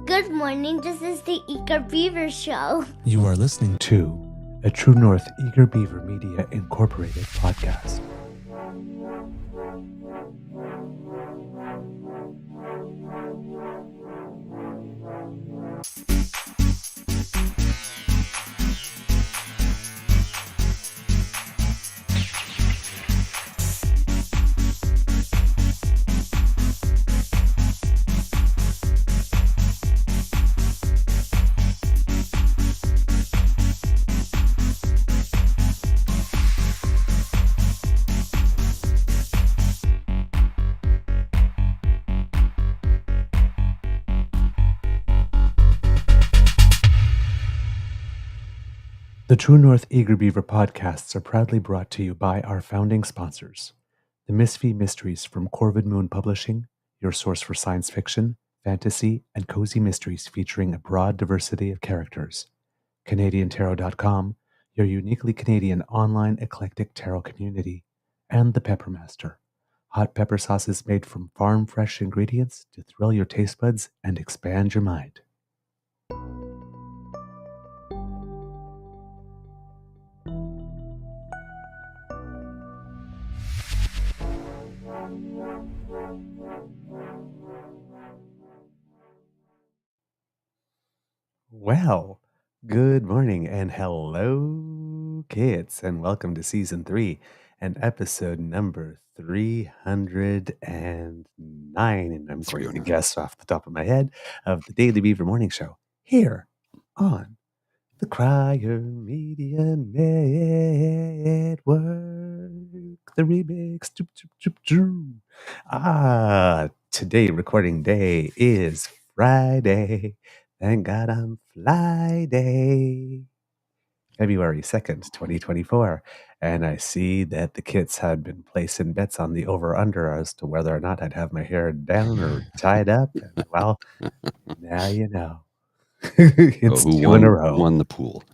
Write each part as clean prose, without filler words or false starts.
Good morning, this is the Eager Beaver Show. You are listening to a True North Eager Beaver Media Incorporated podcast. The True North Eager Beaver podcasts are proudly brought to you by our founding sponsors, the Misfit Mysteries from Corvid Moon Publishing, your source for science fiction, fantasy, and cozy mysteries featuring a broad diversity of characters, CanadianTarot.com, your uniquely Canadian online eclectic tarot community, and the Peppermaster, hot pepper sauces made from farm-fresh ingredients to thrill your taste buds and expand your mind. Well, good morning and hello, kids, and welcome to season 3 and episode number 309. And I'm going to guess off the top of my head of the Daily Beaver Morning Show here on the Crier Media Network, the remix. Today, recording day is Friday. Thank God I'm Friday. February 2nd, 2024. And I see that the kids had been placing bets on the over-under as to whether or not I'd have my hair down or tied up. And, well, now you know. It's two in a row. Who won the pool?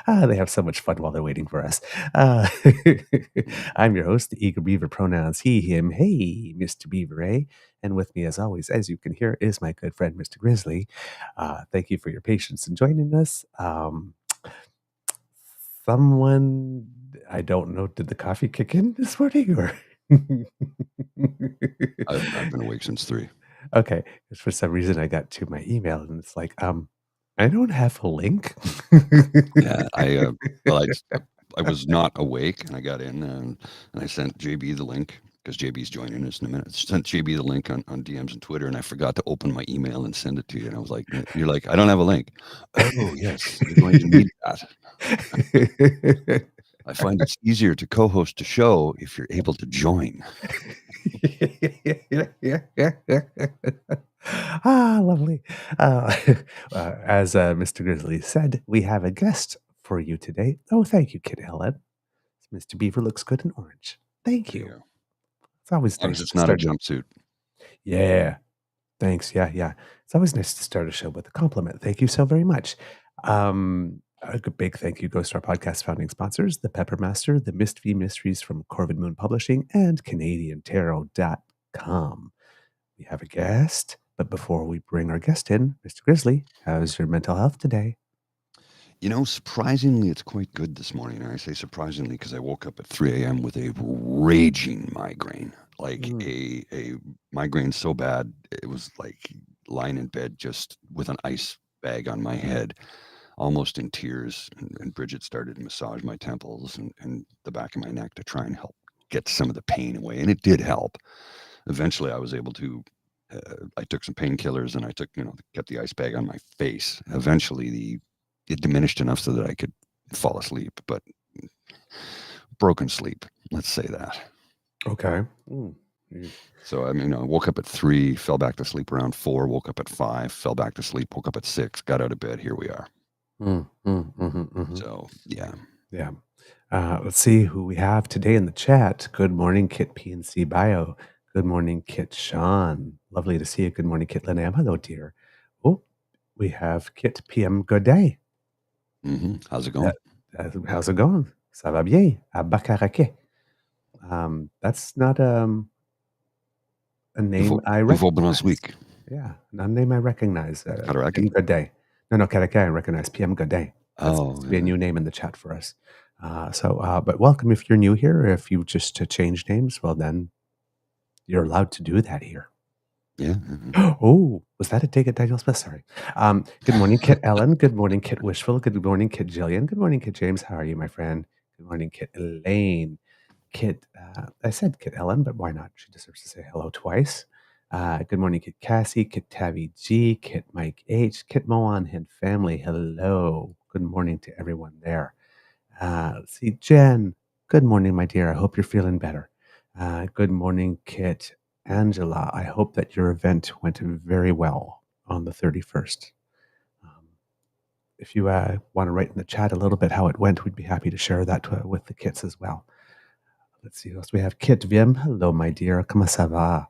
They have so much fun while they're waiting for us. I'm your host, the Eager Beaver, pronouns he, him, hey, Mr. Beaver, eh? And with me, as always, as you can hear, is my good friend, Mr. Grizzly. Thank you for your patience in joining us. Someone, I don't know, did the coffee kick in this morning? Or I've been awake since 3. Okay, because for some reason I got to my email and it's like, I don't have a link. Yeah, I was not awake and I got in and I sent JB the link because JB's joining us in a minute. Sent JB the link on DMs and Twitter and I forgot to open my email and send it to you. And I was like, you're like, I don't have a link. Oh, yes, you're going to need that. I find it's easier to co-host a show if you're able to join. Lovely. As Mr. Grizzly said, we have a guest for you today. Oh, thank you, Kid Helen. Mr. Beaver looks good in orange. Thank you. It's always nice. It's not a jumpsuit. Yeah. Thanks. Yeah. It's always nice to start a show with a compliment. Thank you so very much. A big thank you goes to our podcast founding sponsors, the Peppermaster, the Misfit Mysteries from Corvid Moon Publishing, and CanadianTarot.com. We have a guest, but before we bring our guest in, Mr. Grizzly, how's your mental health today? You know, surprisingly, it's quite good this morning. And I say surprisingly because I woke up at 3 a.m. with a raging migraine, like a migraine so bad, it was like lying in bed just with an ice bag on my head, almost in tears. And Bridget started to massage my temples and the back of my neck to try and help get some of the pain away. And it did help. Eventually, I was able to, I took some painkillers and I took, kept the ice bag on my face. Eventually, it diminished enough so that I could fall asleep, but broken sleep, let's say that. Okay. So, I woke up at 3, fell back to sleep around 4, woke up at 5, fell back to sleep, woke up at 6, got out of bed, here we are. So, yeah. Yeah. Let's see who we have today in the chat. Good morning, Kit PNC Bio. Good morning, Kit Sean. Lovely to see you. Good morning, Kit Linam. Hello, dear. Oh, we have Kit PM Good Day. How's it going? How's it going? Ça va bien? À Bacaraquet. That's not a name I Nouveau recognize. Brunswick. Yeah, a name I recognize. Kataraki. PM Godet. No, Karaka, I recognize PM Godet. That's Oh, supposed to be a new name in the chat for us. But welcome if you're new here. If you just changed names, well, then you're allowed to do that here. Yeah. Oh, was that a dig at Daniel Smith? Sorry. Good morning, Kit Ellen. Good morning, Kit Wishful. Good morning, Kit Jillian. Good morning, Kit James. How are you, my friend? Good morning, Kit Elaine. Kit, I said Kit Ellen, but why not? She deserves to say hello twice. Good morning, Kit Cassie, Kit Tabby G, Kit Mike H, Kit Moan and family. Hello. Good morning to everyone there. Let's see, Jen. Good morning, my dear. I hope you're feeling better. Good morning, Kit. Angela, I hope that your event went very well on the 31st. If you want to write in the chat a little bit how it went, we'd be happy to share that with the kits as well. Let's see what else we have. Kit Vim, hello, my dear. Comment ça va?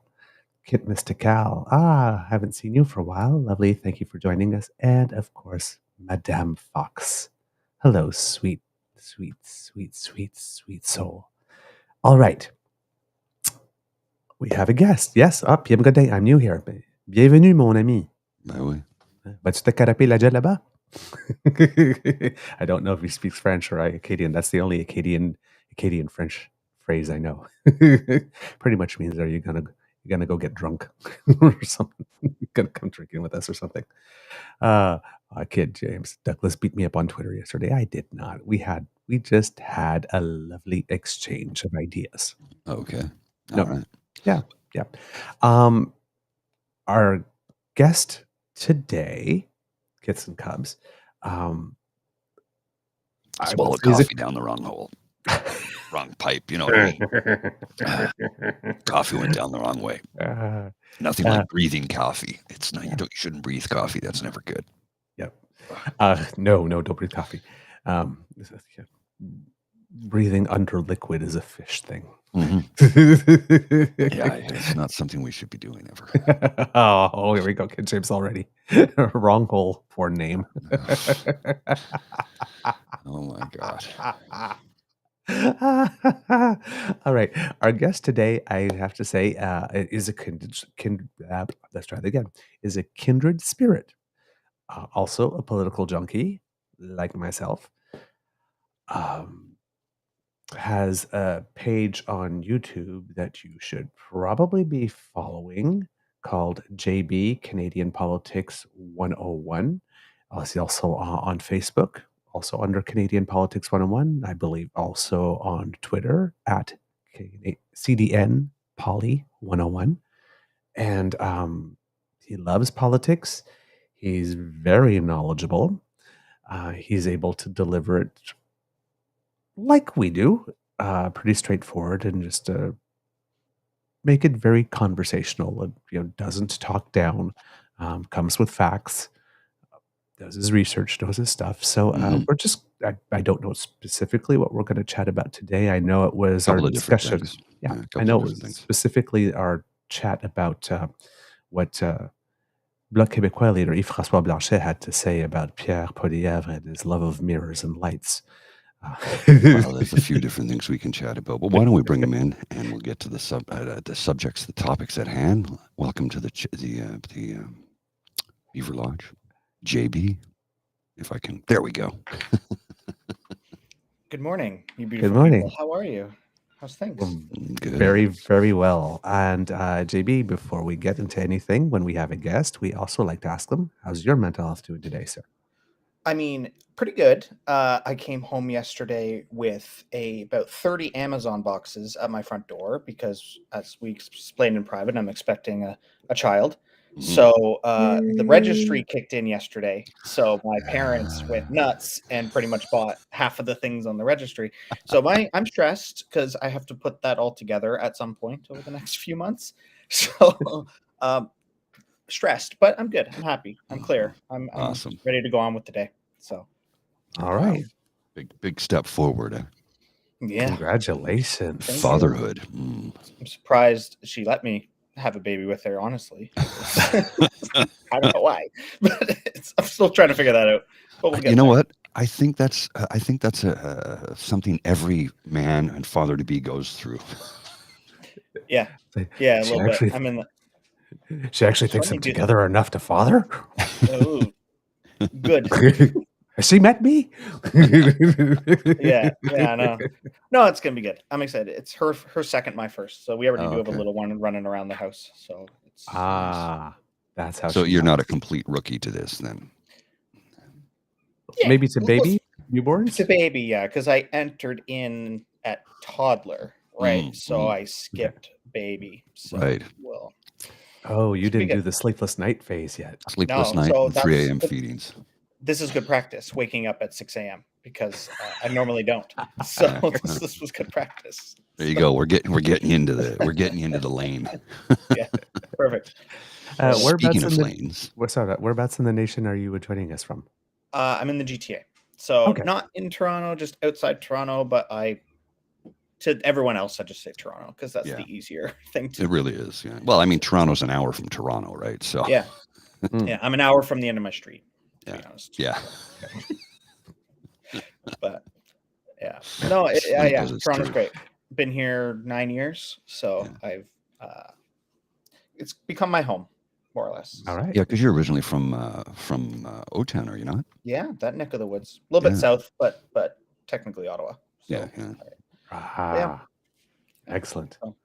Kit Mystical, haven't seen you for a while. Lovely, thank you for joining us. And of course, Madame Fox. Hello, sweet, sweet, sweet, sweet, sweet soul. All right. We have a guest. Yes, Pierre Godin, I'm new here. Bienvenue, mon ami. Ben oui. Vas-tu te caraper la gueule là-bas? I don't know if he speaks French or Acadian. That's the only Acadian French phrase I know. Pretty much means, are you gonna go get drunk or something? Gonna come drinking with us or something? Kid James Douglas beat me up on Twitter yesterday. I did not. We just had a lovely exchange of ideas. Okay. No. All right. Yeah. Our guest today, Kits and Kubs. Swallowed coffee down the wrong hole. Wrong pipe, you know what I mean? Coffee went down the wrong way. Nothing like breathing coffee. It's not. You shouldn't breathe coffee. That's never good. Yep. No, don't breathe coffee. Breathing under liquid is a fish thing. Mm-hmm. Yeah, it's not something we should be doing ever. Oh, here we go, Kid James already. Wrong hole for name. Oh my God. All right. Our guest today, I have to say, is a let's try that again. Is a kindred spirit. Also a political junkie, like myself. Has a page on YouTube that you should probably be following called JB Canadian Politics 101. Also on Facebook, also under Canadian Politics 101. I believe also on Twitter at CDN Poli 101. And he loves politics. He's very knowledgeable. He's able to deliver it like we do, pretty straightforward, and just make it very conversational. Doesn't talk down, comes with facts, does his research, knows his stuff. So we're just, I don't know specifically what we're going to chat about today. I know it was our discussion. Yeah, I know it was specifically our chat about what Bloc Québécois leader Yves-François Blanchet had to say about Pierre Poilievre and his love of mirrors and lights. Well, there's a few different things we can chat about, but why don't we bring him in and we'll get to the subjects, the topics at hand. Welcome to the Beaver Lodge, JB. If I can, there we go. Good morning, you beautiful Good morning. people. How are you? How's things? Good. Very, very well. And JB, before we get into anything, when we have a guest, we also like to ask them, how's your mental health doing today, sir? I mean, pretty good. I came home yesterday with about 30 Amazon boxes at my front door because, as we explained in private, I'm expecting a child. So the registry kicked in yesterday. So my parents went nuts and pretty much bought half of the things on the registry. So I'm stressed because I have to put that all together at some point over the next few months. So stressed, but I'm good. I'm happy. I'm clear. I'm awesome. Ready to go on with the day. So, all right. Big step forward. Eh? Yeah. Congratulations. Fatherhood. I'm surprised she let me have a baby with her, honestly. I don't know why, but I'm still trying to figure that out. But we'll you know what? I think that's something every man and father to be goes through. Yeah, a little bit. I'm in She actually thinks them together are enough to father? Oh, good. Has she met me? Yeah, no. No, it's gonna be good. I'm excited. It's her second, my first. So we already do have a little one running around the house. So it's nice. That's how. So you're not a complete rookie to this, then? Yeah, maybe to baby newborns. To baby, yeah, because I entered in at toddler, right? So I skipped baby. So right. Well. Oh, you didn't do the sleepless night phase yet. Sleepless night and 3 a.m. feedings. This is good practice, waking up at 6 a.m. because I normally don't. So this was good practice. There you go. We're getting into the lane. Yeah, perfect. Speaking of lanes, whereabouts in the nation are you joining us from? I'm in the GTA, so not in Toronto, just outside Toronto. But to everyone else, I just say Toronto because that's the easier thing to. It really is. Yeah. Well, I mean, Toronto's an hour from Toronto, right? So yeah, I'm an hour from the end of my street. To be honest. Yeah. But no, Toronto's great. Been here 9 years, so I've it's become my home, more or less. All right. Yeah, because you're originally from O-Town, are you not? Yeah, that neck of the woods, a little bit south, but technically Ottawa. So, yeah. Excellent. So, all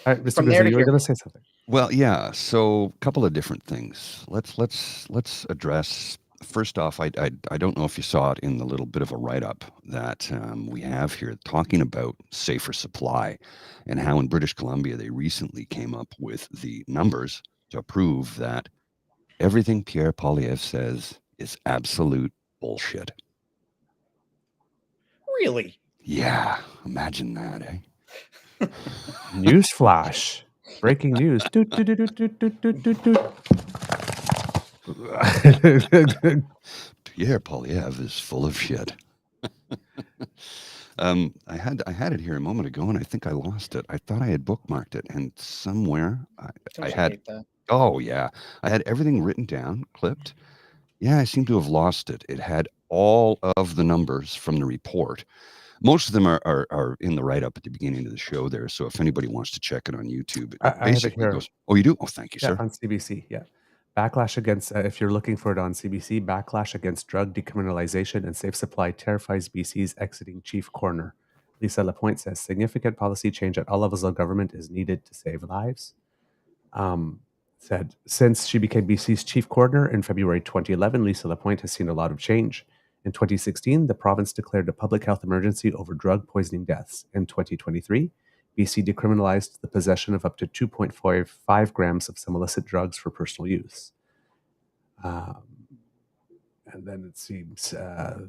right, Mr. From Grizzly, there to you were going to say something. Well, yeah. So a couple of different things. Let's address. First off, I don't know if you saw it in the little bit of a write-up that we have here talking about safer supply and how in British Columbia they recently came up with the numbers to prove that everything Pierre Poilievre says is absolute bullshit. Really? Yeah. Imagine that, eh? Newsflash. Breaking news. Pierre Poilievre is full of shit. I had it here a moment ago, and I think I lost it. I thought I had bookmarked it, and somewhere I had. Oh yeah, I had everything written down, clipped. Yeah, I seem to have lost it. It had all of the numbers from the report. Most of them are in the write-up at the beginning of the show there. So if anybody wants to check it on YouTube, it basically goes. Oh, you do? Oh, thank you, sir. On CBC, yeah. Backlash against, if you're looking for it on CBC, backlash against drug decriminalization and safe supply terrifies BC's exiting chief coroner. Lisa Lapointe says significant policy change at all levels of government is needed to save lives. Said since she became BC's chief coroner in February 2011, Lisa Lapointe has seen a lot of change. In 2016, the province declared a public health emergency over drug poisoning deaths. In 2023, BC decriminalized the possession of up to 2.55 grams of some illicit drugs for personal use. And then it seems,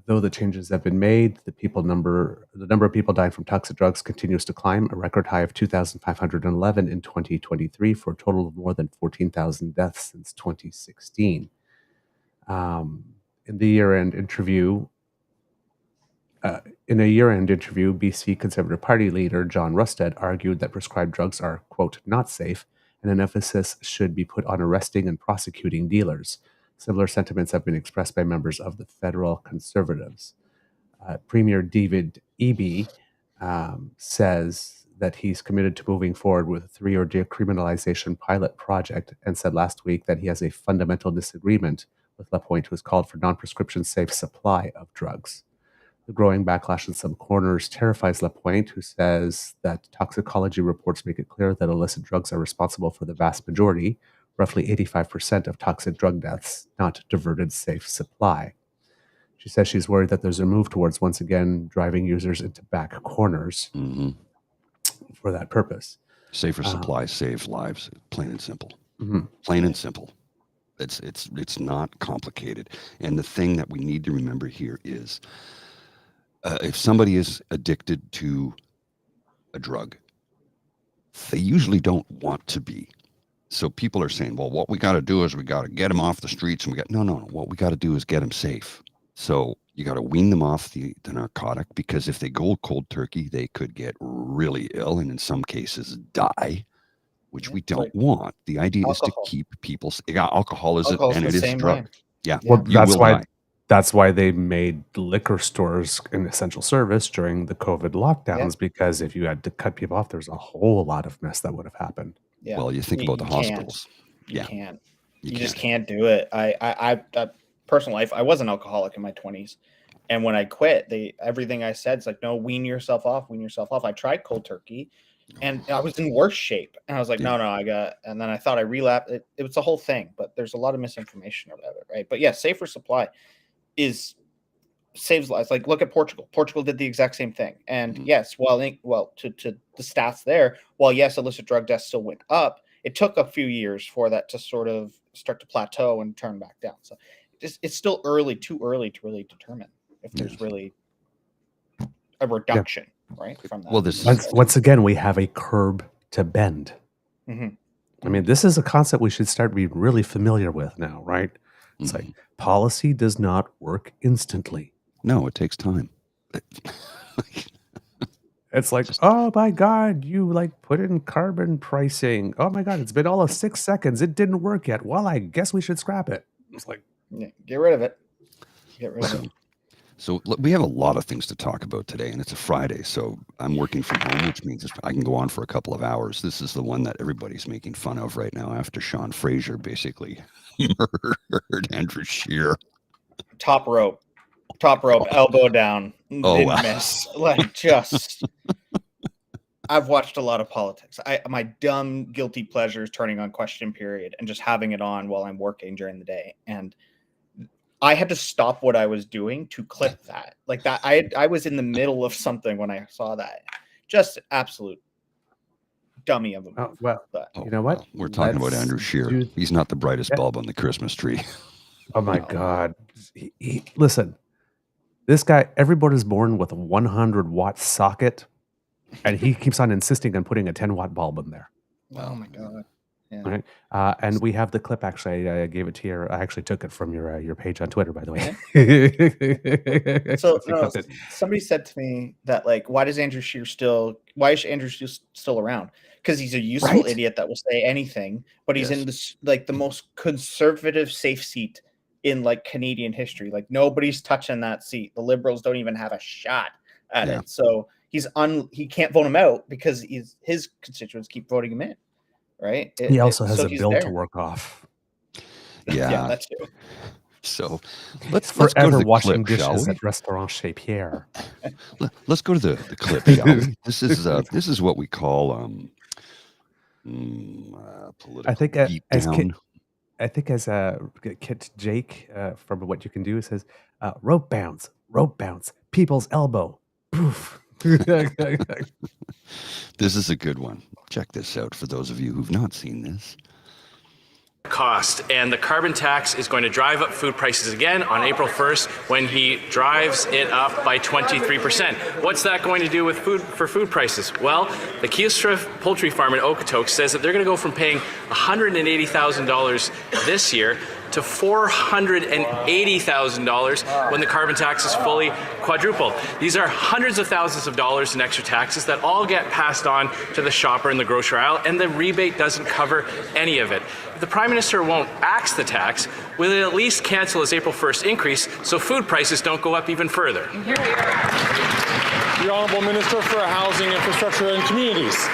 though the changes have been made, the number of people dying from toxic drugs continues to climb, a record high of 2,511 in 2023 for a total of more than 14,000 deaths since 2016. In a year-end interview, BC Conservative Party leader John Rustad argued that prescribed drugs are, quote, not safe, and an emphasis should be put on arresting and prosecuting dealers. Similar sentiments have been expressed by members of the federal Conservatives. Premier David Eby says that he's committed to moving forward with a 3-year decriminalization pilot project and said last week that he has a fundamental disagreement with Lapointe, who has called for non-prescription safe supply of drugs. The growing backlash in some corners terrifies Lapointe, who says that toxicology reports make it clear that illicit drugs are responsible for the vast majority, roughly 85% of toxic drug deaths, not diverted safe supply. She says she's worried that there's a move towards once again driving users into back corners for that purpose. Safer supply saves lives, plain and simple. Plain and simple. It's not complicated. And the thing that we need to remember here is if somebody is addicted to a drug, they usually don't want to be. So people are saying, well, what we got to do is we got to get them off the streets. And no. What we got to do is get them safe. So you got to wean them off the narcotic, because if they go cold turkey, they could get really ill and in some cases die, which we don't want. The idea is to keep people. Alcohol is it, and it is a drug. Yeah. Well, that's why they made liquor stores an essential service during the COVID lockdowns, because if you had to cut people off, there's a whole lot of mess that would have happened. Yeah. Well, you think about the hospitals. You can't. You just can't do it. I personal life, I was an alcoholic in my 20s. And when I quit, everything I said is like, no, wean yourself off. I tried cold turkey and I was in worse shape. And I was like, no, and then I thought I relapsed. It was a whole thing, but there's a lot of misinformation about it, right? But yeah, safer supply saves lives. Like, look at Portugal. Portugal did the exact same thing. And yes, to the stats there, while yes, illicit drug deaths still went up, it took a few years for that to sort of start to plateau and turn back down. So it's still too early to really determine if there's really a reduction, right? From that. Well, this once again, we have a curb to bend. Mm-hmm. I mean, this is a concept we should start being really familiar with now, right? It's like policy does not work instantly. No, it takes time. It's like, oh my God, you like put in carbon pricing. Oh my God, it's been all of 6 seconds. It didn't work yet. Well, I guess we should scrap it. It's like, get rid of it. Get rid of it. So we have a lot of things to talk about today, and it's a Friday, so I'm working from home, which means I can go on for a couple of hours. This is the one that everybody's making fun of right now after Sean Fraser basically murdered Andrew Scheer. Top rope, elbow down, didn't miss. Like, just, I've watched a lot of politics. My dumb guilty pleasure is turning on Question Period and just having it on while I'm working during the day, and I had to stop what I was doing to clip that. Like that, I was in the middle of something when I saw that. Just absolute dummy of a move. You know what? We're talking about Andrew Scheer. He's not the brightest bulb on the Christmas tree. Oh my God! Listen, this guy. Everybody's born with a 100-watt socket, and he keeps on insisting on putting a 10-watt bulb in there. Oh my God! Yeah. Right. And we have the clip. Actually, I gave it to you. I actually took it from your page on Twitter, by the way. So somebody said to me that, like, why is Andrew Scheer still around? Because he's a useful idiot that will say anything, but he's in this, like, the most conservative safe seat in, like, Canadian history. Like, nobody's touching that seat. The Liberals don't even have a shot at it. So he can't vote him out because his constituents keep voting him in. Right. He also has a bill to work off. Yeah, that's true. So let's forever go to the washing clip, dishes at Restaurant Chez Pierre. Let's go to the clip, shall we? This is what we call political. I think as Kit Jake from What You Can Do says, rope bounce, people's elbow, poof. This is a good one. Check this out for those of you who've not seen this. Cost, and the carbon tax is going to drive up food prices again on April 1st when he drives it up by 23%. What's that going to do with food prices? Well, the Keilstra poultry farm in Okotoks says that they're going to go from paying $180,000 this year to $480,000 when the carbon tax is fully quadrupled. These are hundreds of thousands of dollars in extra taxes that all get passed on to the shopper in the grocery aisle, and the rebate doesn't cover any of it. If the Prime Minister won't axe the tax, will he at least cancel his April 1st increase so food prices don't go up even further? The Honourable Minister for Housing, Infrastructure and Communities.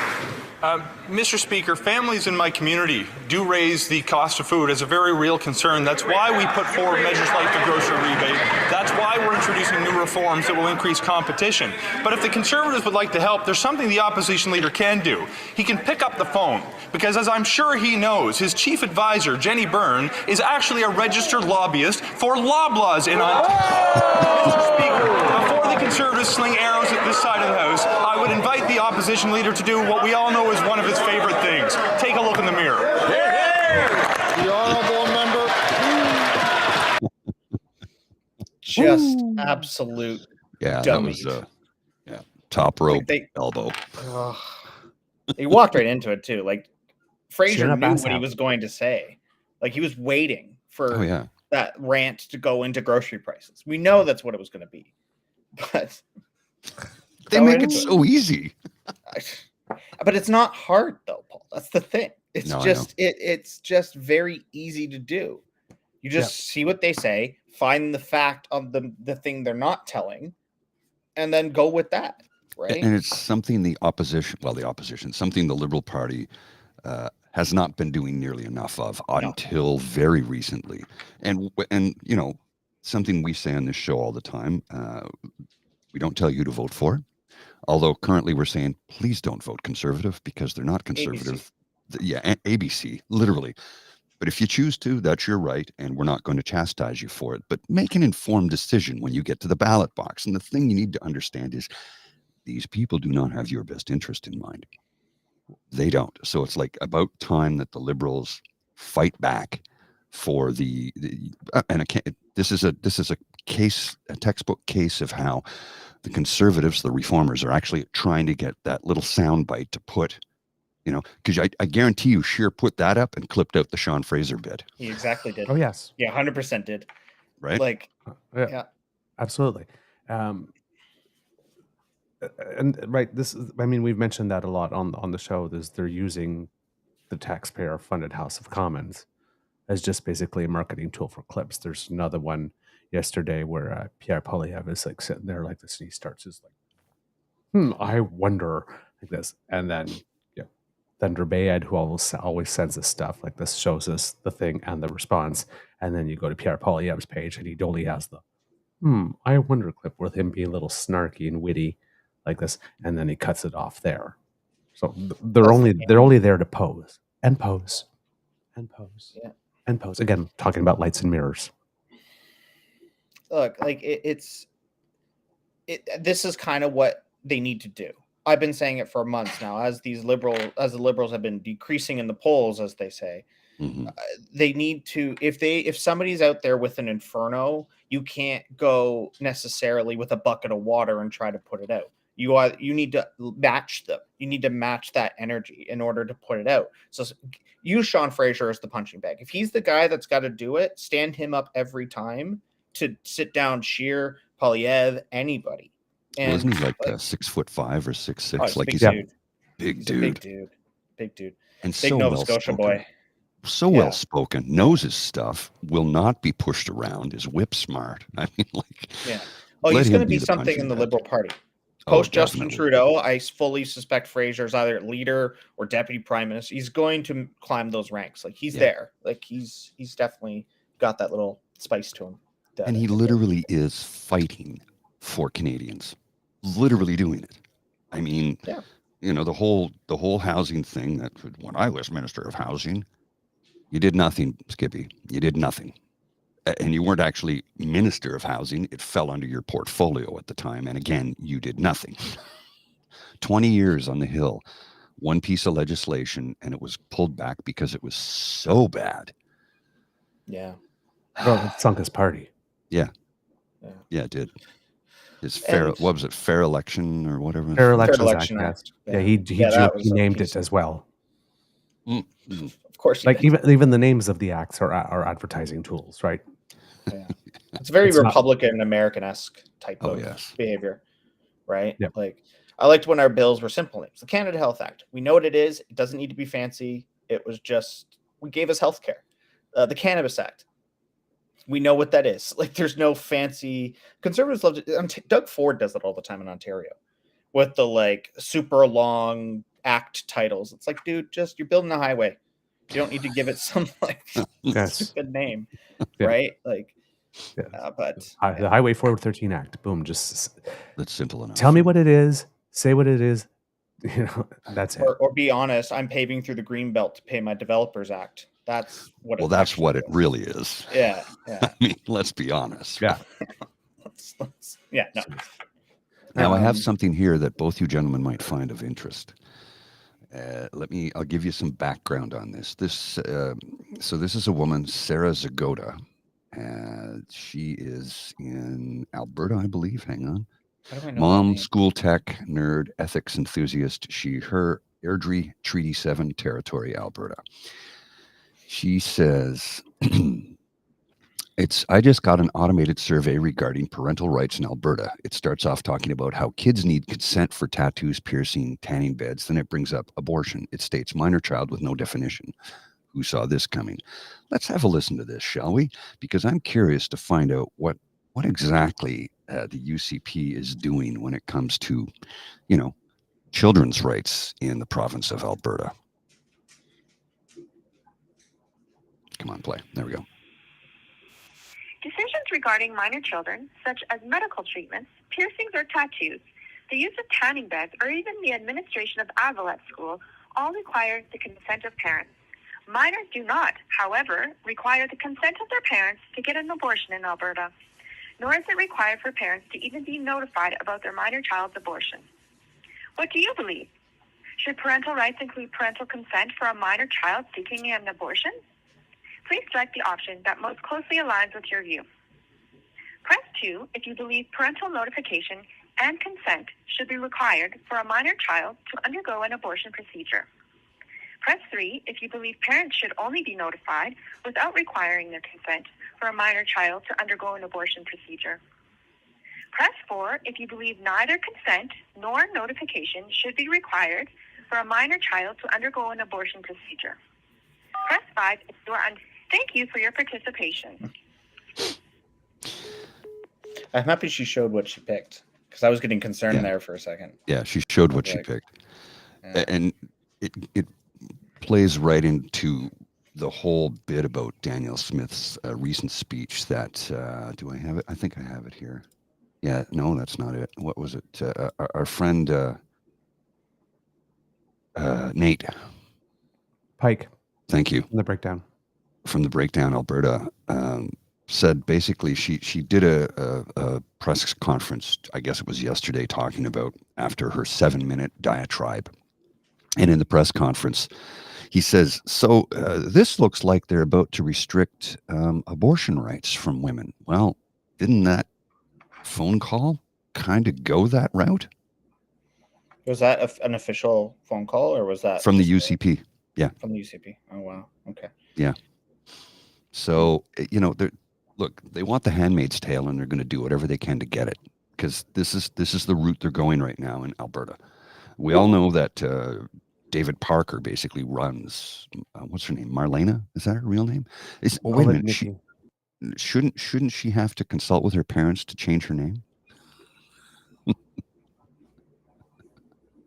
Mr. Speaker, families in my community do raise the cost of food as a very real concern. That's why we put forward measures like the grocery rebate. That's why we're introducing new reforms that will increase competition. But if the Conservatives would like to help, there's something the opposition leader can do. He can pick up the phone, because as I'm sure he knows, his chief advisor, Jenny Byrne, is actually a registered lobbyist for Loblaws in Ontario. Mr. Speaker, before the Conservatives sling arrows at this side of the House, I would invite the opposition leader to do what we all know is one of his favorite things. Take a look in the mirror. The honourable member. Just absolute dummies. That was top rope elbow. He walked right into it too. Like, Fraser knew what he was going to say. Like, he was waiting for that rant to go into grocery prices. We know that's what it was going to be, but they make it so easy. But it's not hard though, Paul. That's the thing. It's it's just very easy to do. You just see what they say, find the fact of the thing they're not telling, and then go with that. Right. And it's something something the Liberal Party has not been doing nearly enough of until very recently. And you know, something we say on this show all the time, we don't tell you to vote for. Although currently we're saying, please don't vote conservative because they're not conservative. Yeah, ABC, literally. But if you choose to, that's your right, and we're not going to chastise you for it. But make an informed decision when you get to the ballot box. And the thing you need to understand is these people do not have your best interest in mind. They don't. So it's like about time that the Liberals fight back for this is a textbook case of how the Conservatives, the Reformers, are actually trying to get that little soundbite to put, you know, because I guarantee you, Scheer put that up and clipped out the Sean Fraser bid. He exactly did. Oh yes. Yeah, 100% did. Right. Like, yeah. Absolutely. And right, this is, I mean, we've mentioned that a lot on the show. They're using the taxpayer-funded House of Commons as just basically a marketing tool for clips. There's another one yesterday where Pierre Poilievre is like sitting there like this, and he starts his like, I wonder, like this, and then Thunder Bayed, who always sends us stuff like this, shows us the thing and the response, and then you go to Pierre Poilievre's page, and he only has the I wonder clip with him being a little snarky and witty like this, and then he cuts it off there. So they're only there to pose and pose and pose and pose. Again, talking about lights and mirrors. Look, like this is kind of what they need to do. I've been saying it for months now. As the liberals have been decreasing in the polls, as they say, they need to. If somebody's out there with an inferno, you can't go necessarily with a bucket of water and try to put it out. You need to match them. You need to match that energy in order to put it out. So use Sean Fraser as the punching bag. If he's the guy that's got to do it, stand him up every time to sit down Scheer, Poilievre, anybody. And wasn't he like 6'5" or 6'6"? Oh, like he's a big dude, and big so Nova well Scotia spoken. boy. So well spoken, knows his stuff, will not be pushed around, is whip smart. I mean, like, he's going to be something in the Liberal Party. Post Justin Trudeau, I fully suspect Fraser's either leader or deputy prime minister. He's going to climb those ranks. Like he's there. Like he's definitely got that little spice to him. And he literally is fighting for Canadians, literally doing it. I mean, you know, the whole housing thing. That when I was Minister of Housing, you did nothing, Skippy. You did nothing. And you weren't actually Minister of Housing. It fell under your portfolio at the time. And again, you did nothing. 20 years on the Hill, one piece of legislation, and it was pulled back because it was so bad. Yeah. Well, it sunk his party. Yeah, it did. His what was it? Fair Election or whatever. Fair Election Act. Yeah, he named it as well. Mm-hmm. Of course, like even the names of the acts are advertising tools, right? Yeah, it's very Republican American-esque type of behavior, right? Yep. Like I liked when our bills were simple names. The Canada Health Act. We know what it is. It doesn't need to be fancy. It was just we gave us health care. The Cannabis Act. We know what that is. Like, there's no fancy. Conservatives love it. Doug Ford does it all the time in Ontario with the like super long act titles. It's like, dude, just you're building a highway. You don't need to give it some like stupid name, right? Like, but the Highway 413 Act. Boom, just that's simple enough. Tell me what it is. Say what it is. You know, that's it. Or be honest. I'm paving through the Greenbelt to pay my Developers Act. That's what. Well, that's what it really is. Yeah. I mean, let's be honest. Yeah. No. Now I have something here that both you gentlemen might find of interest. I'll give you some background on this. So this is a woman, Sarah Zagoda. She is in Alberta, I believe. Hang on. Mom, school tech, nerd, ethics enthusiast. Her Airdrie Treaty 7 territory, Alberta. She says, I just got an automated survey regarding parental rights in Alberta. It starts off talking about how kids need consent for tattoos, piercing, tanning beds. Then it brings up abortion. It states minor child with no definition. Who saw this coming? Let's have a listen to this, shall we? Because I'm curious to find out what exactly the UCP is doing when it comes to, children's rights in the province of Alberta. Come on, play. There we go. Decisions regarding minor children, such as medical treatments, piercings or tattoos, the use of tanning beds, or even the administration of Advil at school all require the consent of parents. Minors do not, however, require the consent of their parents to get an abortion in Alberta, nor is it required for parents to even be notified about their minor child's abortion. What do you believe? Should parental rights include parental consent for a minor child seeking an abortion? Please select the option that most closely aligns with your view. Press 2 if you believe parental notification and consent should be required for a minor child to undergo an abortion procedure. Press 3 if you believe parents should only be notified without requiring their consent for a minor child to undergo an abortion procedure. Press 4 if you believe neither consent nor notification should be required for a minor child to undergo an abortion procedure. Press 5 if you are Thank you for your participation. I'm happy she showed what she picked, because I was getting concerned there for a second. Yeah, she showed what she picked. Yeah. And it plays right into the whole bit about Daniel Smith's recent speech that, do I have it? I think I have it here. Yeah, no, that's not it. What was it? Our friend Nate Pike. Thank you. The breakdown. From the Breakdown, Alberta, said basically she did a press conference, I guess it was yesterday, talking about after her 7-minute diatribe. And in the press conference, he says, so this looks like they're about to restrict abortion rights from women. Well, didn't that phone call kind of go that route? Was that an official phone call, or was that from the UCP? Yeah. From the UCP. Oh, wow. Okay. Yeah. So, you know, look, they want the Handmaid's Tale, and they're going to do whatever they can to get it, because this is the route they're going right now in Alberta. We all know that David Parker basically runs, what's her name? Marlena? Is that her real name? Wait a minute. Shouldn't she have to consult with her parents to change her name?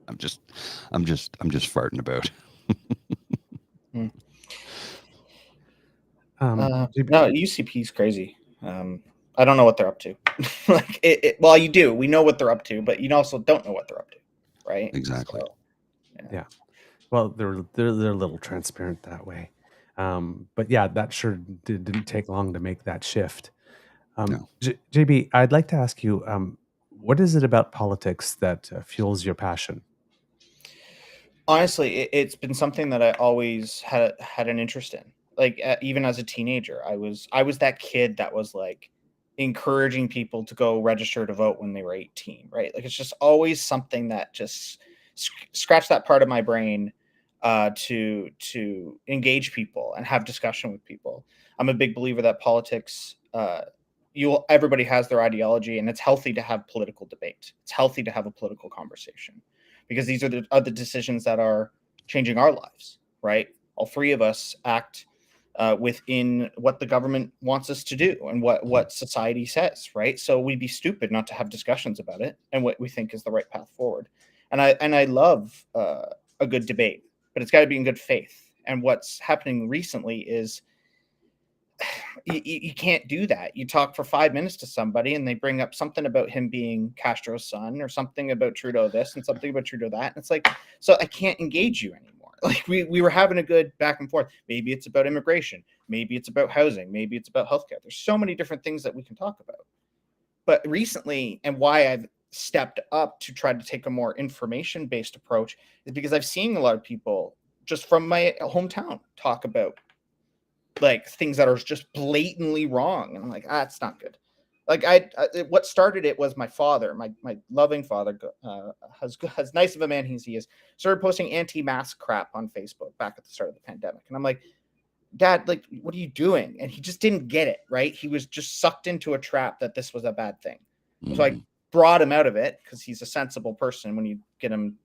I'm just farting about. No, UCP is crazy. I don't know what they're up to. Well, you do. We know what they're up to, but you also don't know what they're up to, right? Exactly. So, yeah. Well, they're a little transparent that way. But yeah, that sure didn't take long to make that shift. No. JB, I'd like to ask you, what is it about politics that fuels your passion? Honestly, it's been something that I always had an interest in. Like even as a teenager, I was that kid that was like encouraging people to go register to vote when they were 18, right? Like it's just always something that just scratched that part of my brain to engage people and have discussion with people. I'm a big believer that politics, everybody has their ideology, and it's healthy to have political debate. It's healthy to have a political conversation, because these are the decisions that are changing our lives, right? All three of us act within what the government wants us to do and what society says, right? So we'd be stupid not to have discussions about it and what we think is the right path forward. And I love a good debate, but it's got to be in good faith. And what's happening recently is you can't do that. You talk for 5 minutes to somebody and they bring up something about him being Castro's son, or something about Trudeau this and something about Trudeau that. And it's like, so I can't engage you anymore. Like we were having a good back and forth. Maybe it's about immigration. Maybe it's about housing. Maybe it's about healthcare. There's so many different things that we can talk about. But recently, and why I've stepped up to try to take a more information-based approach, is because I've seen a lot of people just from my hometown talk about like things that are just blatantly wrong. And I'm like, it's not good. Like what started it was my father, my loving father, as nice of a man as he is, started posting anti-mask crap on Facebook back at the start of the pandemic. And I'm like, Dad, like, what are you doing? And he just didn't get it, right? He was just sucked into a trap that this was a bad thing. Mm-hmm. So I brought him out of it, because he's a sensible person when you get him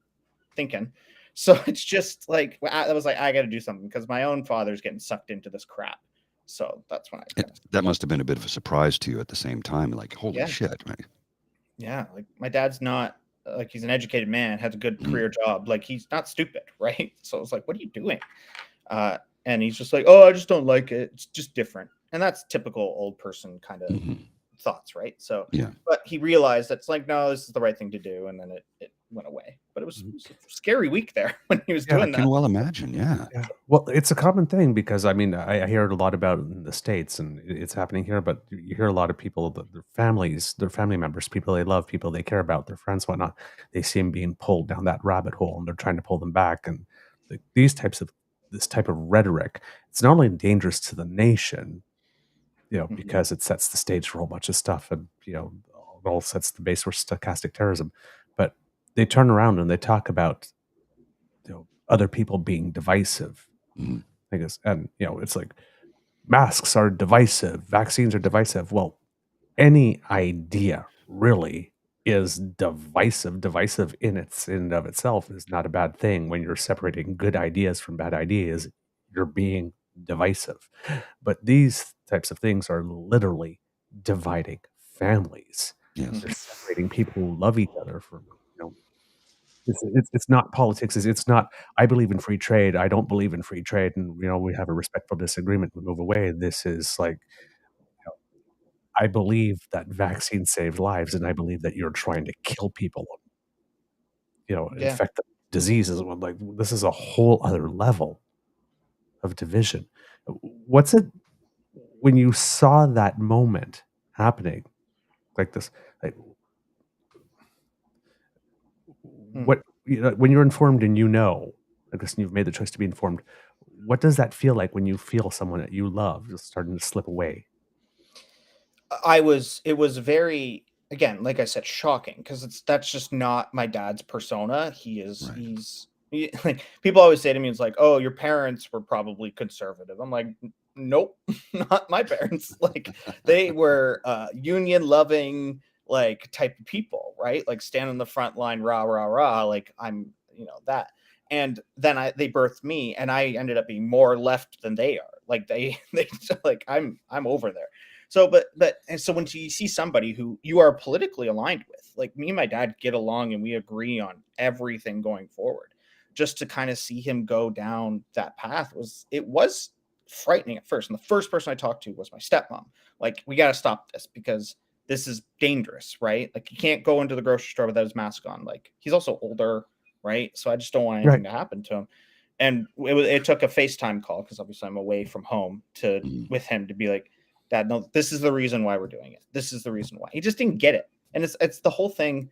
thinking. So it's just like, I was like, I got to do something, because my own father's getting sucked into this crap. So that's when that must have been a bit of a surprise to you at the same time. Like, holy shit, right? Yeah. Like my dad's not like, he's an educated man, has a good career job. Like he's not stupid. Right. So it's like, what are you doing? And he's just like, oh, I just don't like it. It's just different. And that's typical old person kind of thoughts, right? So, but he realized that's like, no, this is the right thing to do. And then it went away. But it was a scary week there when he was doing that. I can well imagine, yeah. Well, it's a common thing because, I mean, I hear it a lot about it in the States, and it's happening here, but you hear a lot of people, that their family members, people they love, people they care about, their friends, whatnot, they see them being pulled down that rabbit hole, and they're trying to pull them back. And this type of rhetoric, it's not only dangerous to the nation, because it sets the stage for a whole bunch of stuff, and it all sets the base for stochastic terrorism. But they turn around and they talk about other people being divisive, I guess, and it's like masks are divisive, vaccines are divisive. Well, any idea really is divisive. Divisive in and of itself is not a bad thing. When you're separating good ideas from bad ideas, you're being divisive. But these types of things are literally dividing families. Yes. They're separating people who love each other from, it's not politics. It's not, I believe in free trade, I don't believe in free trade, and we have a respectful disagreement, we move away. This is like, I believe that vaccines save lives, and I believe that you're trying to kill people, infect them with diseases. I'm like, this is a whole other level of division. What's it when you saw that moment happening like this? Like, what when you're informed and I guess you've made the choice to be informed, what does that feel like when you feel someone that you love just starting to slip away? It was very, again, like I said, shocking, because that's just not my dad's persona. Like, people always say to me, it's like, oh, your parents were probably conservative. I'm like, nope, not my parents. Like, they were union loving, like, type of people, right? Like, stand on the front line, rah, rah, rah. Like, I'm, that. And then they birthed me, and I ended up being more left than they are. Like, they like, I'm over there. So, and so when you see somebody who you are politically aligned with, like me and my dad get along and we agree on everything going forward, just to kind of see him go down that path was frightening at first. And the first person I talked to was my stepmom. Like, we got to stop this because this is dangerous, right? Like, you can't go into the grocery store without his mask on. Like, he's also older, right? So I just don't want anything to happen to him. And it took a FaceTime call, because obviously I'm away from home, with him, to be like, Dad, no, this is the reason why we're doing it. This is the reason why. He just didn't get it. And it's the whole thing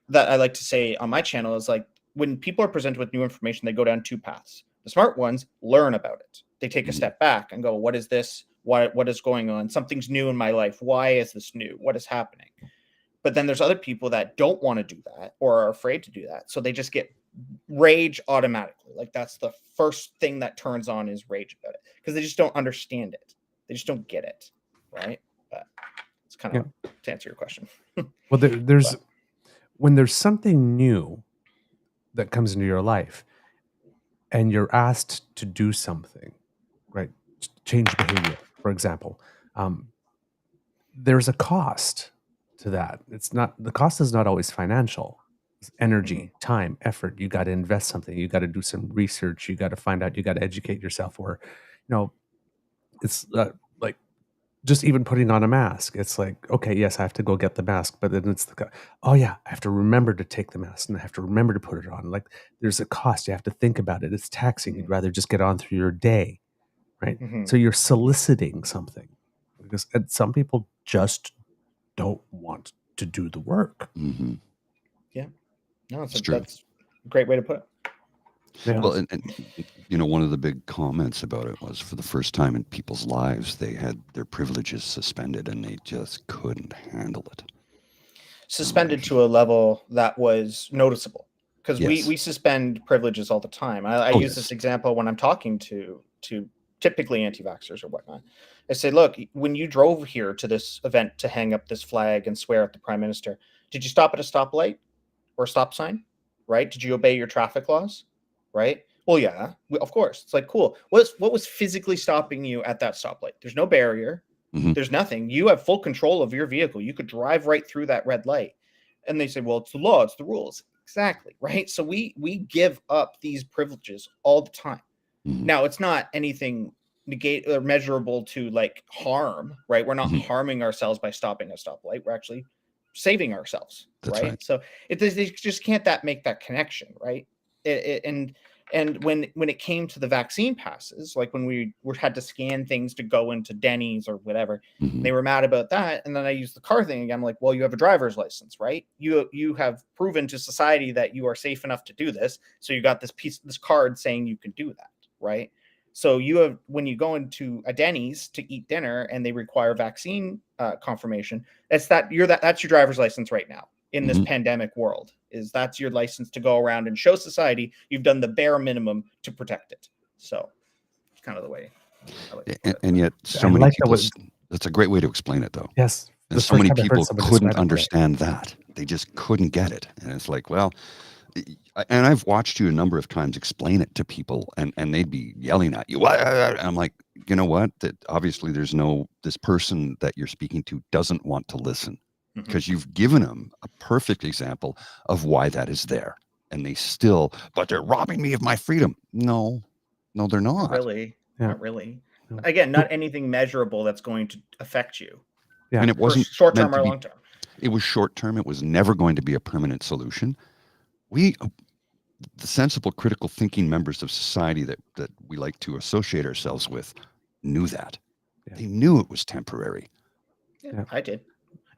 that I like to say on my channel is, like, when people are presented with new information, they go down two paths. The smart ones learn about it. They take a step back and go, what is this? What is going on? Something's new in my life. Why is this new? What is happening? But then there's other people that don't want to do that or are afraid to do that. So they just get rage automatically. Like, that's the first thing that turns on is rage about it, because they just don't understand it. They just don't get it, right? But it's kind of to answer your question. Well, when there's something new that comes into your life and you're asked to do something, right? Change behavior, for example. There's a cost to that. The cost is not always financial. It's energy, time, effort. You got to invest something. You got to do some research. You got to find out. You got to educate yourself. Or, it's like just even putting on a mask. It's like, okay, yes, I have to go get the mask, but then it's oh yeah, I have to remember to take the mask and I have to remember to put it on. Like, there's a cost. You have to think about it. It's taxing. You'd rather just get on through your day, right? So you're soliciting something, because some people just don't want to do the work. Yeah, no, that's a great way to put it. Yeah. Well, and one of the big comments about it was, for the first time in people's lives, they had their privileges suspended and they just couldn't handle it. Suspended to a level that was noticeable, because we suspend privileges all the time. I use this example when I'm talking to typically anti-vaxxers or whatnot. I say, look, when you drove here to this event to hang up this flag and swear at the Prime Minister, did you stop at a stoplight or a stop sign? Right? Did you obey your traffic laws? Right? Well, yeah, of course. It's like, cool. What was physically stopping you at that stoplight? There's no barrier. There's nothing. You have full control of your vehicle. You could drive right through that red light. And they say, well, it's the law. It's the rules. Exactly. Right? So we give up these privileges all the time. Now, it's not anything negate or measurable to like harm, right? We're not harming ourselves by stopping a stoplight. We're actually saving ourselves, right? So they just can't make that connection, right? And when it came to the vaccine passes, like when we had to scan things to go into Denny's or whatever, they were mad about that. And then I used the car thing again. I'm like, well, you have a driver's license, right? You have proven to society that you are safe enough to do this. So you got this card saying you can do that, right? So you have, when you go into a Denny's to eat dinner and they require vaccine confirmation, that's your driver's license right now in this pandemic world. That's your license to go around and show society you've done the bare minimum to protect it. So it's kind of the way. And yet so many people, that's a great way to explain it though. Yes. And so many people couldn't understand that. They just couldn't get it. And it's like, well, and I've watched you a number of times explain it to people and they'd be yelling at you. And I'm like, you know what? That obviously this person that you're speaking to doesn't want to listen because you've given them a perfect example of why that is there. And but they're robbing me of my freedom. No, they're not. Not really. Yeah. Not really. Again, not anything measurable that's going to affect you. Yeah. And it wasn't short-term or long-term. It was short-term. It was never going to be a permanent solution. The sensible, critical thinking members of society that we like to associate ourselves with knew that. Yeah. They knew it was temporary. Yeah. I did.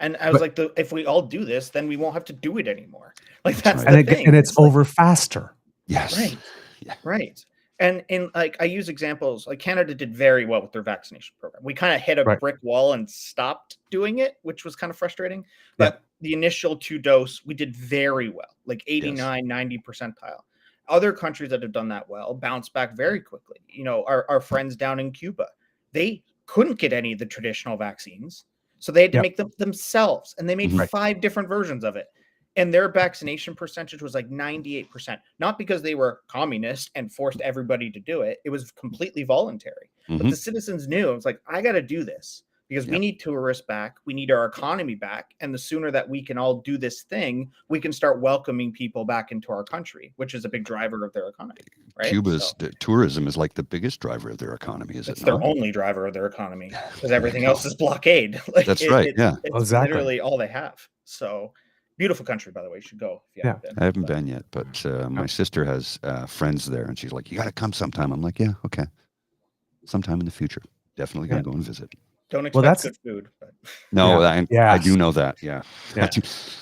And I was if we all do this, then we won't have to do it anymore. Like that's right. the thing. And it's over faster. Yes. Right. Yeah. Right. And I use examples, like Canada did very well with their vaccination program. We kind of hit a brick wall and stopped doing it, which was kind of frustrating. But the initial 2-dose, we did very well, like 89, 90 percentile. Other countries that have done that well bounce back very quickly. You know, our friends down in Cuba, they couldn't get any of the traditional vaccines. So they had to make them themselves. And they made 5 different versions of it. And their vaccination percentage was like 98%, not because they were communist and forced everybody to do it. It was completely voluntary. But the citizens knew, it was like, I got to do this because we need tourists back. We need our economy back. And the sooner that we can all do this thing, we can start welcoming people back into our country, which is a big driver of their economy. Right? Cuba's tourism is like the biggest driver of their economy, is it not? It's their only driver of their economy because everything else is blockade. Like, that's right. It's literally all they have. So beautiful country, by the way. You should go if you haven't been. I haven't been yet, but my sister has friends there, and she's like, "You got to come sometime." I'm like, "Yeah, okay, sometime in the future, definitely gonna go and visit." Don't expect good food. But. No, I do know that. Yeah.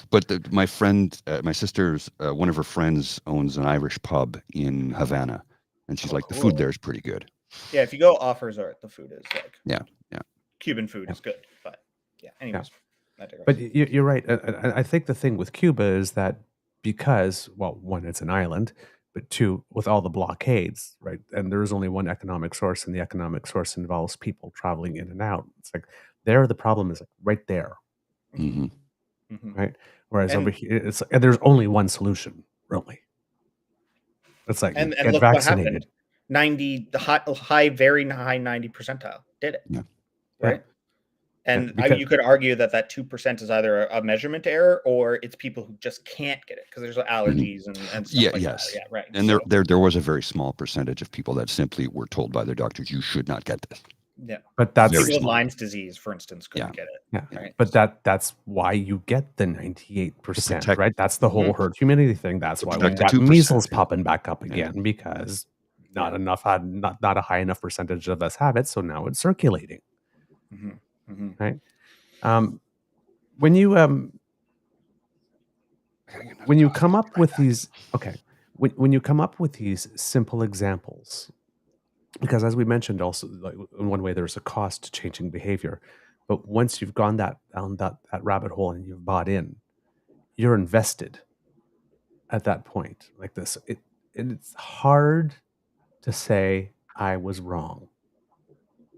But my friend, my sister's one of her friends owns an Irish pub in Havana, and she's like, "The food there is pretty good." Yeah, if you go off resort, the food is like Cuban food is good, but anyways. But you're right. I think the thing with Cuba is that because, well, one, it's an island, but two, with all the blockades, right? And there is only one economic source, and the economic source involves people traveling in and out. It's like the problem is like right there, right? Whereas over here, there's only one solution, really. It's like and get look vaccinated. What happened. Very high 90 percentile did it. Yeah. Right. And you could argue that 2% is either a measurement error or it's people who just can't get it because there's allergies and stuff like that. Yeah, right. And there was a very small percentage of people that simply were told by their doctors, you should not get this. Yeah. But that's people with Lyme's disease, for instance, couldn't get it. Yeah. Right? But that's why you get the 98%, right? That's the whole herd immunity thing. That's why we got measles popping back up again because not a high enough percentage of us have it. So now it's circulating. Right. When you come up with these, when you come up with these simple examples, because as we mentioned, also like in one way, there's a cost to changing behavior, but once you've gone down that rabbit hole and you've bought in, you're invested at that point. Like this, it's hard to say I was wrong.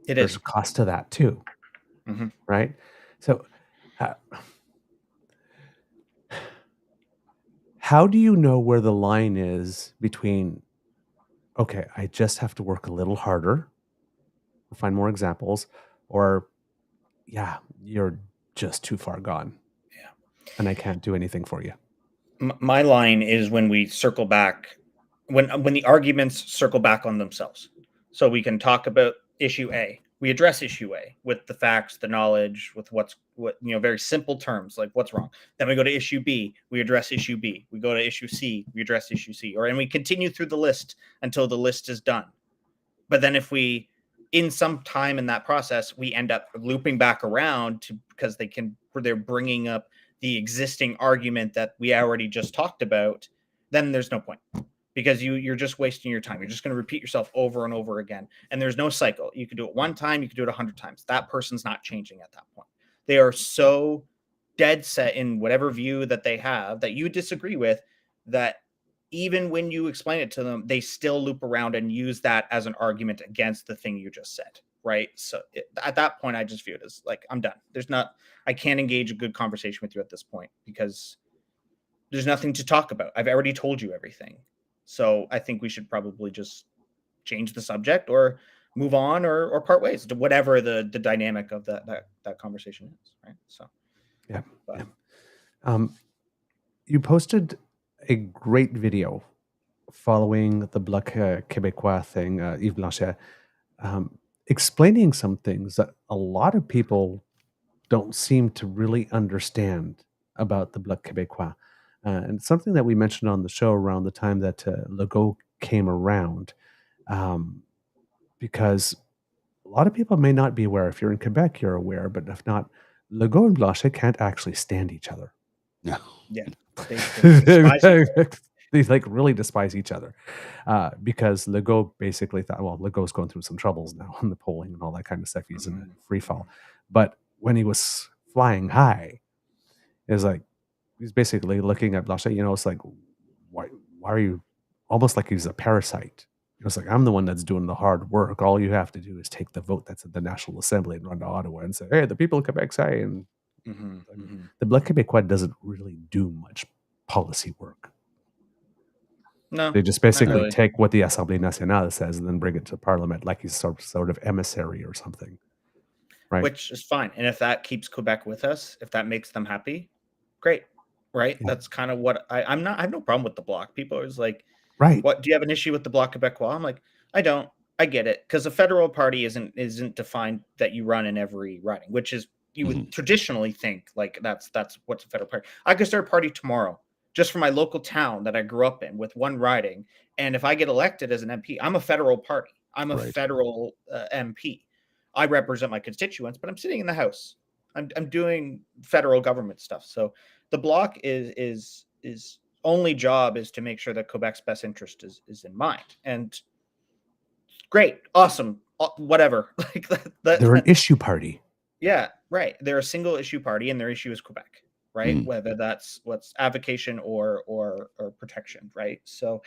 There's a cost to that too. Right. So how do you know where the line is between, okay, I just have to work a little harder, find more examples, or you're just too far gone. Yeah. And I can't do anything for you. My line is when we circle back, when the arguments circle back on themselves. So we can talk about issue A. We address issue A with the facts, the knowledge, with what very simple terms like what's wrong. Then we go to issue B. We address issue B. We go to issue C. We address issue C. And we continue through the list until the list is done. But then if we, in some time in that process, we end up looping back around because they're bringing up the existing argument that we already just talked about, then there's no point. Because you're just wasting your time. You're just going to repeat yourself over and over again. And there's no cycle. You could do it one time. You could do it 100 times. That person's not changing at that point. They are so dead set in whatever view that they have that you disagree with, that even when you explain it to them, they still loop around and use that as an argument against the thing you just said. Right. So at that point, I just view it as like, I'm done. I can't engage a good conversation with you at this point because there's nothing to talk about. I've already told you everything. So I think we should probably just change the subject or move on or part ways to whatever the dynamic of that conversation is. Right. So, yeah. You posted a great video following the Bloc Québécois thing, Yves Blanchet, explaining some things that a lot of people don't seem to really understand about the Bloc Québécois. And something that we mentioned on the show around the time that Legault came around, because a lot of people may not be aware. If you're in Quebec, you're aware, but if not, Legault and Blanchet can't actually stand each other. No. Yeah. They They really despise each other because Legault basically thought, well, Legault's going through some troubles now in the polling and all that kind of stuff. He's in a free fall. But when he was flying high, it was like, he's basically looking at Blanchet, it's like, why are you, almost like he's a parasite. It's like, I'm the one that's doing the hard work. All you have to do is take the vote that's at the National Assembly and run to Ottawa and say, hey, the people of Quebec say. And the Bloc Québécois doesn't really do much policy work. No. They just basically take what the Assemblée Nationale says and then bring it to Parliament like he's sort of emissary or something. Right. Which is fine. And if that keeps Quebec with us, if that makes them happy, great. Right. Yeah. That's kind of what I have no problem with the Bloc. People are just like, right. What do you have an issue with the Bloc Québécois? I'm like, I don't. I get it. Because a federal party isn't defined that you run in every riding, which is you would traditionally think like that's what's a federal party. I could start a party tomorrow just for my local town that I grew up in with one riding. And if I get elected as an MP, I'm a federal party. I'm a federal MP. I represent my constituents, but I'm sitting in the House. I'm doing federal government stuff. So the Bloc is only job is to make sure that Quebec's best interest is in mind. And great, awesome, whatever. Like they're an issue party. Yeah, right. They're a single issue party, and their issue is Quebec, right? Whether that's what's avocation or protection, right? So,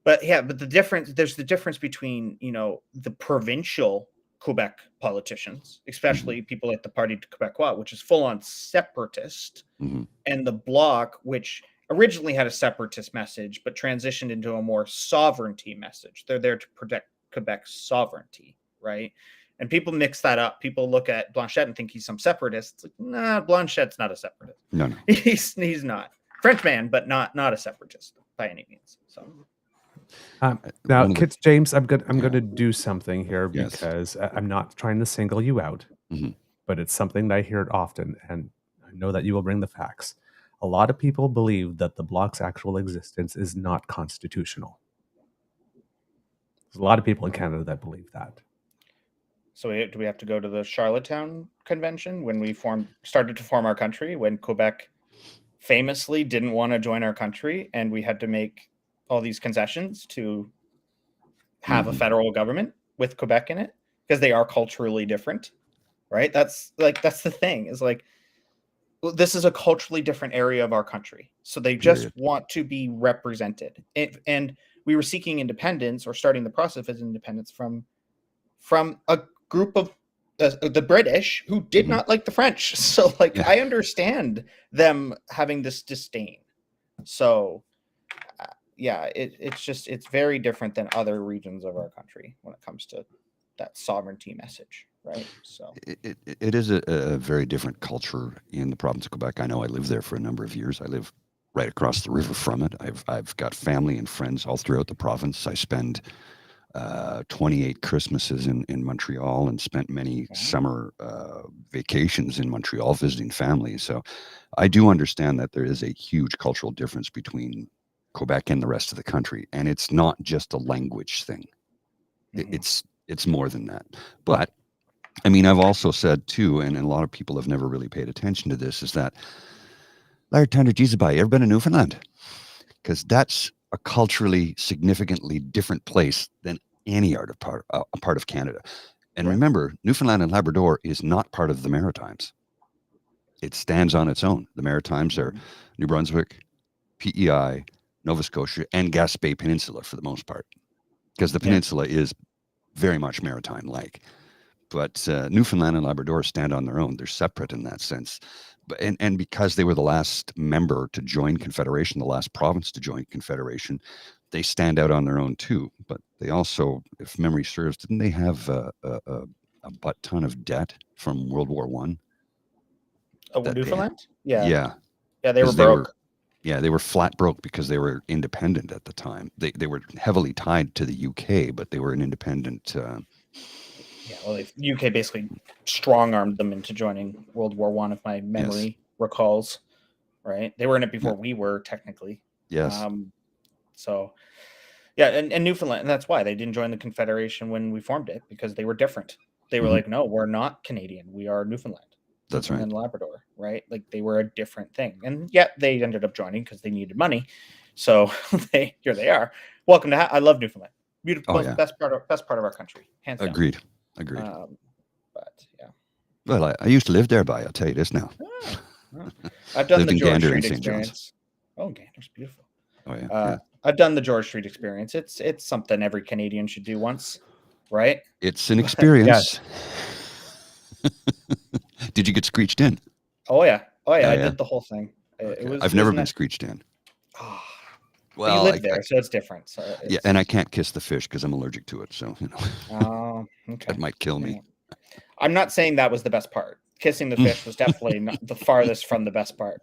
but there's the difference between the provincial Quebec politicians, especially people like the Parti Québécois, which is full-on separatist, and the Bloc, which originally had a separatist message, but transitioned into a more sovereignty message. They're there to protect Quebec's sovereignty, right? And people mix that up. People look at Blanchet and think he's some separatist. It's like, nah, Blanchet's not a separatist. No. He's not. Frenchman, but not a separatist by any means. So. Now, James, I'm going to do something here because I'm not trying to single you out, but it's something that I hear often, and I know that you will bring the facts. A lot of people believe that the Bloc's actual existence is not constitutional. There's a lot of people in Canada that believe that. So do we have to go to the Charlottetown Convention when we started to form our country, when Quebec famously didn't want to join our country and we had to make all these concessions to have a federal government with Quebec in it because they are culturally different, right? That's the thing is like, this is a culturally different area of our country. So they just want to be represented. And we were seeking independence or starting the process of independence from a group of the British who did not like the French. So I understand them having this disdain. So it's very different than other regions of our country when it comes to that sovereignty message, right? So it is a very different culture in the province of Quebec. I know I lived there for a number of years. I live right across the river from it. I've got family and friends all throughout the province. I spend 28 Christmases in Montreal and spent many summer vacations in Montreal visiting families. So I do understand that there is a huge cultural difference between Quebec and the rest of the country. And it's not just a language thing. It's more than that. But I mean, I've also said too, and a lot of people have never really paid attention to this, is that Larry Thunder Jesus, you ever been to Newfoundland? Because that's a culturally significantly different place than any other part of Canada. And remember, Newfoundland and Labrador is not part of the Maritimes. It stands on its own. The Maritimes are New Brunswick, PEI, Nova Scotia, and Gaspé Peninsula for the most part, because the peninsula is very much maritime-like. But Newfoundland and Labrador stand on their own. They're separate in that sense. And because they were the last member to join Confederation, the last province to join Confederation, they stand out on their own too. But they also, if memory serves, didn't they have a butt ton of debt from World War I? Oh, Newfoundland? Yeah. Yeah, they were broke. They were flat broke because they were independent at the time. They were heavily tied to the UK, but they were an independent... the UK basically strong-armed them into joining World War I, if my memory recalls. Right? They were in it before we were, technically. Yes. And Newfoundland, and that's why they didn't join the Confederation when we formed it, because they were different. They were like, no, we're not Canadian. We are Newfoundland. That's right. And Labrador, right? Like, they were a different thing. And yet they ended up joining because they needed money. So here they are. Welcome to I love Newfoundland. Beautiful, best part of our country. Hands down. Agreed. But yeah. Well, I used to live there, I'll tell you this now. I've done Lived the in George Gander Street and St. John's. experience. Oh, Gander's beautiful. Oh yeah. I've done the George Street experience. It's something every Canadian should do once, right? It's an experience. Did you get screeched in? Oh yeah. I did the whole thing. Okay. I've never been screeched in. Oh, well, you live there, so it's different. So and I can't kiss the fish because I'm allergic to it. So Oh, okay. That might kill me. I'm not saying that was the best part. Kissing the fish was definitely not the farthest from the best part.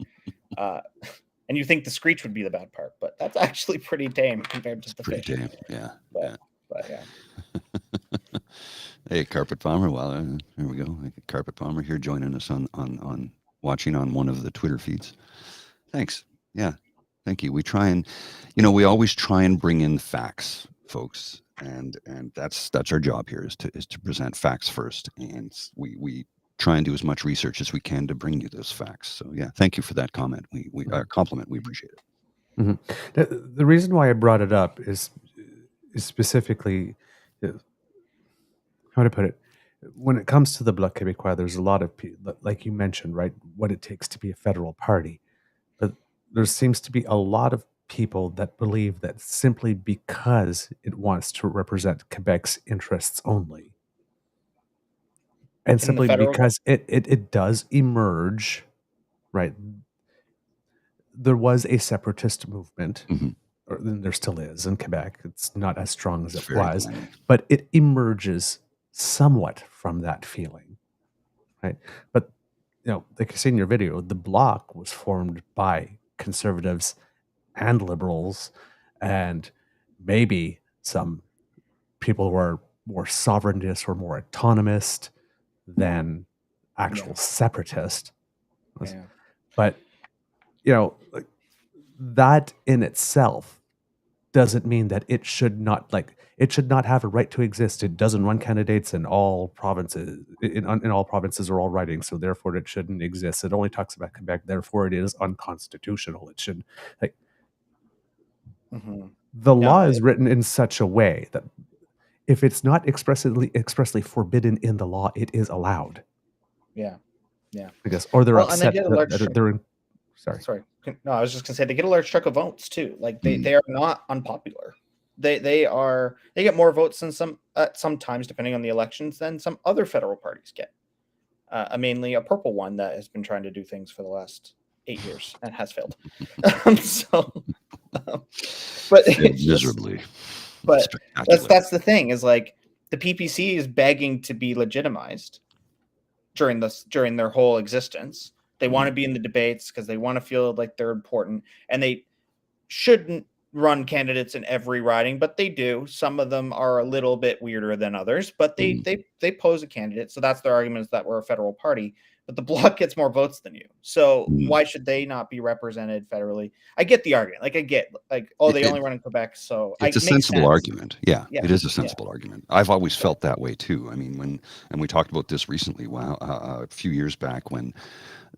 And you think the screech would be the bad part, but that's actually pretty tame compared to the fish. Pretty tame, yeah. But yeah. Hey, Carpet Palmer. Well, here we go. Carpet Palmer here joining us on watching on one of the Twitter feeds. Thanks. Yeah, thank you. We try and, we always try and bring in facts, folks, and that's our job here is to present facts first, and we try and do as much research as we can to bring you those facts. So yeah, thank you for that comment. We compliment. We appreciate it. Mm-hmm. The reason why I brought it up is specifically, how to put it, when it comes to the Bloc Québécois, there's a lot of people, like you mentioned, right, what it takes to be a federal party. But there seems to be a lot of people that believe that simply because it wants to represent Quebec's interests only, and simply because it does emerge, right? There was a separatist movement, or there still is in Quebec. It's not as strong as it was, but it emerges somewhat from that feeling, right? But, like you say in your video, the Bloc was formed by conservatives and liberals, and maybe some people who are more sovereignist or more autonomist than actual separatist. Yeah. But, that in itself doesn't mean that it should not have a right to exist. It doesn't run candidates in all provinces, in all provinces or all ridings, so therefore it shouldn't exist. It only talks about Quebec, therefore it is unconstitutional. It should, the law is written in such a way that if it's not expressly forbidden in the law, it is allowed. Yeah. I guess, or they're upset that they're in. Sorry. No, I was just gonna say they get a large chunk of votes too. Like they are not unpopular. They get more votes than sometimes, depending on the elections, than some other federal parties get. Mainly a purple one that has been trying to do things for the last 8 years and has failed. But it's miserably. But that's the thing, is like the PPC is begging to be legitimized during their whole existence. They want to be in the debates because they want to feel like they're important, and they shouldn't run candidates in every riding, but they do. Some of them are a little bit weirder than others, but they pose a candidate. So that's their argument, is that we're a federal party, but the Bloc gets more votes than you. So why should they not be represented federally? I get the argument. Like, I get, like, oh, they only run in Quebec, so it's a sensible argument. Yeah, it is a sensible argument. I've always felt that way too. I mean, and we talked about this recently, a few years back, when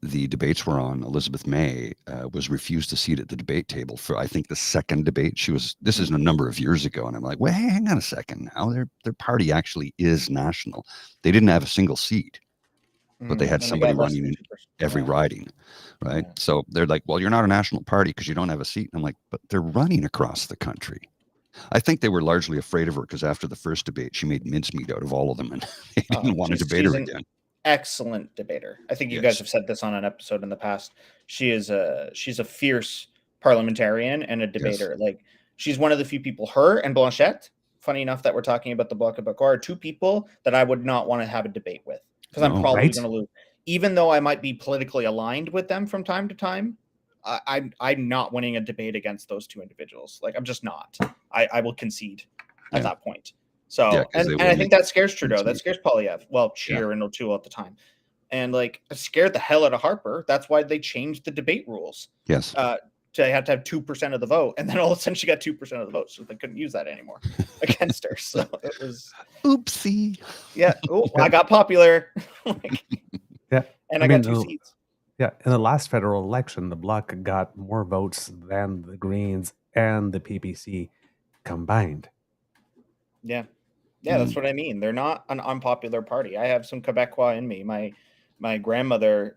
the debates were on, Elizabeth May was refused a seat at the debate table for, I think, the second debate. This is a number of years ago, and I'm like, well, hey, hang on a second now. Their party actually is national. They didn't have a single seat, but they had somebody running in every riding, right? So they're like, well, you're not a national party because you don't have a seat. And I'm like, but they're running across the country. I think they were largely afraid of her because after the first debate, she made mincemeat out of all of them, and they didn't want to debate her again. Excellent debater. I think you guys have said this on an episode in the past. She's a fierce parliamentarian and a debater. Yes. Like, she's one of the few people, her and Blanchette, funny enough that we're talking about the Bloc Québécois, are two people that I would not want to have a debate with, because I'm probably going to lose. Even though I might be politically aligned with them from time to time, I'm not winning a debate against those two individuals. Like, I'm just not. I will concede at that point. So, and I think that scares Trudeau. That scares Poilievre. Well, Scheer and O'Toole at the time. And, like, it scared the hell out of Harper. That's why they changed the debate rules. Yes. They had to have 2% of the vote. And then all of a sudden she got 2% of the vote. So they couldn't use that anymore against her. So it was. Oopsie. Yeah. Oh, I got popular. And I got 2 seats. Yeah. In the last federal election, the Bloc got more votes than the Greens and the PPC combined. Yeah. Yeah, that's what I mean. They're not an unpopular party. I have some Quebecois in me. My grandmother,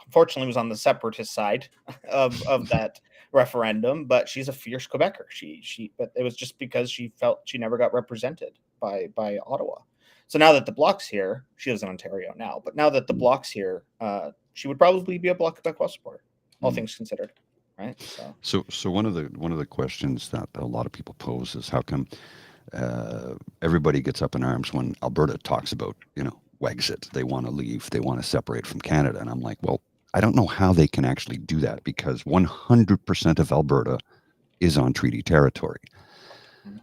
unfortunately, was on the separatist side of that referendum, but she's a fierce Quebecer. But it was just because she felt she never got represented by Ottawa. So now that the Bloc's here, she lives in Ontario now, but now that the Bloc's here, she would probably be a Bloc Quebecois supporter, all things considered. Right. So one of the questions that a lot of people pose is, how come everybody gets up in arms when Alberta talks about, Wexit? They want to leave. They want to separate from Canada. And I'm like, well, I don't know how they can actually do that, because 100% of Alberta is on treaty territory.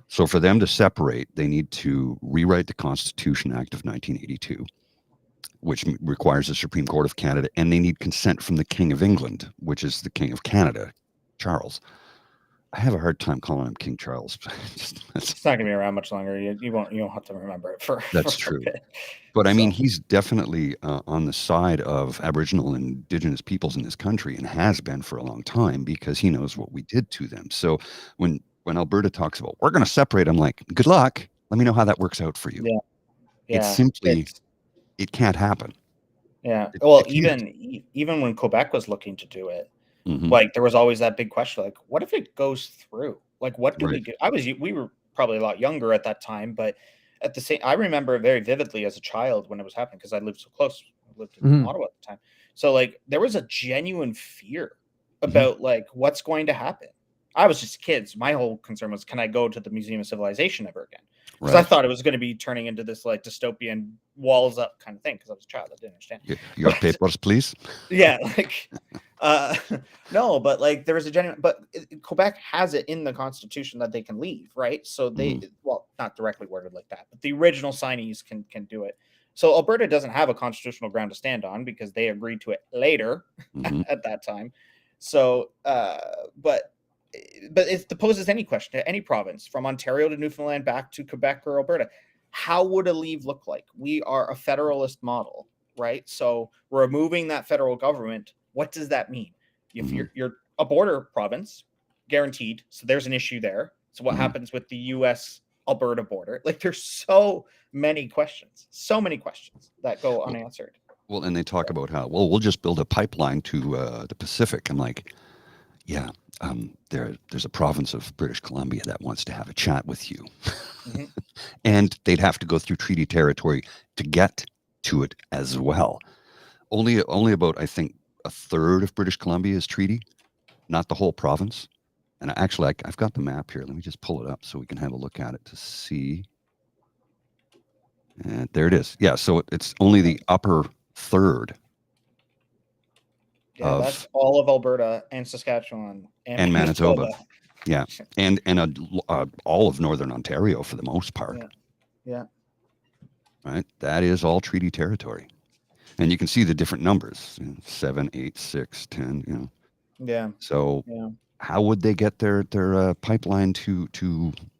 So for them to separate, they need to rewrite the Constitution Act of 1982, which requires the Supreme Court of Canada, and they need consent from the King of England, which is the King of Canada, Charles. I have a hard time calling him King Charles. It's not going to be around much longer. You won't have to remember it for. That's true. But I mean, he's definitely on the side of Aboriginal and Indigenous peoples in this country, and has been for a long time, because he knows what we did to them. So when Alberta talks about, we're going to separate, I'm like, good luck. Let me know how that works out for you. Yeah. It's simply, it can't happen. Yeah. Even when Quebec was looking to do it, like, there was always that big question, like, what if it goes through? Like, what do we do? We were probably a lot younger at that time, but at the same, I remember it very vividly as a child when it was happening, because I lived so close. I lived in Ottawa at the time. So, like, there was a genuine fear about like, what's going to happen. I was just kids. My whole concern was, can I go to the Museum of Civilization ever again? Because I thought it was going to be turning into this, like, dystopian walls up kind of thing, because I was a child. I didn't understand. Your papers, please. Yeah, like, no, but, like, there was a genuine, but Quebec has it in the Constitution that they can leave, right? So they, well, not directly worded like that, but the original signees can do it. So Alberta doesn't have a constitutional ground to stand on, because they agreed to it later at that time. So, but it poses any question to any province, from Ontario to Newfoundland back to Quebec or Alberta. How would a leave look like? We are a federalist model, right? So removing that federal government, what does that mean? If you're a border province, guaranteed, so there's an issue there. So what happens with the U.S. Alberta border? Like, there's so many questions that go unanswered. Well, and they talk about how, well, we'll just build a pipeline to the Pacific. I'm like, yeah. There's a province of British Columbia that wants to have a chat with you. And they'd have to go through treaty territory to get to it as well. Only about, I think, a third of British Columbia is treaty, not the whole province. And actually, I've got the map here. Let me just pull it up so we can have a look at it to see. And there it is. Yeah, so it's only the upper third Yeah, that's all of Alberta and Saskatchewan and Manitoba. Yeah, and all of Northern Ontario for the most part. Yeah. Right, that is all treaty territory, and you can see the different numbers: 7, 8, 6, 10. Yeah. So how would they get their pipeline to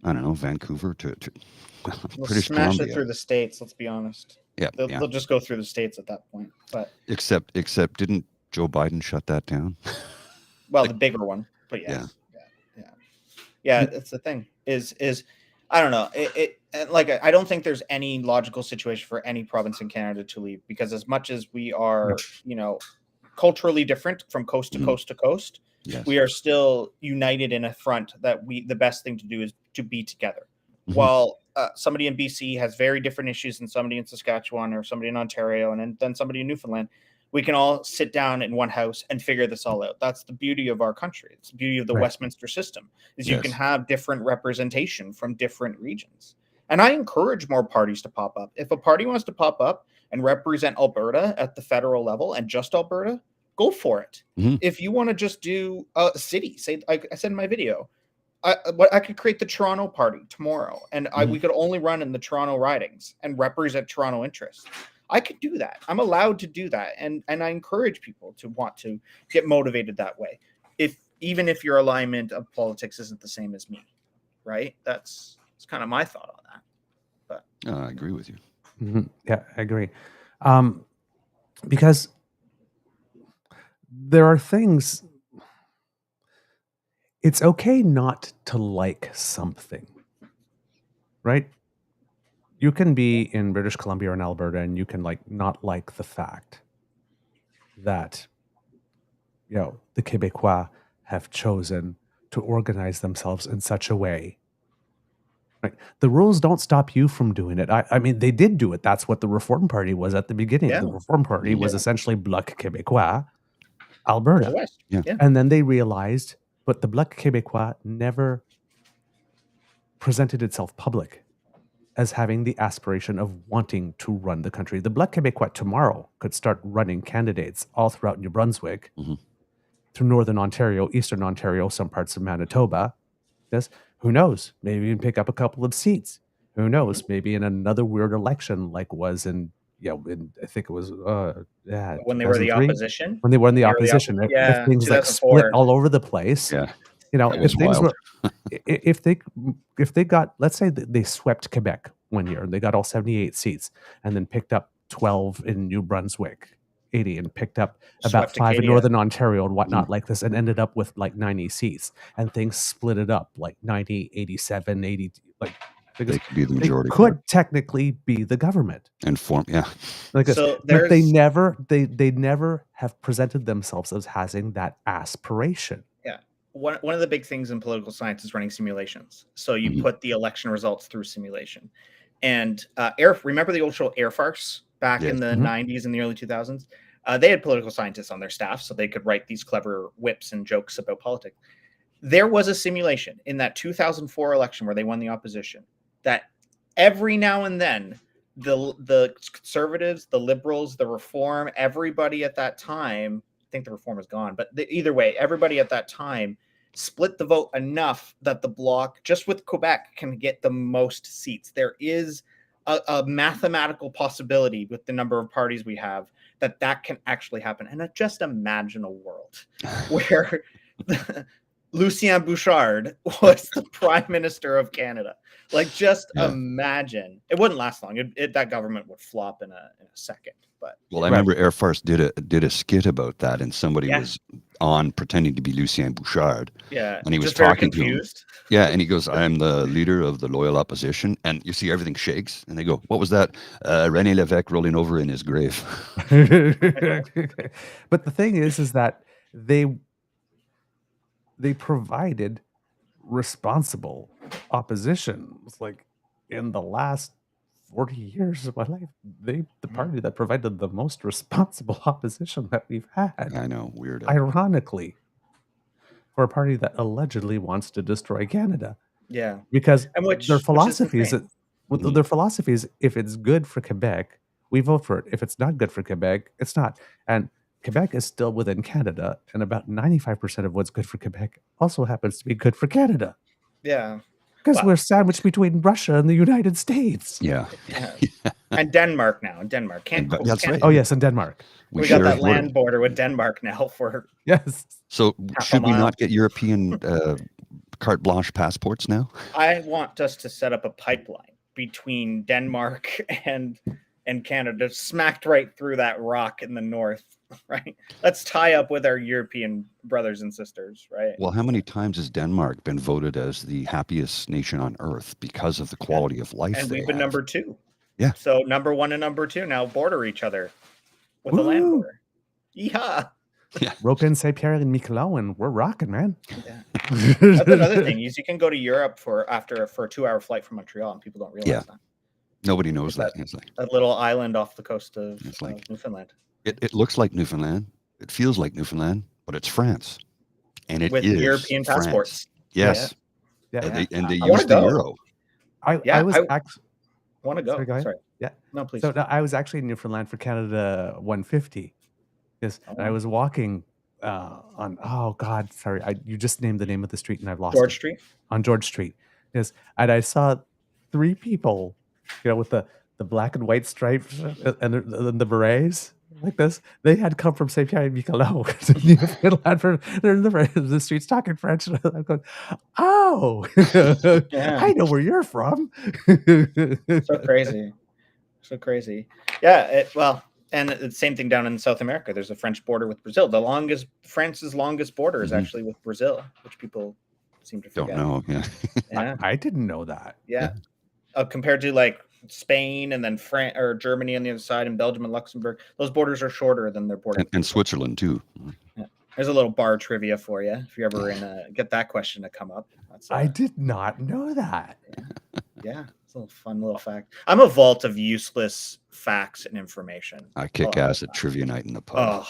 I don't know, Vancouver to British smash Columbia? it through the states. Let's be honest. Yeah, they'll just go through the states at that point. But except didn't Joe Biden shut that down? Well, the bigger one, but yes. Yeah. It's the thing is I don't know. I don't think there's any logical situation for any province in Canada to leave, because as much as we are, culturally different from coast to coast to coast, we are still united in a front that the best thing to do is to be together. While somebody in BC has very different issues than somebody in Saskatchewan or somebody in Ontario and then somebody in Newfoundland, we can all sit down in one house and figure this all out. That's the beauty of our country. It's the beauty of the Westminster system, is you can have different representation from different regions. And I encourage more parties to pop up. If a party wants to pop up and represent Alberta at the federal level and just Alberta, go for it. If you want to just do a city, say, I said in my video, I could create the Toronto party tomorrow, and we could only run in the Toronto ridings and represent Toronto interests. I could do that. I'm allowed to do that. And I encourage people to want to get motivated that way. Even if your alignment of politics isn't the same as me, right? That's kind of my thought on that. But I agree with you. Yeah, I agree. Because there are things, it's okay not to like something, right? You can be in British Columbia or in Alberta, and you can not like the fact that, the Québécois have chosen to organize themselves in such a way. Right? The rules don't stop you from doing it. I mean, they did do it. That's what the Reform Party was at the beginning. The Reform Party was essentially Bloc Québécois, Alberta. And then they realized, but the Bloc Québécois never presented itself public as having the aspiration of wanting to run the country. The Bloc Québécois tomorrow could start running candidates all throughout New Brunswick, through Northern Ontario, Eastern Ontario, some parts of Manitoba. Yes, who knows? Maybe even pick up a couple of seats. Who knows? Maybe in another weird election like was in, I think it was when they were the opposition. When they were in the opposition. If things split all over the place. Yeah. If things were, if they got, let's say they swept Quebec one year and they got all 78 seats, and then picked up 12 in New Brunswick, 80, and picked up about 5 in Northern Ontario and whatnot like this, and ended up with 90 seats, and things split it up 90, 87, 80, because they could be the majority. They could technically be the government and form, but they never have presented themselves as having that aspiration. One of the big things in political science is running simulations. So you put the election results through simulation. And remember the old show Air Farce back in the 90s and the early 2000s? They had political scientists on their staff, so they could write these clever whips and jokes about politics. There was a simulation in that 2004 election where they won the opposition, that every now and then the conservatives, the liberals, the reform, everybody at that time, I think the reform is gone, but either way, everybody at that time split the vote enough that the bloc, just with Quebec, can get the most seats. There is a mathematical possibility with the number of parties we have that can actually happen. And just imagine a world where Lucien Bouchard was the Prime Minister of Canada. Just imagine. It wouldn't last long. That government would flop in a second. But I remember Air Farce did a skit about that, and somebody was on pretending to be Lucien Bouchard. Yeah, and he was talking to him. Yeah, and he goes, "I'm the leader of the loyal opposition," and you see everything shakes, and they go, "What was that?" René Lévesque rolling over in his grave. But the thing is that they provided responsible opposition. It's in the last 40 years of my life, the party that provided the most responsible opposition that we've had. I know, weird. Ironically, for a party that allegedly wants to destroy Canada. Yeah. Because their philosophy is if it's good for Quebec, we vote for it. If it's not good for Quebec, it's not. And Quebec is still within Canada, and about 95% of what's good for Quebec also happens to be good for Canada. Yeah. Because Well- we're sandwiched between Russia and the United States. Yeah. And Denmark now. And Denmark can't. That's can't- right. Oh, yes, in Denmark. We share got a that land border with Denmark now for Yes. So half a should we mile. not get European carte blanche passports now? I want us to set up a pipeline between Denmark and Canada, smacked right through that rock in the north, right? Let's tie up with our European brothers and sisters, right? Well, how many times has Denmark been voted as the happiest nation on earth because of the quality of life And they we've been have? number 2. Yeah. So number 1 and number 2 now border each other with a land Woo! border. Yeehaw. Rope in St. Pierre and Miquelon, and we're rocking, man. Yeah. That's another thing is you can go to Europe for a 2-hour flight from Montreal, and people don't realize that. Nobody knows It's that. It's like, a little island off the coast of It's like- Newfoundland. it looks like Newfoundland. It feels like Newfoundland, but it's France. And it With is European France. passports. Yes. Yeah. And they I wanna use the go. euro. I was actually. Want to go? Sorry, go ahead. Sorry. Yeah. No, please. So no, I was actually in Newfoundland for Canada 150. Yes, and I Oh. was walking on. Oh God, sorry. You just named the name of the street, and I've lost George it. Street. On George Street. Yes, and I saw 3 people, with the black and white stripes and the berets like this. They had come from St. Pierre and Miquelon to Newfoundland for they're in the streets talking French. And I'm going, oh, Yeah. I know where you're from. So crazy. So crazy. Yeah. And the same thing down in South America. There's a French border with Brazil. France's longest border is Mhm. actually with Brazil, which people seem to Don't forget. know. Yeah. Yeah. I didn't know that. Yeah. Compared to like Spain and then France or Germany on the other side and Belgium and Luxembourg, those borders are shorter than their border. And Switzerland too. There's a little bar trivia for you if you're ever get that question to come up. That's, I did not know that. yeah, it's a little fun little fact. I'm a vault of useless facts and information. I kick ass at trivia night in the pub.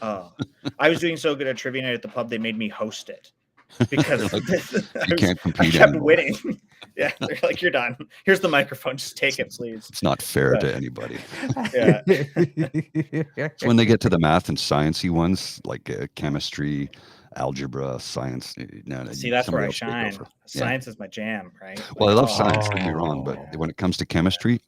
Oh, I was doing so good at trivia night at the pub, they made me host it because You can't I compete kept anymore. winning. Yeah, they're like, you're done. Here's the microphone. Just take it, please. It's not fair to anybody. Yeah. It's when they get to the math and sciencey ones like chemistry, algebra, science. See, that's where somebody I else take shine. over. Science is my jam, right? Well, I love Oh, science. Don't get me wrong, but when it comes to chemistry,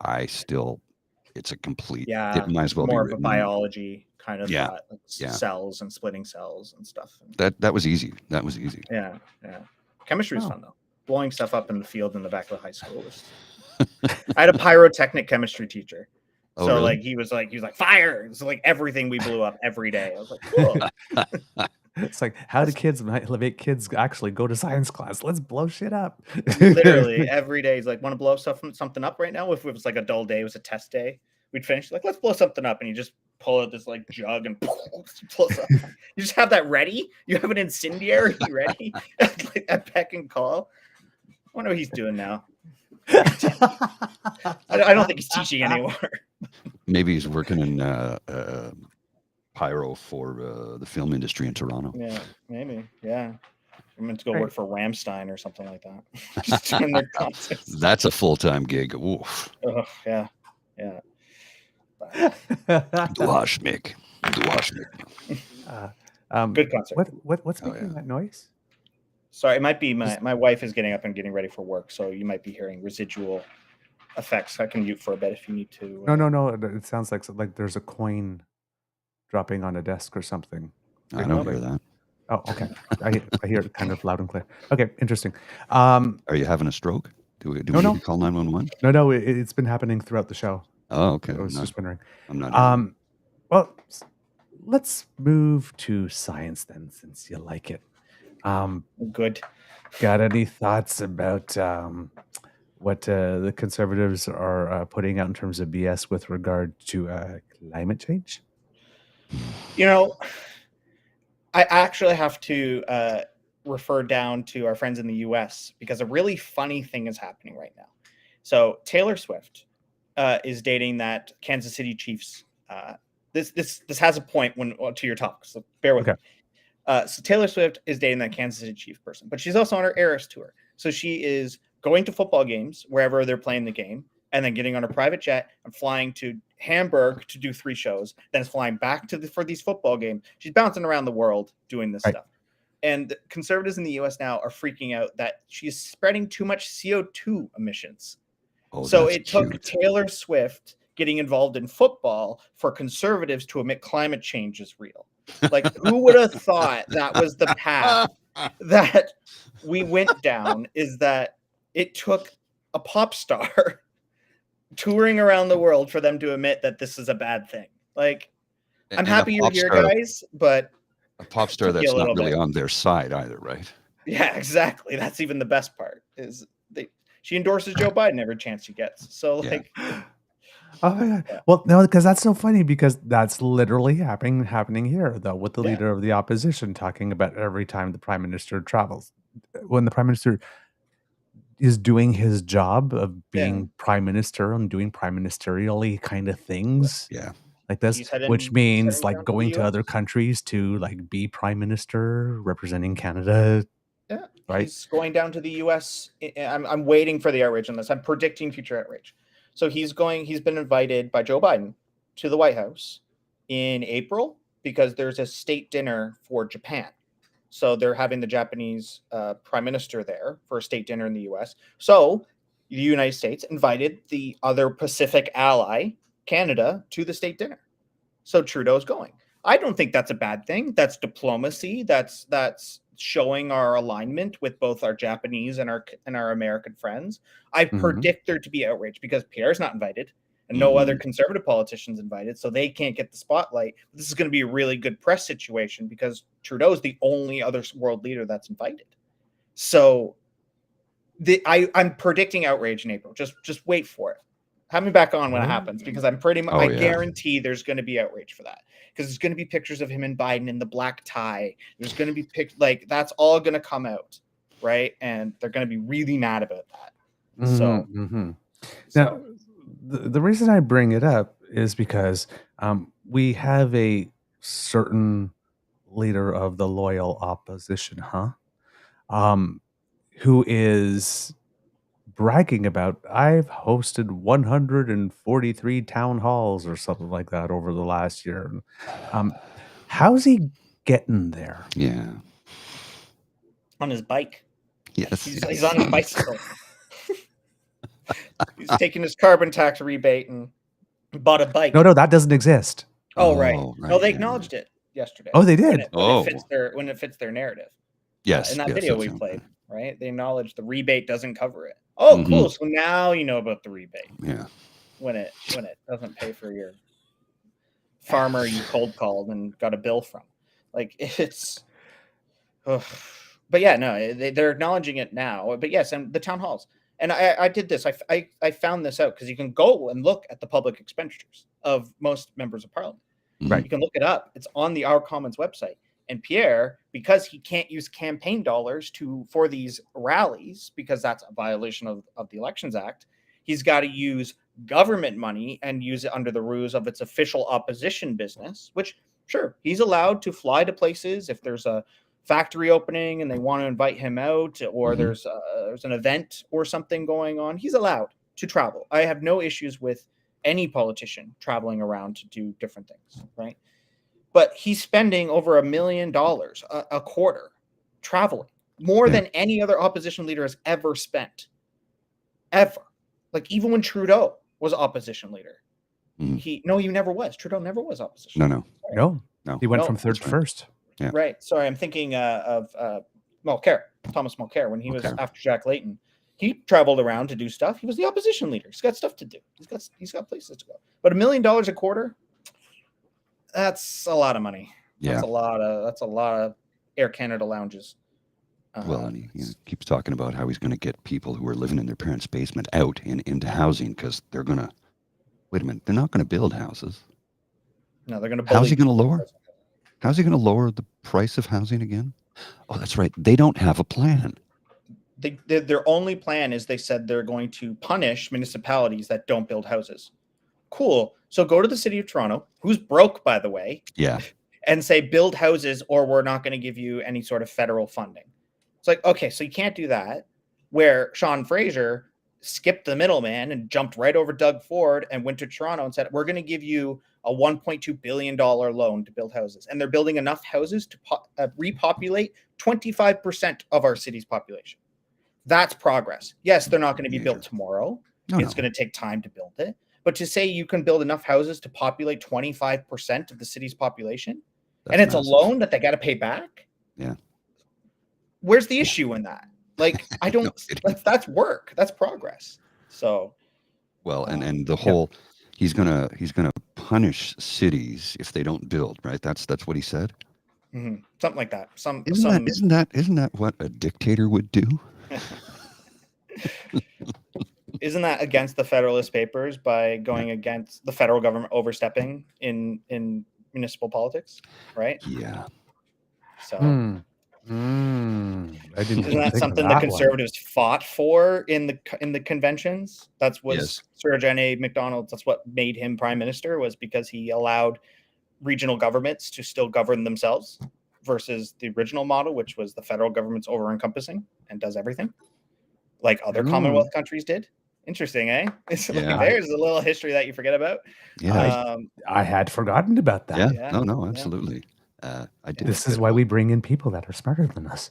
it's a complete. yeah, It might as well more be of a written. biology kind of Yeah, thought, like yeah. cells and splitting cells and stuff. That was easy. That was easy. Yeah. Chemistry is Oh. fun though. Blowing stuff up in the field in the back of the high school was. I had a pyrotechnic chemistry teacher. Oh, So really? like he was like fire. It's like everything we blew up every day. I was like, cool. It's like, how do kids make kids actually go to science class? Let's blow shit up. Literally every day. He's like, want to blow something up right now? If it was like a dull day, it was a test day. We'd finish like, let's blow something up, and you just pull out this like jug and blow up. You just have that ready. You have an incendiary ready at beck and call. I wonder what he's doing now. I don't think he's teaching anymore. Maybe he's working in pyro for the film industry in Toronto. Yeah, maybe. Yeah. I'm meant to go Right. work for Ramstein or something like that. Just doing their concerts. That's a full-time gig. Oof. Oh, yeah. Yeah. Du hast mich. Du hast mich. Good concert. What's Oh, making yeah. that noise? Sorry, it might be my wife is getting up and getting ready for work, so you might be hearing residual effects. I can mute for a bit if you need to. No. It sounds like there's a coin dropping on a desk or something. I don't hear that. Oh, okay. I hear it kind of loud and clear. Okay, interesting. Are you having a stroke? Do we No, need no. to call 911? No, it's been happening throughout the show. Oh, okay. I was just wondering. I'm not. Well, let's move to science then, since you like it. Good. Got any thoughts about what the conservatives are putting out in terms of BS with regard to climate change? You know, I actually have to refer down to our friends in the US because a really funny thing is happening right now. So Taylor Swift is dating that Kansas City Chiefs. This has a point to your talk, so bear with me. So Taylor Swift is dating that Kansas City Chief person, but she's also on her Eras tour. So she is going to football games wherever they're playing the game, and then getting on a private jet and flying to Hamburg to do 3 shows, then is flying back for these football games. She's bouncing around the world doing this stuff. And conservatives in the US now are freaking out that she's spreading too much CO2 emissions. So it took Taylor Swift getting involved in football for conservatives to admit climate change is real. Like, who would have thought that was the path that we went down, is that it took a pop star touring around the world for them to admit that this is a bad thing. Like, I'm happy you're here, guys, but a pop star that's not really on their side either, right? Yeah, exactly. That's even the best part, is she endorses Joe Biden every chance she gets. So like, oh yeah. Well, no, because that's so funny, because that's literally happening here though, with the leader of the opposition talking about every time the prime minister travels, when the prime minister is doing his job of being prime minister and doing prime ministerially kind of things. Yeah. Like this, which means like going to other countries to like be prime minister representing Canada. Yeah, right. He's going down to the U.S. I'm waiting for the outrage on this. I'm predicting future outrage. So he's been invited by Joe Biden to the White House in April because there's a state dinner for Japan. So they're having the Japanese prime minister there for a state dinner in the U.S. So the United States invited the other Pacific ally, Canada, to the state dinner. So Trudeau's going. I don't think that's a bad thing. That's diplomacy. That's showing our alignment with both our Japanese and our American friends. I predict there to be outrage because Pierre's not invited and no other conservative politicians invited, so they can't get the spotlight. This is going to be a really good press situation because Trudeau's the only other world leader that's invited. So I'm predicting outrage in April. Just wait for it. Have me back on when it happens, because I'm I guarantee there's going to be outrage for that, because there's going to be pictures of him and Biden in the black tie. There's going to be that's all going to come out, right? And they're going to be really mad about that. So now, the reason I bring it up is because we have a certain leader of the loyal opposition, who is bragging about, I've hosted 143 town halls or something like that over the last year. How's he getting there? Yeah. On his bike. Yes. He's on his bicycle. He's taking his carbon tax rebate and bought a bike. No, that doesn't exist. Oh, right. No, they acknowledged it yesterday. Oh, they did? When it fits their narrative. Yes. In that video we played, right? They acknowledged the rebate doesn't cover it. Oh, cool. So now you know about the rebate. Yeah. When it doesn't pay for your farmer you cold called and got a bill from. Like, it's but yeah, no, they're acknowledging it now. But yes, and the town halls. And I did this. I found this out because you can go and look at the public expenditures of most members of parliament. Right. You can look it up. It's on the Our Commons website. And Pierre, because he can't use campaign dollars for these rallies, because that's a violation of the Elections Act, he's got to use government money and use it under the ruse of its official opposition business, which, sure, he's allowed to fly to places if there's a factory opening and they want to invite him out, or there's an event or something going on. He's allowed to travel. I have no issues with any politician traveling around to do different things, right? But he's spending over $1 million a quarter traveling, more than any other opposition leader has ever spent, ever. Like, even when Trudeau was opposition leader, he never was. Trudeau never was opposition. No. He went from third to first. Yeah. Right. Sorry, I'm thinking of Thomas Mulcair, when he was after Jack Layton. He traveled around to do stuff. He was the opposition leader. He's got stuff to do. He's got places to go. But $1 million a quarter. That's a lot of money. Yeah. That's a lot of Air Canada lounges. Well, and he keeps talking about how he's going to get people who are living in their parents' basement out and into housing, because they're going to, wait a minute, they're not going to build houses. No, they're going to. How's he going to lower? How's he going to lower the price of housing again? Oh, that's right. They don't have a plan. Their only plan is, they said they're going to punish municipalities that don't build houses. Cool. So go to the city of Toronto, who's broke, by the way. Yeah. And say, build houses or we're not going to give you any sort of federal funding. It's like, okay, so you can't do that. Where Sean Fraser skipped the middleman and jumped right over Doug Ford and went to Toronto and said, we're going to give you a $1.2 billion loan to build houses. And they're building enough houses to repopulate 25% of our city's population. That's progress. Yes, they're not going to be built tomorrow. It's going to take time to build it. But to say you can build enough houses to populate 25% of the city's population, and it's massive. A loan that they got to pay back. Yeah. Where's the issue in that? Like, I don't, that's work. That's progress. So. Well, and the whole, he's going to punish cities if they don't build, right? That's what he said. Mm-hmm. Something like that. Isn't that what a dictator would do? Isn't that against the Federalist Papers by going against the federal government overstepping in municipal politics, right? Yeah. So I didn't isn't that something the Conservatives fought for in the conventions? That's was Sir John A. Macdonald. That's what made him prime minister, was because he allowed regional governments to still govern themselves versus the original model, which was the federal government's over-encompassing and does everything like other Commonwealth countries did. Interesting, eh? It's like, there's a little history that you forget about. Yeah, I had forgotten about that. Yeah. No, absolutely. I did. This is why we bring in people that are smarter than us.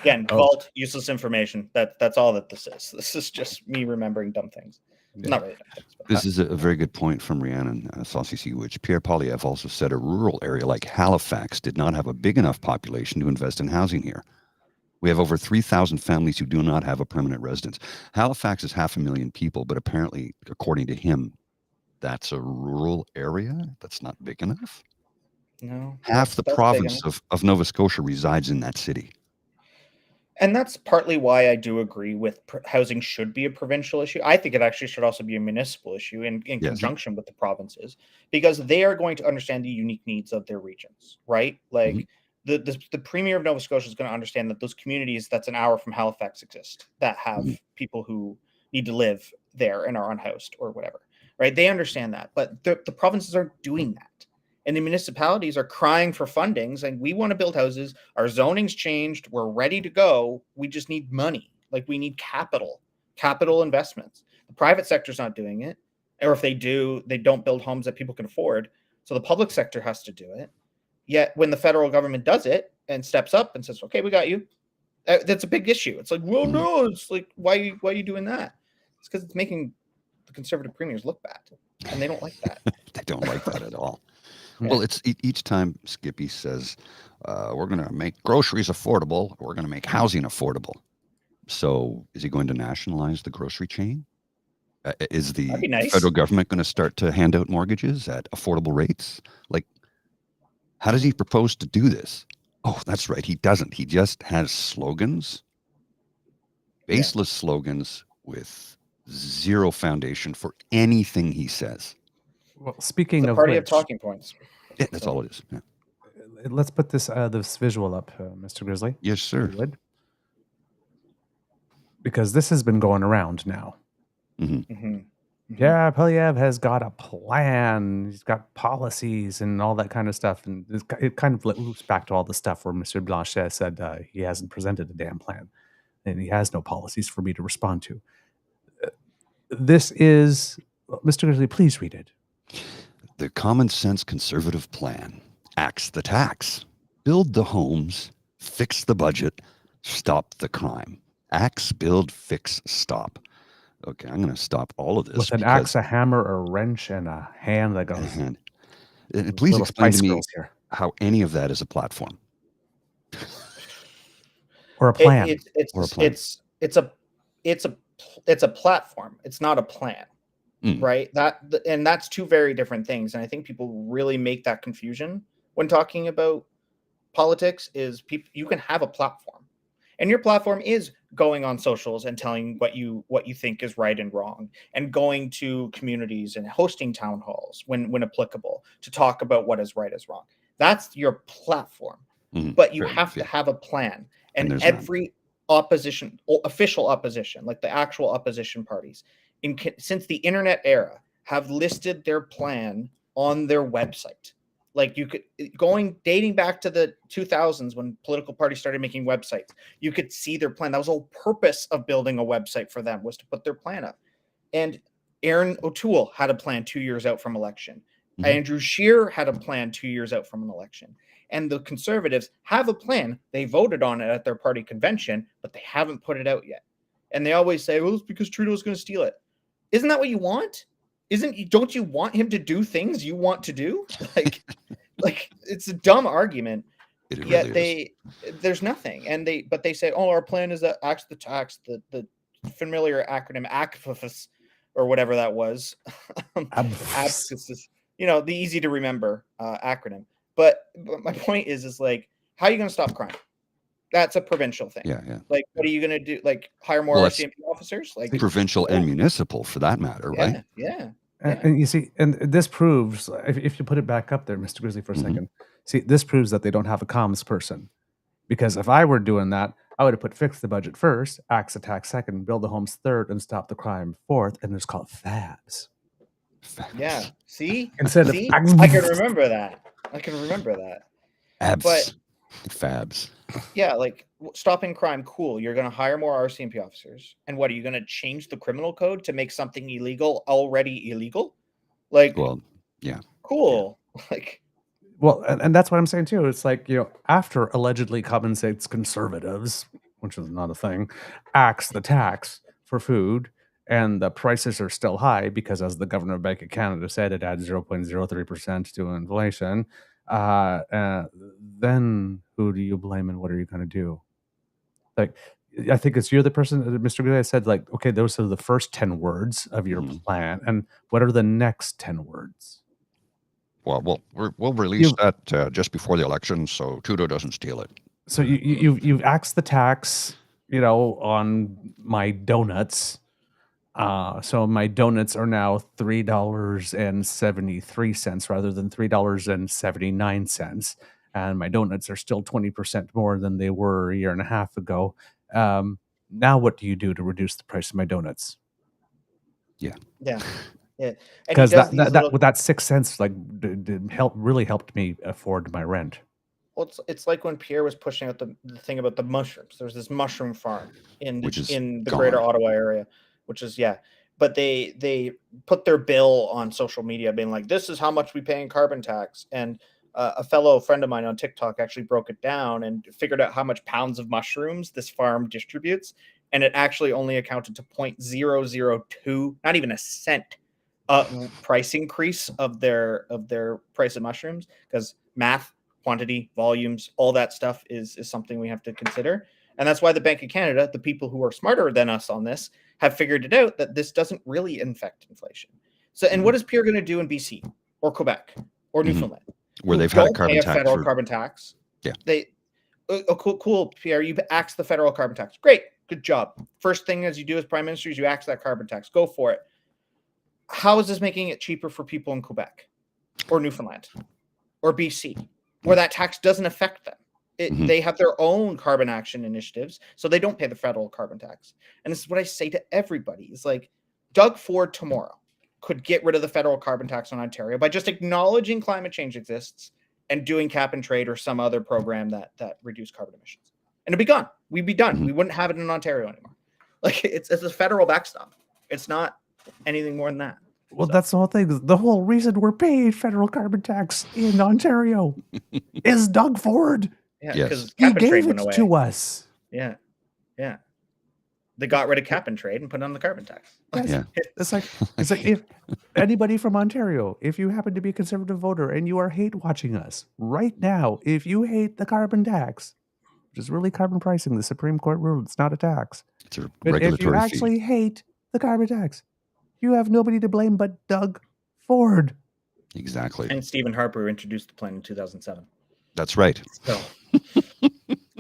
Again, cult, useless information. That's all that this is. This is just me remembering dumb things. Not really dumb things. But this is a very good point from Rhiannon Saucy, which Pierre Poilievre also said a rural area like Halifax did not have a big enough population to invest in housing here. We have over 3,000 families who do not have a permanent residence. Halifax is 500,000 people, but apparently, according to him, that's a rural area that's not big enough. No. Half the province of Nova Scotia resides in that city. And that's partly why I do agree with housing should be a provincial issue. I think it actually should also be a municipal issue in conjunction with the provinces, because they are going to understand the unique needs of their regions, right? Like the Premier of Nova Scotia is going to understand that those communities that's an hour from Halifax exist that have people who need to live there and are unhoused or whatever, right? They understand that, but the provinces aren't doing that. And the municipalities are crying for fundings, and we want to build houses. Our zoning's changed. We're ready to go. We just need money. Like, we need capital investments. The private sector's not doing it. Or if they do, they don't build homes that people can afford. So the public sector has to do it. Yet when the federal government does it and steps up and says, okay, we got you, that's a big issue. It's like, well, no, it's like, why are you doing that? It's because it's making the Conservative premiers look bad, and they don't like that. They don't like that at all. Well, it's each time Skippy says, we're going to make groceries affordable, we're going to make housing affordable. So is he going to nationalize the grocery chain? Is the federal government going to start to hand out mortgages at affordable rates? Like, how does he propose to do this? Oh, that's right. He doesn't. He just has slogans, baseless slogans with zero foundation for anything he says. Well, speaking of party of talking points. Yeah, that's all it is. Yeah. Let's put this visual up, Mr. Grizzly. Yes, sir. Because this has been going around now. Yeah, Poilievre has got a plan. He's got policies and all that kind of stuff. And it kind of loops back to all the stuff where Mr. Blanchet said he hasn't presented a damn plan. And he has no policies for me to respond to. This is... Mr. Grizzly, please read it. The common sense conservative plan: axe the tax, build the homes, fix the budget, stop the crime. Axe, build, fix, stop. Okay, I'm going to stop all of this. With an axe, a hammer, a wrench, and a hand that goes... Please explain to me how any of that is a platform. Or a plan. It's a platform. It's not a plan. Right? And that's two very different things. And I think people really make that confusion when talking about politics. Is you can have a platform, and your platform is going on socials and telling what you think is right and wrong, and going to communities and hosting town halls when applicable to talk about what is right is wrong. That's your platform. But you have to have a plan, and every official opposition, like the actual opposition parties since the internet era, have listed their plan on their website. Like dating back to the 2000s when political parties started making websites, you could see their plan. That was the whole purpose of building a website for them, was to put their plan up. And Aaron O'Toole had a plan 2 years out from election. Andrew Scheer had a plan 2 years out from an election. And the Conservatives have a plan. They voted on it at their party convention, but they haven't put it out yet. And they always say, well, it's because Trudeau's going to steal it. Isn't that what you want? Don't you want him to do things you want to do? Like it's a dumb argument. Yet there's nothing. But they say, oh, our plan is that axe the tax, the familiar acronym ACFFS or whatever that was. The easy to remember acronym. But my point is like, how are you going to stop crime? That's a provincial thing. Yeah. Like, what are you going to do? Like, hire more RCMP officers? Like provincial and municipal, for that matter, right? Yeah. And you see, and this proves, if you put it back up there, Mr. Grizzly, for a second, see, this proves that they don't have a comms person. Because if I were doing that, I would have put fix the budget first, axe attack second, build the homes third, and stop the crime fourth, and it's called FABs. Yeah. See? Instead of I can remember that. Abs. Fabs. Yeah, like stopping crime, cool. You're going to hire more RCMP officers. And what, are you going to change the criminal code to make something illegal already illegal? Like, well, yeah. Cool. Yeah. Like, well, and that's what I'm saying too. It's like, after allegedly common sense conservatives, which is not a thing, axe the tax for food, and the prices are still high because, as the Governor of Bank of Canada said, it adds 0.03% to inflation. Then who do you blame and what are you going to do? Like, I think you're the person, Mr. Goulet, said, like, okay, those are the first 10 words of your plan. And what are the next 10 words? Well, we'll release that just before the election so Trudeau doesn't steal it. So you've axed the tax, on my donuts. So my donuts are now $3.73 rather than $3.79. And my donuts are still 20% more than they were a year and a half ago. Now what do you do to reduce the price of my donuts? Yeah. Because that 6 cents really helped me afford my rent. Well, it's like when Pierre was pushing out the thing about the mushrooms. There's this mushroom farm in the greater Ottawa area, which is, but they put their bill on social media being like, this is how much we pay in carbon tax. And a fellow friend of mine on TikTok actually broke it down and figured out how much pounds of mushrooms this farm distributes. And it actually only accounted to 0.002, not even a cent, price increase of their price of mushrooms, because math, quantity, volumes, all that stuff is something we have to consider. And that's why the Bank of Canada, the people who are smarter than us on this, have figured it out that this doesn't really affect inflation. So, and what is Pierre going to do in BC or Quebec or Newfoundland, where they've had a carbon tax? Federal carbon tax. Yeah. Cool, Pierre. You axed the federal carbon tax. Great, good job. First thing as you do as Prime Minister is you axe that carbon tax. Go for it. How is this making it cheaper for people in Quebec or Newfoundland or BC, where that tax doesn't affect them? They have their own carbon action initiatives, so they don't pay the federal carbon tax. And this is what I say to everybody. It's like, Doug Ford tomorrow could get rid of the federal carbon tax on Ontario by just acknowledging climate change exists and doing cap and trade or some other program that reduce carbon emissions. And it'd be gone. We'd be done. We wouldn't have it in Ontario anymore. Like, it's a federal backstop. It's not anything more than that. Well, that's the whole thing. The whole reason we're paying federal carbon tax in Ontario is Doug Ford. Yeah, yes. He gave it to us. Yeah. They got rid of cap and trade and put on the carbon tax. Yeah. It's like if anybody from Ontario, if you happen to be a conservative voter and you are hate watching us right now, if you hate the carbon tax, which is really carbon pricing, the Supreme Court ruled it's not a tax. It's a but regulatory if you actually hate the carbon tax, you have nobody to blame but Doug Ford. Exactly. And Stephen Harper introduced the plan in 2007. That's right. So,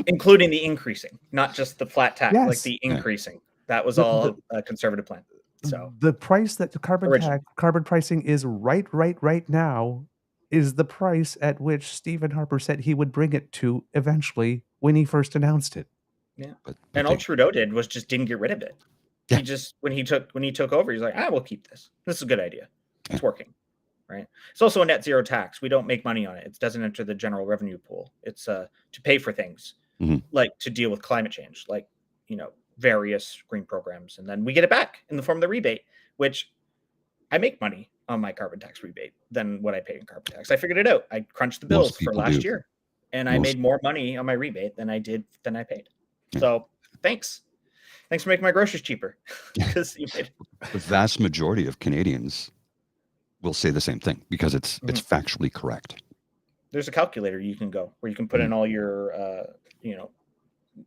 including the increasing, not just the flat tax, like the increasing. Yeah. That was all a conservative plan. So the price that the carbon pricing is right now is the price at which Stephen Harper said he would bring it to eventually when he first announced it. Yeah. And all Trudeau did was just didn't get rid of it. Yeah. He just when he took over, he's like, we'll keep this. This is a good idea. It's working. right? It's also a net zero tax. We don't make money on it. It doesn't enter the general revenue pool. It's to pay for things like to deal with climate change, like, various green programs. And then we get it back in the form of the rebate, which I make money on my carbon tax rebate than what I pay in carbon tax. I figured it out. I crunched the bills for last year, and I made more money on my rebate than I paid. Yeah. So thanks for making my groceries cheaper. Because you paid. The vast majority of Canadians will say the same thing because it's factually correct. There's a calculator you can go where you can put in all your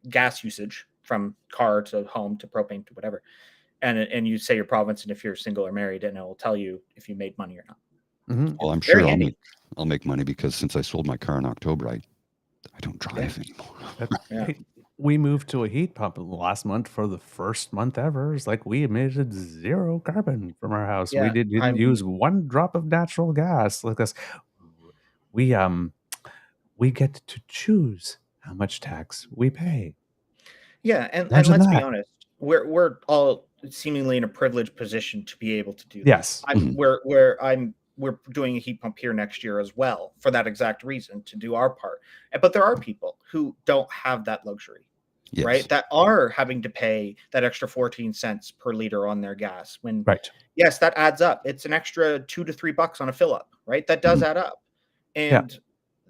gas usage from car to home to propane to whatever, and you say your province and if you're single or married, and it will tell you if you made money or not. Well, I'm sure I'll make money because since I sold my car in October, I don't drive anymore. We moved to a heat pump last month for the first month ever. It's like we emitted 0 carbon from our house. We didn't use 1 drop of natural gas. Like this, we get to choose how much tax we pay. Yeah, and let's be honest, we're all seemingly in a privileged position to be able to do this. Yes. We're doing a heat pump here next year as well for that exact reason, to do our part. But there are people who don't have that luxury, right? That are having to pay that extra 14 cents per liter on their gas. Yes, that adds up. It's an extra $2 to $3 on a fill up, right? That does add up. And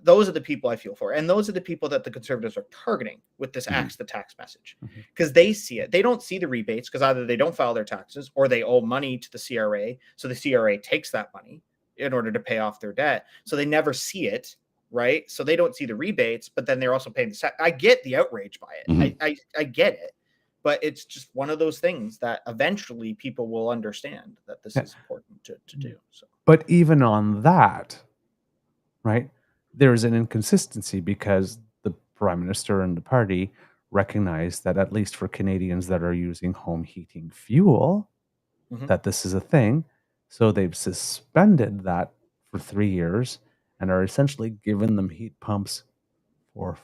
those are the people I feel for. And those are the people that the Conservatives are targeting with this Axe the Tax message, because they see it. They don't see the rebates because either they don't file their taxes or they owe money to the CRA. So the CRA takes that money in order to pay off their debt. So they never see it, right? So they don't see the rebates, but then they're also paying the tax. I get the outrage by it. I get it. But it's just one of those things that eventually people will understand that this is important to do. So. But even on that, right, there's an inconsistency because the Prime Minister and the party recognize that at least for Canadians that are using home heating fuel, that this is a thing. So they've suspended that for 3 years and are essentially giving them heat pumps for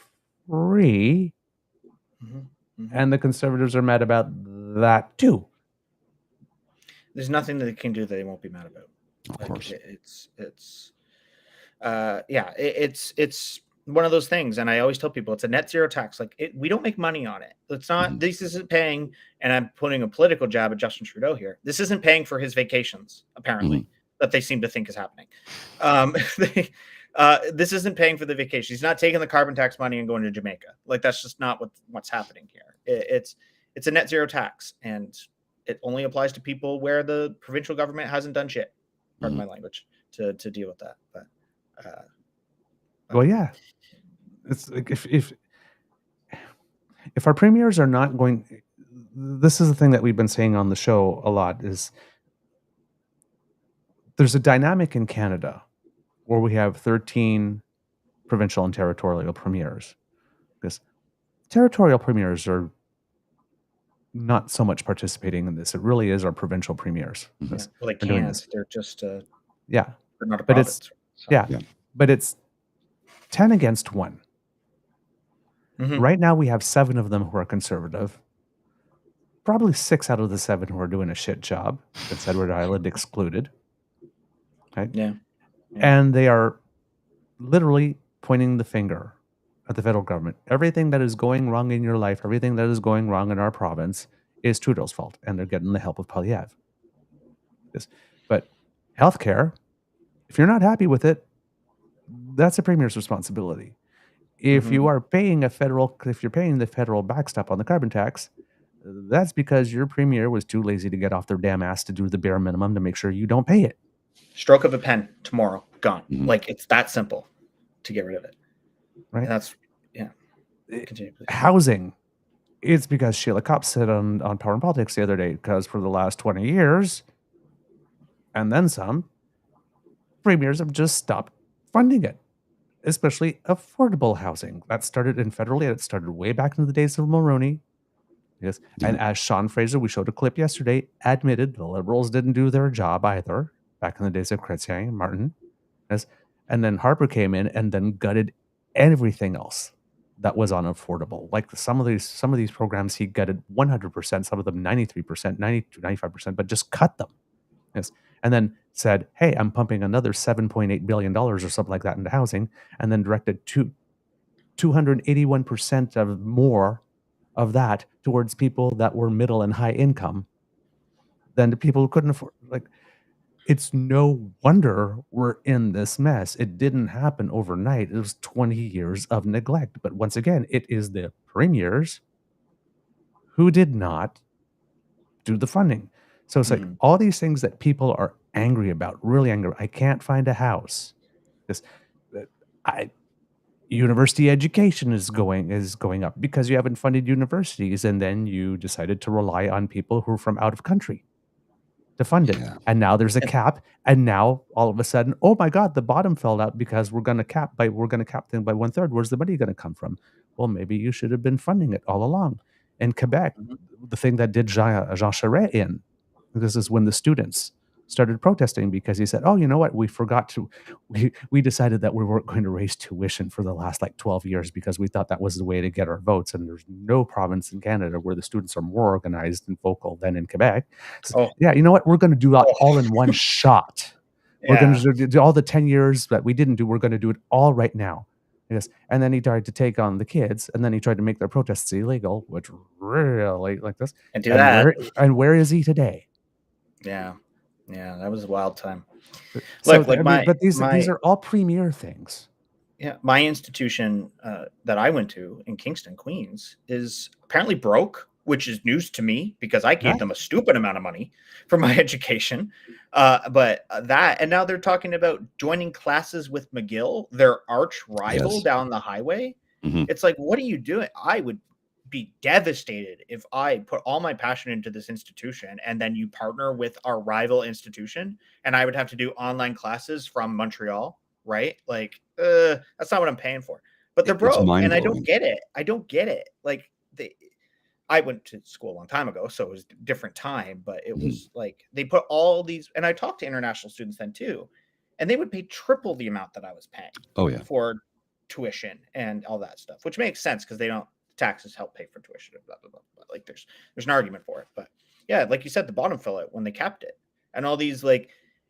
free. And the Conservatives are mad about that too. There's nothing that they can do that they won't be mad about. Of course. It's one of those things, and I always tell people it's a net zero tax. We don't make money on it. It's not. This isn't paying. And I'm putting a political jab at Justin Trudeau here. This isn't paying for his vacations, apparently, that they seem to think is happening. This isn't paying for the vacation. He's not taking the carbon tax money and going to Jamaica. That's just not what's happening here. It's a net zero tax, and it only applies to people where the provincial government hasn't done shit. Pardon my language to deal with that, but. Well, yeah, it's like if our premiers are not going, this is the thing that we've been saying on the show a lot, is there's a dynamic in Canada where we have 13 provincial and territorial premiers, because territorial premiers are not so much participating in this. It really is our provincial premiers. Well, they can't. They're just they're not a but province. But it's 10 against 1. Right now, we have 7 of them who are Conservative. Probably 6 out of the 7 who are doing a shit job. That's Edward Island excluded. Right? Yeah. And they are literally pointing the finger at the federal government. Everything that is going wrong in your life, everything that is going wrong in our province is Trudeau's fault. And they're getting the help of Poilievre. But healthcare, if you're not happy with it, that's a premier's responsibility. If you are paying if you're paying the federal backstop on the carbon tax, that's because your premier was too lazy to get off their damn ass to do the bare minimum to make sure you don't pay it. Stroke of a pen, tomorrow, gone. It's that simple to get rid of it. Right. And that's, continue, please. Housing. It's because Sheila Kopp said on Power and Politics the other day, because for the last 20 years, and then some, premiers have just stopped funding it, especially affordable housing. That started in federally. It started way back in the days of Mulroney. Yes. And as Sean Fraser, we showed a clip yesterday, admitted the Liberals didn't do their job either back in the days of Chrétien and Martin. Yes. And then Harper came in and then gutted everything else that was unaffordable. Like some of these programs, he gutted 100%, some of them 93%, 90 to 95%, but just cut them. Yes. And then said, hey, I'm pumping another $7.8 billion or something like that into housing, and then directed 281% of more of that towards people that were middle and high income than the people who couldn't afford. Like, it's no wonder we're in this mess. It didn't happen overnight. It was 20 years of neglect. But once again, it is the premiers who did not do the funding. So it's like all these things that people are angry about, really angry. I can't find a house. This, university education is going up because you haven't funded universities, and then you decided to rely on people who are from out of country to fund it. Yeah. And now there's a cap, and now all of a sudden, oh my God, the bottom fell out because we're going to cap things by 1/3. Where's the money going to come from? Well, maybe you should have been funding it all along. In Quebec, the thing that did Jean Charest in, this is when the students started protesting because he said, oh, you know what? We decided that we weren't going to raise tuition for the last 12 years because we thought that was the way to get our votes. And there's no province in Canada where the students are more organized and vocal than in Quebec. So, yeah, you know what? We're going to do that all in one shot. We're going to do all the 10 years that we didn't do. We're going to do it all right now. Yes. And then he tried to take on the kids, and then he tried to make their protests illegal, which really like this. And do that. Where is he today? Yeah. Yeah, that was a wild time. So, but these are all premier things. Yeah, my institution that I went to in Kingston, Queens, is apparently broke, which is news to me because I gave them a stupid amount of money for my education. But and now they're talking about joining classes with McGill, their arch rival down the highway. It's like, what are you doing? I would be devastated if I put all my passion into this institution and then you partner with our rival institution and I would have to do online classes from Montreal, right? Like, that's not what I'm paying for. But they're broke, and I don't get it. Like, I went to school a long time ago, so it was a different time, but it was like they put all these, and I talked to international students then too, and they would pay triple the amount that I was paying for tuition and all that stuff, which makes sense because they don't. Taxes help pay for tuition and blah, blah, blah, blah. Like there's an argument for it, but yeah, like you said, the bottom fell out when they capped it, and all these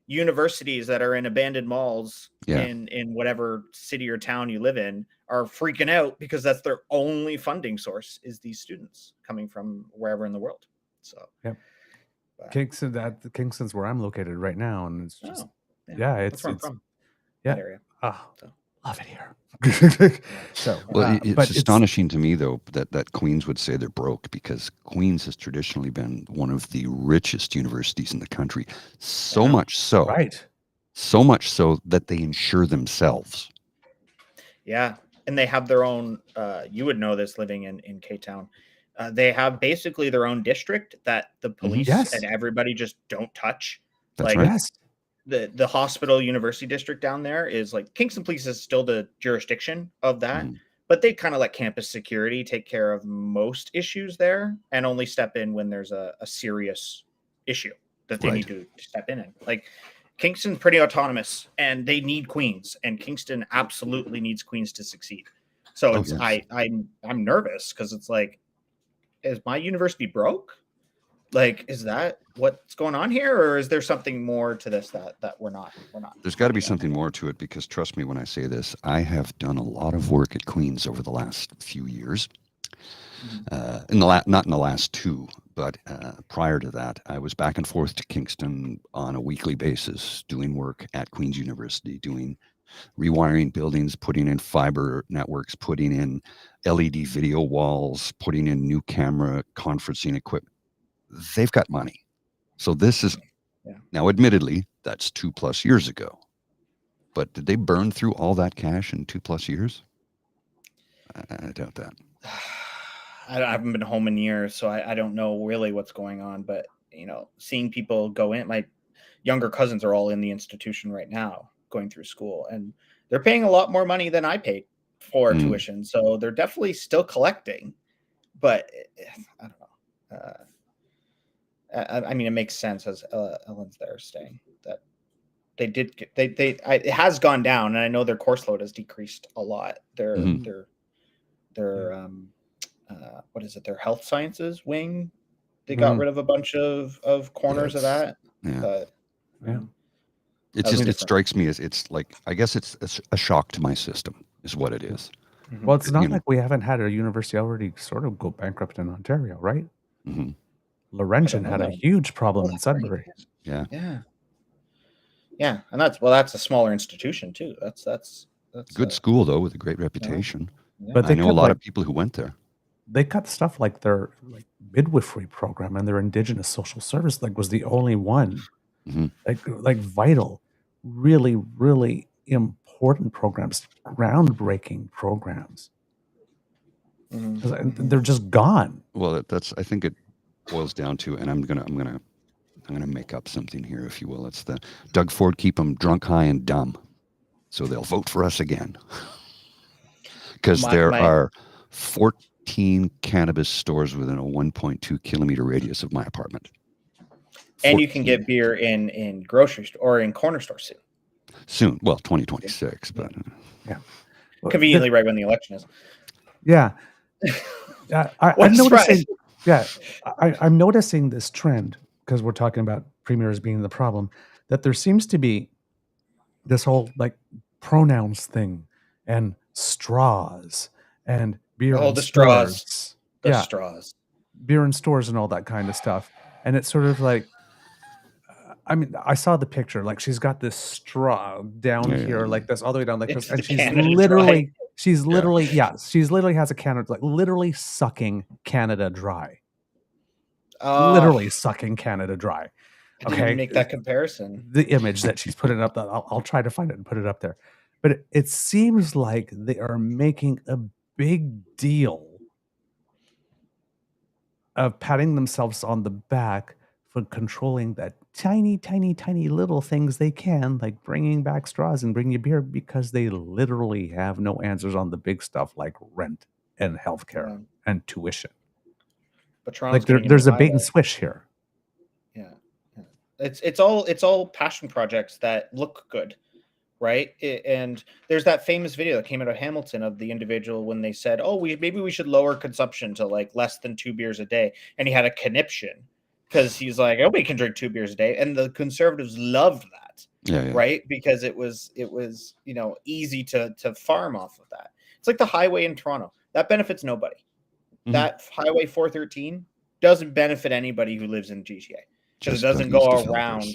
universities that are in abandoned malls in whatever city or town you live in are freaking out because that's their only funding source is these students coming from wherever in the world. So Kingston's where I'm located right now, and it's just it's that's where I'm from. That area. Love it here. It's astonishing to me though that Queens would say they're broke because Queens has traditionally been one of the richest universities in the country. So much so that they insure themselves. Yeah, and they have their own. You would know this living in K-Town. They have basically their own district that the police and everybody just don't touch. That's right. The hospital university district down there is like Kingston Police is still the jurisdiction of that, but they kind of let campus security take care of most issues there and only step in when there's a serious issue that they need to step in. Like Kingston's pretty autonomous and they need Queens, and Kingston absolutely needs Queens to succeed. So I'm nervous because it's like, is my university broke? Like, is that what's going on here, or is there something more to this that we're not? There's got to be something more to it because trust me when I say this, I have done a lot of work at Queens over the last few years. Not in the last two, but prior to that, I was back and forth to Kingston on a weekly basis, doing work at Queen's University, doing rewiring buildings, putting in fiber networks, putting in LED video walls, putting in new camera conferencing equipment. They've got money. So this is now admittedly that's 2+ years ago, but did they burn through all that cash in 2+ years? I doubt that. I haven't been home in years, so I don't know really what's going on, but seeing people go in, my younger cousins are all in the institution right now going through school, and they're paying a lot more money than I paid for tuition. So they're definitely still collecting, but I don't know. I mean, it makes sense as Ellen's there saying that they did. It has gone down, and I know their course load has decreased a lot. Their what is it? Their health sciences wing. They got rid of a bunch of corners of that. Yeah. It's just, it strikes me as, it's like, I guess it's a shock to my system is what it is. Well, it's not like we haven't had a university already sort of go bankrupt in Ontario, right? Mm-hmm. Laurentian had a huge problem in Sudbury. Yeah. And that's a smaller institution too. That's good school though, with a great reputation. But I know a lot of people who went there. They cut stuff like their midwifery program and their Indigenous social service was the only one, like vital, really, really important programs, groundbreaking programs. They're just gone. Well, I think it boils down to, and I'm gonna make up something here, if you will. It's the Doug Ford, keep them drunk, high, and dumb, so they'll vote for us again. Because there are 14 cannabis stores within a 1.2 kilometer radius of my apartment. 14. And you can get beer in grocery store or in corner stores soon. Soon, well, 2026, but conveniently right when the election is. Yeah, I'm noticing. Yeah, I'm noticing this trend because we're talking about premiers being the problem. That there seems to be this whole pronouns thing and straws and beer in stores. Straws. Beer in stores and all that kind of stuff. And it's sort of like, I mean, I saw the picture. Like she's got this straw down here, like this, all the way down like this, and she's literally has a Canada, literally sucking Canada dry. Literally sucking Canada dry. Okay, make that comparison. The image that she's putting up, I'll try to find it and put it up there. But it seems like they are making a big deal of patting themselves on the back for controlling that tiny, tiny, tiny little things they can, like bringing back straws and bringing you beer, because they literally have no answers on the big stuff like rent and healthcare and tuition. But Toronto's there's a bait and switch here. Yeah. It's all passion projects that look good, right? And there's that famous video that came out of Hamilton of the individual when they said, "Oh, maybe we should lower consumption to less than 2 beers a day," and he had a conniption because he's like, "Nobody can drink 2 beers a day," and the Conservatives loved that, right? Because it was easy to farm off of that. It's like the highway in Toronto that benefits nobody. That Highway 413 doesn't benefit anybody who lives in GTA. Because it doesn't go around.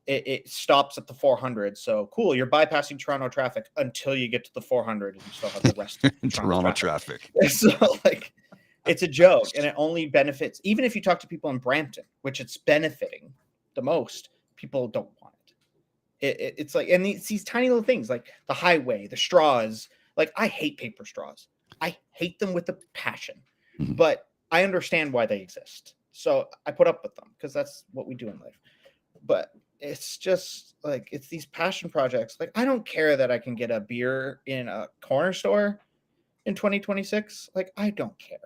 It stops at the 400. So cool, you're bypassing Toronto traffic until you get to the 400 and you still have the rest of Toronto traffic. So it's a joke, and it only benefits, even if you talk to people in Brampton, which it's benefiting the most, people don't want it. It's like, and it's these tiny little things like the highway, the straws. Like, I hate paper straws. I hate them with a passion, but I understand why they exist. So I put up with them because that's what we do in life. But it's just it's these passion projects. Like, I don't care that I can get a beer in a corner store in 2026. I don't care.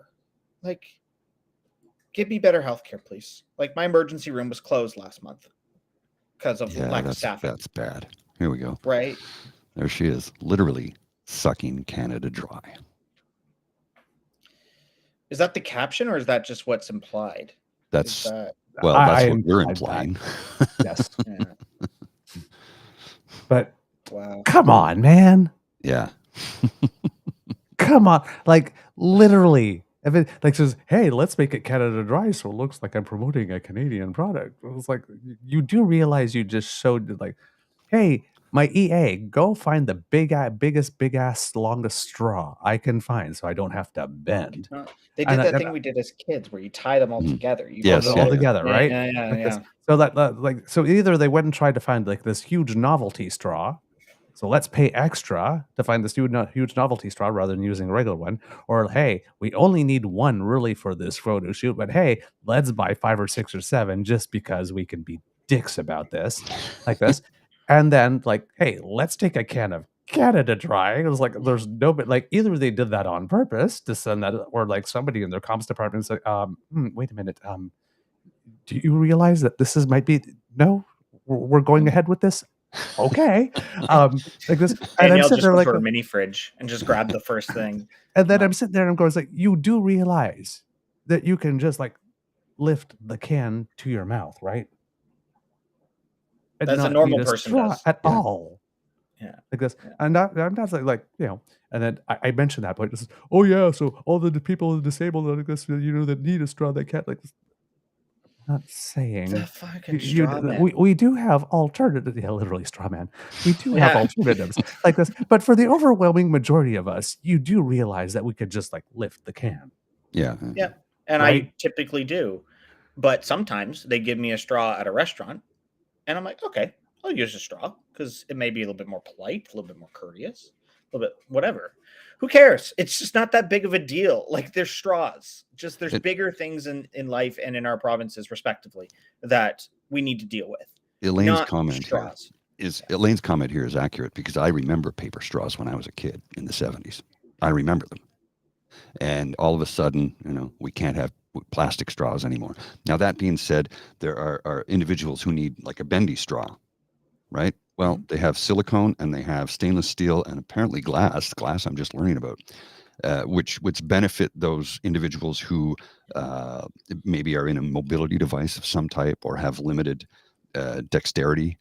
Give me better healthcare, please. My emergency room was closed last month because of lack of staffing. That's bad. Here we go. Right. There she is, literally sucking Canada dry. Is that the caption, or is that just what's implied? That's what we're implying. Yes. But come on, man. Yeah. Come on. Literally. If it says, "Hey, let's make it Canada dry so it looks like I'm promoting a Canadian product." It's like, you do realize you just showed hey, my EA, go find the big ass, longest straw I can find so I don't have to bend. They did that thing we did as kids where you tie them all together. You put them all together, right? Yeah. So so either they went and tried to find this huge novelty straw. So let's pay extra to find this huge novelty straw rather than using a regular one. Or, hey, we only need one really for this photo shoot, but hey, let's buy 5 or 6 or 7 just because we can be dicks about this, like this. And then, hey, let's take a can of Canada Dry. It was there's no, but either they did that on purpose to send that, or somebody in their comms department said, wait a minute, do you realize that this might be, no, we're going ahead with this? Okay. This. And I'm sitting there for a mini fridge and just grab the first thing. And then I'm sitting there and I'm going, you do realize that you can just lift the can to your mouth, right? and That's a not normal need a person straw does. at Yeah. all. Yeah. Like this. And I'm not like, and then I mentioned that point. Oh yeah, so all the people who are disabled, I guess, that need a straw, they can't, like, not saying The fucking straw man. we do have alternatives. Yeah, literally straw man. We do have Yeah. alternatives like this, but for the overwhelming majority of us, you do realize that we could just like lift the can. Yeah. Yeah. And Right? I typically do. But sometimes they give me a straw at a restaurant, and I'm like, okay, I'll use a straw because it may be a little bit more polite, a little bit more courteous, a little bit whatever. Who cares? It's just not that big of a deal. Like, there's straws. Just there's bigger things in life and in our provinces, respectively, that we need to deal with. Elaine's Not comment straws. Elaine's comment here is accurate because I remember paper straws when I was a kid in the 70s. I remember them. And all of a sudden, we can't have plastic straws anymore. Now, that being said, there are individuals who need like a bendy straw, right? Well, they have silicone and they have stainless steel and apparently glass I'm just learning about, which benefit those individuals who maybe are in a mobility device of some type or have limited dexterity,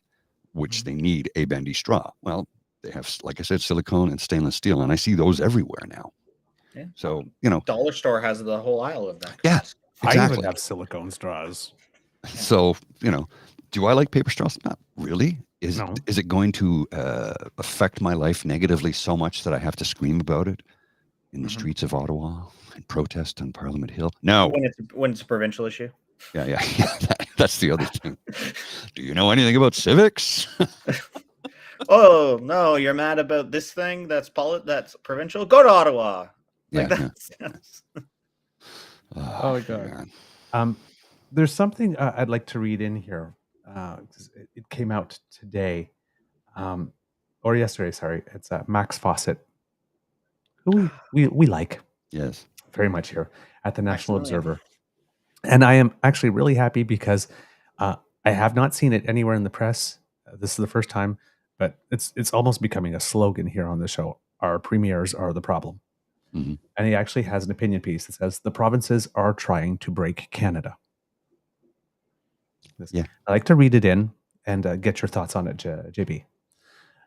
which they need a bendy straw. Well, they have, like I said, silicone and stainless steel, and I see those everywhere now. Yeah. So, Dollar store has the whole aisle of that. Yeah, I exactly. even have silicone straws. So, do I like paper straws? Not really. Is it going to affect my life negatively so much that I have to scream about it in the streets of Ottawa and protest on Parliament Hill? No. When it's a provincial issue. Yeah. That's the other thing. Do you know anything about civics? Oh no, you're mad about this thing that's provincial? Go to Ottawa. Like that's Oh my God. There's something I'd like to read in here. It came out today, or yesterday. Sorry, it's Max Fawcett, who we like, yes, very much here at the National Observer, and I am actually really happy because I have not seen it anywhere in the press. This is the first time, but it's almost becoming a slogan here on the show. Our premiers are the problem. Mm-hmm. And he actually has an opinion piece that says the provinces are trying to break Canada. Yeah. I like to read it in and get your thoughts on it, JB.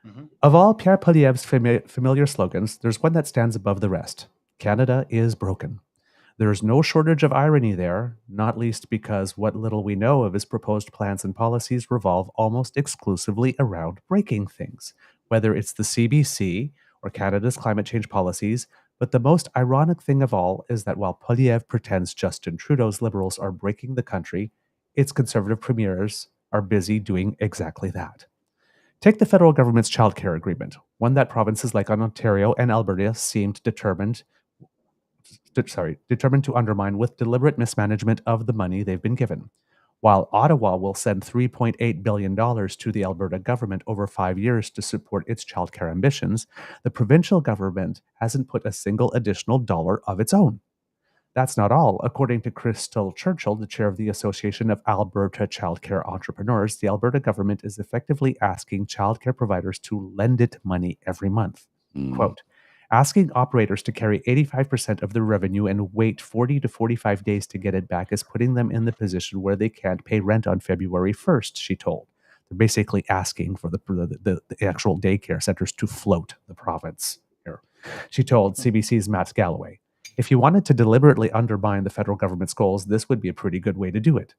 Mm-hmm. Of all Pierre Poilievre's familiar slogans, there's one that stands above the rest. Canada is broken. There's no shortage of irony there, not least because what little we know of his proposed plans and policies revolve almost exclusively around breaking things, whether it's the CBC or Canada's climate change policies. But the most ironic thing of all is that while Poilievre pretends Justin Trudeau's Liberals are breaking the country, its Conservative premiers are busy doing exactly that. Take the federal government's childcare agreement, one that provinces like Ontario and Alberta seemed determined to undermine with deliberate mismanagement of the money they've been given. While Ottawa will send $3.8 billion to the Alberta government over 5 years to support its childcare ambitions, the provincial government hasn't put a single additional dollar of its own. That's not all. According to Crystal Churchill, the chair of the Association of Alberta Childcare Entrepreneurs, the Alberta government is effectively asking childcare providers to lend it money every month. Quote, asking operators to carry 85% of the revenue and wait 40 to 45 days to get it back is putting them in the position where they can't pay rent on February 1st, she told. They're basically asking for the actual daycare centers to float the province here. She told CBC's Matt Galloway, if you wanted to deliberately undermine the federal government's goals, this would be a pretty good way to do it.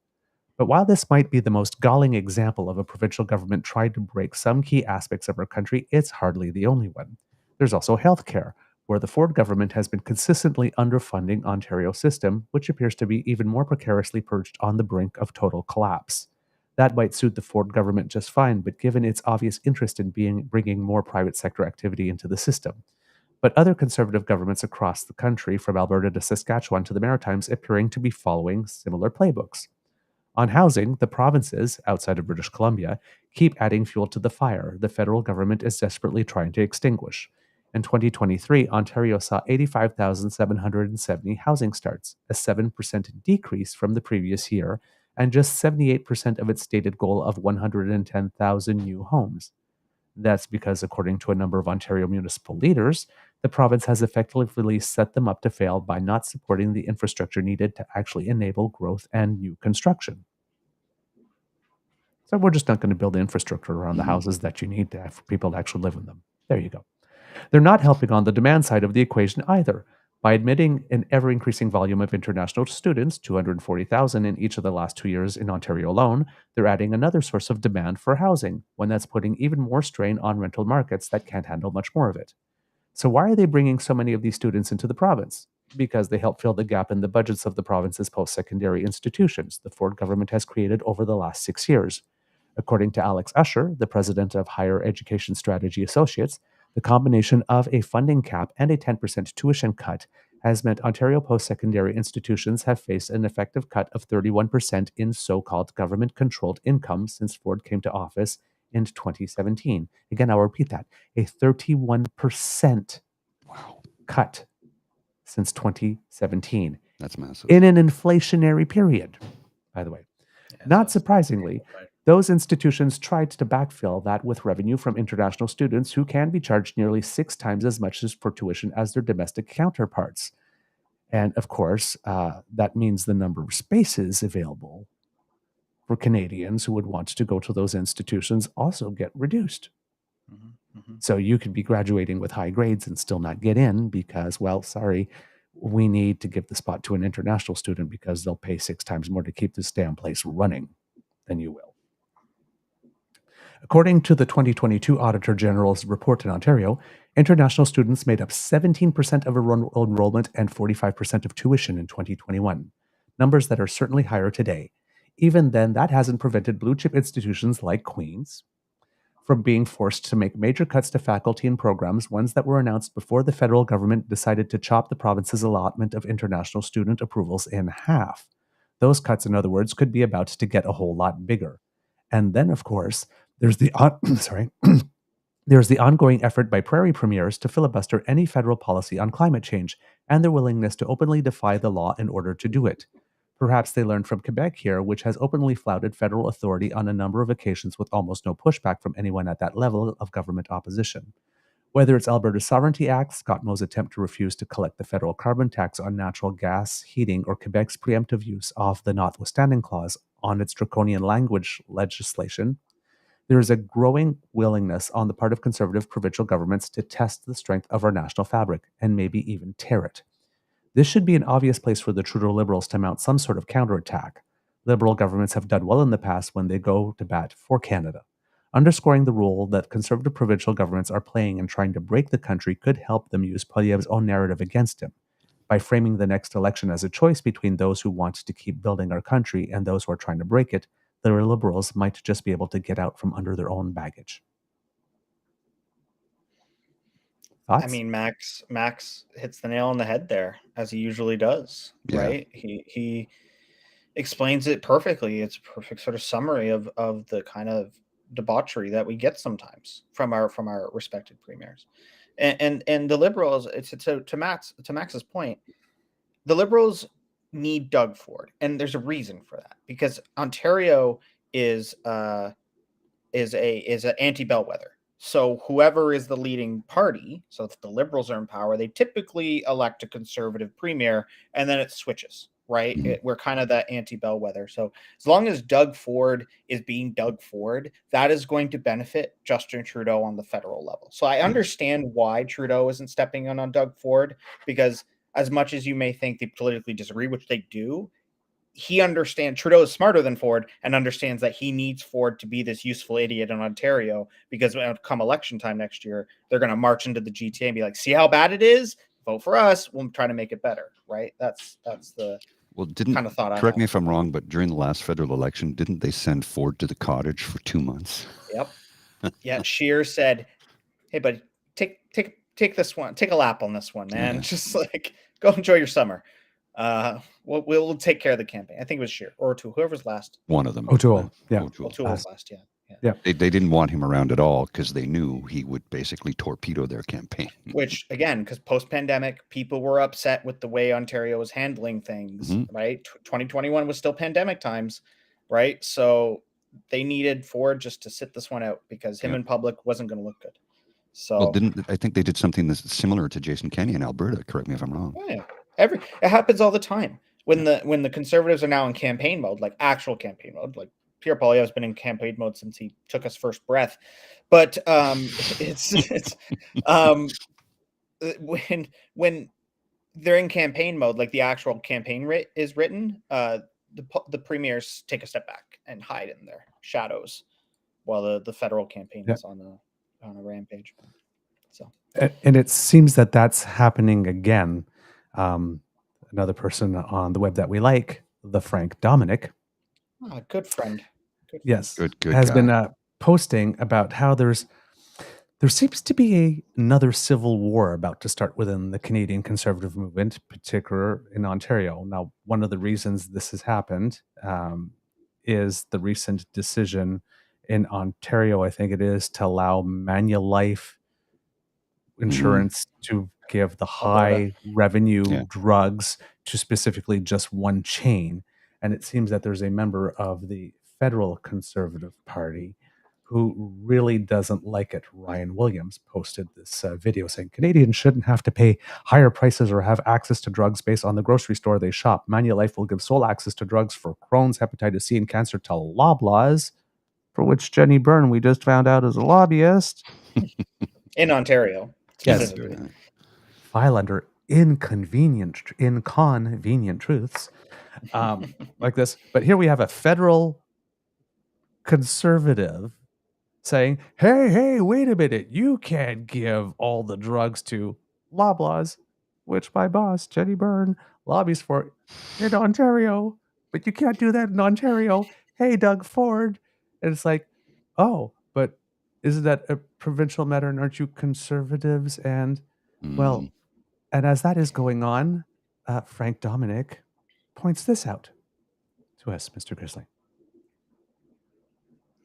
But while this might be the most galling example of a provincial government trying to break some key aspects of our country, it's hardly the only one. There's also healthcare, where the Ford government has been consistently underfunding Ontario's system, which appears to be even more precariously perched on the brink of total collapse. That might suit the Ford government just fine, but given its obvious interest in bringing more private sector activity into the system. But other Conservative governments across the country, from Alberta to Saskatchewan to the Maritimes, appearing to be following similar playbooks. On housing, the provinces, outside of British Columbia, keep adding fuel to the fire the federal government is desperately trying to extinguish. In 2023, Ontario saw 85,770 housing starts, a 7% decrease from the previous year, and just 78% of its stated goal of 110,000 new homes. That's because, according to a number of Ontario municipal leaders, the province has effectively set them up to fail by not supporting the infrastructure needed to actually enable growth and new construction. So we're just not going to build infrastructure around the houses that you need to have for people to actually live in them. There you go. They're not helping on the demand side of the equation either. By admitting an ever-increasing volume of international students, 240,000 in each of the last 2 years in Ontario alone, they're adding another source of demand for housing, one that's putting even more strain on rental markets that can't handle much more of it. So why are they bringing so many of these students into the province? Because they help fill the gap in the budgets of the province's post-secondary institutions the Ford government has created over the last 6 years. According to Alex Usher, the president of Higher Education Strategy Associates, the combination of a funding cap and a 10% tuition cut has meant Ontario post-secondary institutions have faced an effective cut of 31% in so-called government-controlled income since Ford came to office in 2017. Again, I'll repeat that, a 31% cut since 2017. That's massive. In an inflationary period, by the way. Not surprisingly, those institutions tried to backfill that with revenue from international students who can be charged nearly 6 times as much for tuition as their domestic counterparts. And of course, that means the number of spaces available for Canadians who would want to go to those institutions also get reduced. So you could be graduating with high grades and still not get in because, well, sorry, we need to give the spot to an international student because they'll pay 6 times more to keep this damn place running than you will. According to the 2022 Auditor General's report in Ontario, international students made up 17% of enrollment and 45% of tuition in 2021, numbers that are certainly higher today. Even then, that hasn't prevented blue chip institutions like Queen's from being forced to make major cuts to faculty and programs, ones that were announced before the federal government decided to chop the province's allotment of international student approvals in half. Those cuts, in other words, could be about to get a whole lot bigger. And then, of course, there's the there's the ongoing effort by prairie premiers to filibuster any federal policy on climate change and their willingness to openly defy the law in order to do it. Perhaps they learned from Quebec here, which has openly flouted federal authority on a number of occasions with almost no pushback from anyone at that level of government opposition. Whether it's Alberta's Sovereignty Act, Scott Moe's attempt to refuse to collect the federal carbon tax on natural gas heating, or Quebec's preemptive use of the notwithstanding clause on its draconian language legislation, there is a growing willingness on the part of conservative provincial governments to test the strength of our national fabric and maybe even tear it. This should be an obvious place for the Trudeau Liberals to mount some sort of counterattack. Liberal governments have done well in the past when they go to bat for Canada. Underscoring the role that conservative provincial governments are playing in trying to break the country could help them use Poilievre's own narrative against him. By framing the next election as a choice between those who want to keep building our country and those who are trying to break it, the Liberals might just be able to get out from under their own baggage. Thoughts? I mean, Max hits the nail on the head there, as he usually does, right? He explains it perfectly. It's a perfect sort of summary of the kind of debauchery that we get sometimes from our respected premiers. And the Liberals, to Max's point, the Liberals need Doug Ford, and there's a reason for that, because Ontario is an anti-bellwether. So whoever is the leading party, so if the Liberals are in power, they typically elect a conservative premier, and then it switches, right? We're kind of that anti-bellwether. So as long as Doug Ford is being Doug Ford, that is going to benefit Justin Trudeau on the federal level. So I understand why Trudeau isn't stepping in on Doug Ford, because as much as you may think they politically disagree, which they do, Trudeau is smarter than Ford and understands that he needs Ford to be this useful idiot in Ontario, because when it come election time next year, they're going to march into the GTA and be like, see how bad it is? Vote for us. We'll try to make it better. Right. That's the kind of thought. Correct me if I'm wrong, but during the last federal election, didn't they send Ford to the cottage for 2 months? Yep. Yeah. Scheer said, hey, buddy, take this one, take a lap on this one, man. Just like, go enjoy your summer. We'll take care of the campaign. I think it was Scheer or O'Toole, whoever's last. One of them. O'Toole. Yeah. O'Toole was last. Yeah. They didn't want him around at all because they knew he would basically torpedo their campaign. Which, again, because post-pandemic, people were upset with the way Ontario was handling things, right? 2021 was still pandemic times, right? So they needed Ford just to sit this one out, because him in public wasn't going to look good. So, I think they did something that's similar to Jason Kenney in Alberta. Correct me if I'm wrong. Yeah, it happens all the time when the Conservatives are now in campaign mode, like actual campaign mode, like Pierre Poilievre has been in campaign mode since he took his first breath. But it's when they're in campaign mode, like the actual campaign is written, the premiers take a step back and hide in their shadows while the federal campaign is on a rampage. So, and it seems that that's happening again. Another person on the web that we like, the Frank Dominic, good friend. Yes, Good has guy. been posting about how there seems to be another civil war about to start within the Canadian Conservative movement, particular in Ontario. Now, one of the reasons this has happened is the recent decision in Ontario, I think it is, to allow Manulife insurance to give the high revenue drugs to specifically just one chain. And it seems that there's a member of the federal Conservative Party who really doesn't like it. Ryan Williams posted this video saying Canadians shouldn't have to pay higher prices or have access to drugs based on the grocery store they shop. Manulife will give sole access to drugs for Crohn's, hepatitis C, and cancer to Loblaws, for which Jenny Byrne, we just found out, is a lobbyist. In Ontario. Yes. File under inconvenient truths like this. But here we have a federal conservative saying, hey, wait a minute. You can't give all the drugs to Loblaws, which my boss, Jenny Byrne, lobbies for in Ontario. But you can't do that in Ontario. Hey, Doug Ford. And it's like, oh, but isn't that a provincial matter? And aren't you conservatives? And well, and as that is going on, Frank Dominic points this out to us, Mr. Grizzly.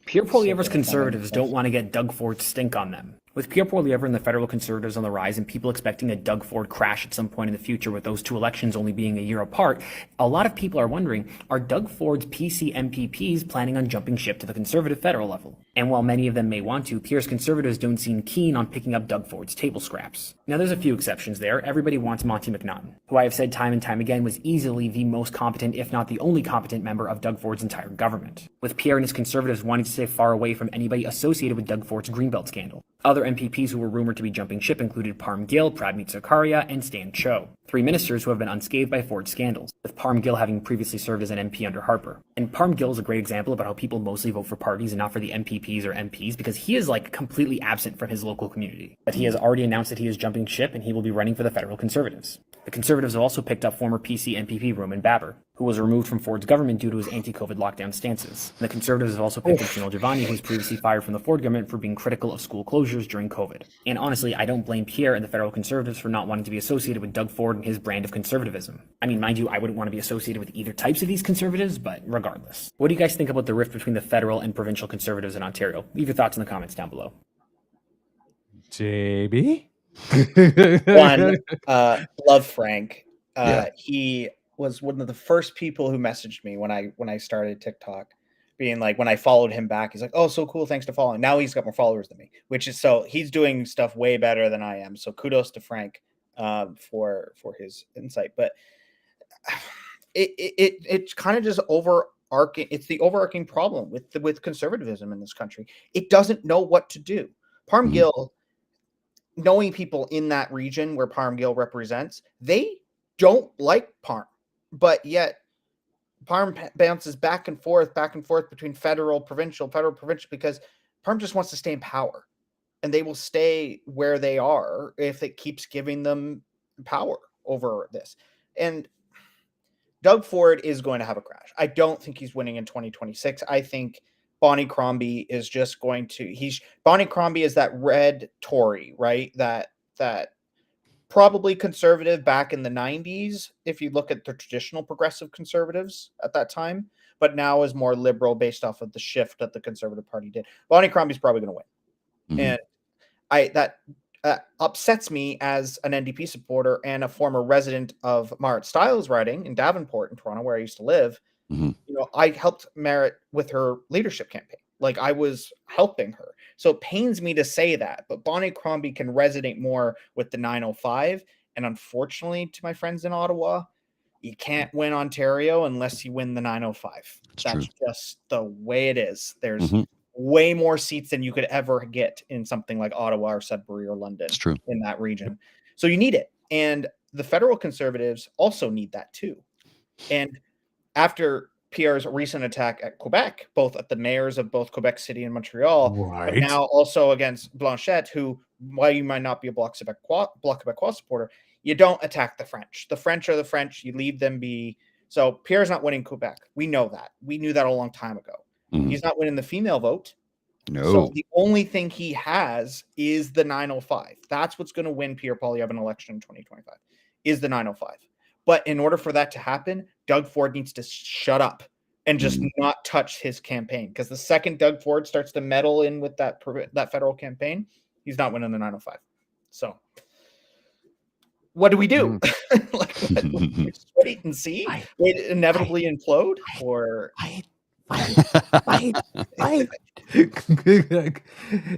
Pierre Poilievre's Conservatives don't want to get Doug Ford's stink on them. With Pierre Poilievre and the federal Conservatives on the rise and people expecting a Doug Ford crash at some point in the future with those two elections only being a year apart, a lot of people are wondering, are Doug Ford's PC MPPs planning on jumping ship to the Conservative federal level? And while many of them may want to, Pierre's Conservatives don't seem keen on picking up Doug Ford's table scraps. Now there's a few exceptions there. Everybody wants Monty McNaughton, who I have said time and time again was easily the most competent, if not the only competent member of Doug Ford's entire government, with Pierre and his Conservatives wanting to stay far away from anybody associated with Doug Ford's Greenbelt scandal. Other MPPs who were rumored to be jumping ship included Parm Gill, Pradmeet Zakaria, and Stan Cho, three ministers who have been unscathed by Ford scandals, with Parm Gill having previously served as an MP under Harper. And Parm Gill is a great example about how people mostly vote for parties and not for the MPPs or MPs, because he is completely absent from his local community. But he has already announced that he is jumping ship and he will be running for the federal Conservatives. The Conservatives have also picked up former PC MPP Roman Baber, who was removed from Ford's government due to his anti-COVID lockdown stances. And the Conservatives have also picked up Janelle Giovanni, who was previously fired from the Ford government for being critical of school closures during COVID. And honestly, I don't blame Pierre and the federal Conservatives for not wanting to be associated with Doug Ford and his brand of conservatism. I mean, mind you, I wouldn't want to be associated with either types of these Conservatives, but regardless. What do you guys think about the rift between the federal and provincial Conservatives in Ontario? Leave your thoughts in the comments down below. JB? Love Frank. He was one of the first people who messaged me when I started TikTok, being like, when I followed him back, he's like, oh, so cool, thanks to following. Now he's got more followers than me, which is, so he's doing stuff way better than I am. So kudos to Frank for his insight. But it's kind of just overarching. It's the overarching problem with conservatism in this country. It doesn't know what to do. Parm Gill, knowing people in that region where Parm Gill represents, they don't like Parm, but yet Parm bounces back and forth between federal, provincial, because Parm just wants to stay in power, and they will stay where they are if it keeps giving them power over this. And Doug Ford is going to have a crash. I don't think he's winning in 2026. I think Bonnie Crombie is just going to, Bonnie Crombie is that red Tory, right? That probably conservative back in the 90s, if you look at the traditional progressive conservatives at that time, but now is more liberal based off of the shift that the Conservative Party did. Bonnie Crombie's probably going to win. And that upsets me as an NDP supporter and a former resident of Marit Stiles' riding in Davenport in Toronto, where I used to live. I helped Marit with her leadership campaign. I was helping her. So it pains me to say that, but Bonnie Crombie can resonate more with the 905. And unfortunately, to my friends in Ottawa, You can't win Ontario unless you win the 905. That's just the way it is. There's way more seats than you could ever get in something like Ottawa or Sudbury or London in that region. So you need it. And the federal Conservatives also need that too. And after Pierre's recent attack at Quebec, both at the mayors of both Quebec City and Montreal, but now also against Blanchette, who, while you might not be a Bloc Québécois supporter, you don't attack the French. The French are the French. You leave them be. So Pierre's not winning Quebec. We know that. We knew that a long time ago. He's not winning the female vote. No. So the only thing he has is the 905. That's what's going to win Pierre Poilievre an election in 2025, is the 905. But in order for that to happen, Doug Ford needs to shut up and just not touch his campaign. Because the second Doug Ford starts to meddle in with that federal campaign, he's not winning the 905. So what do we do? Just wait and see? Wait, inevitably implode? Or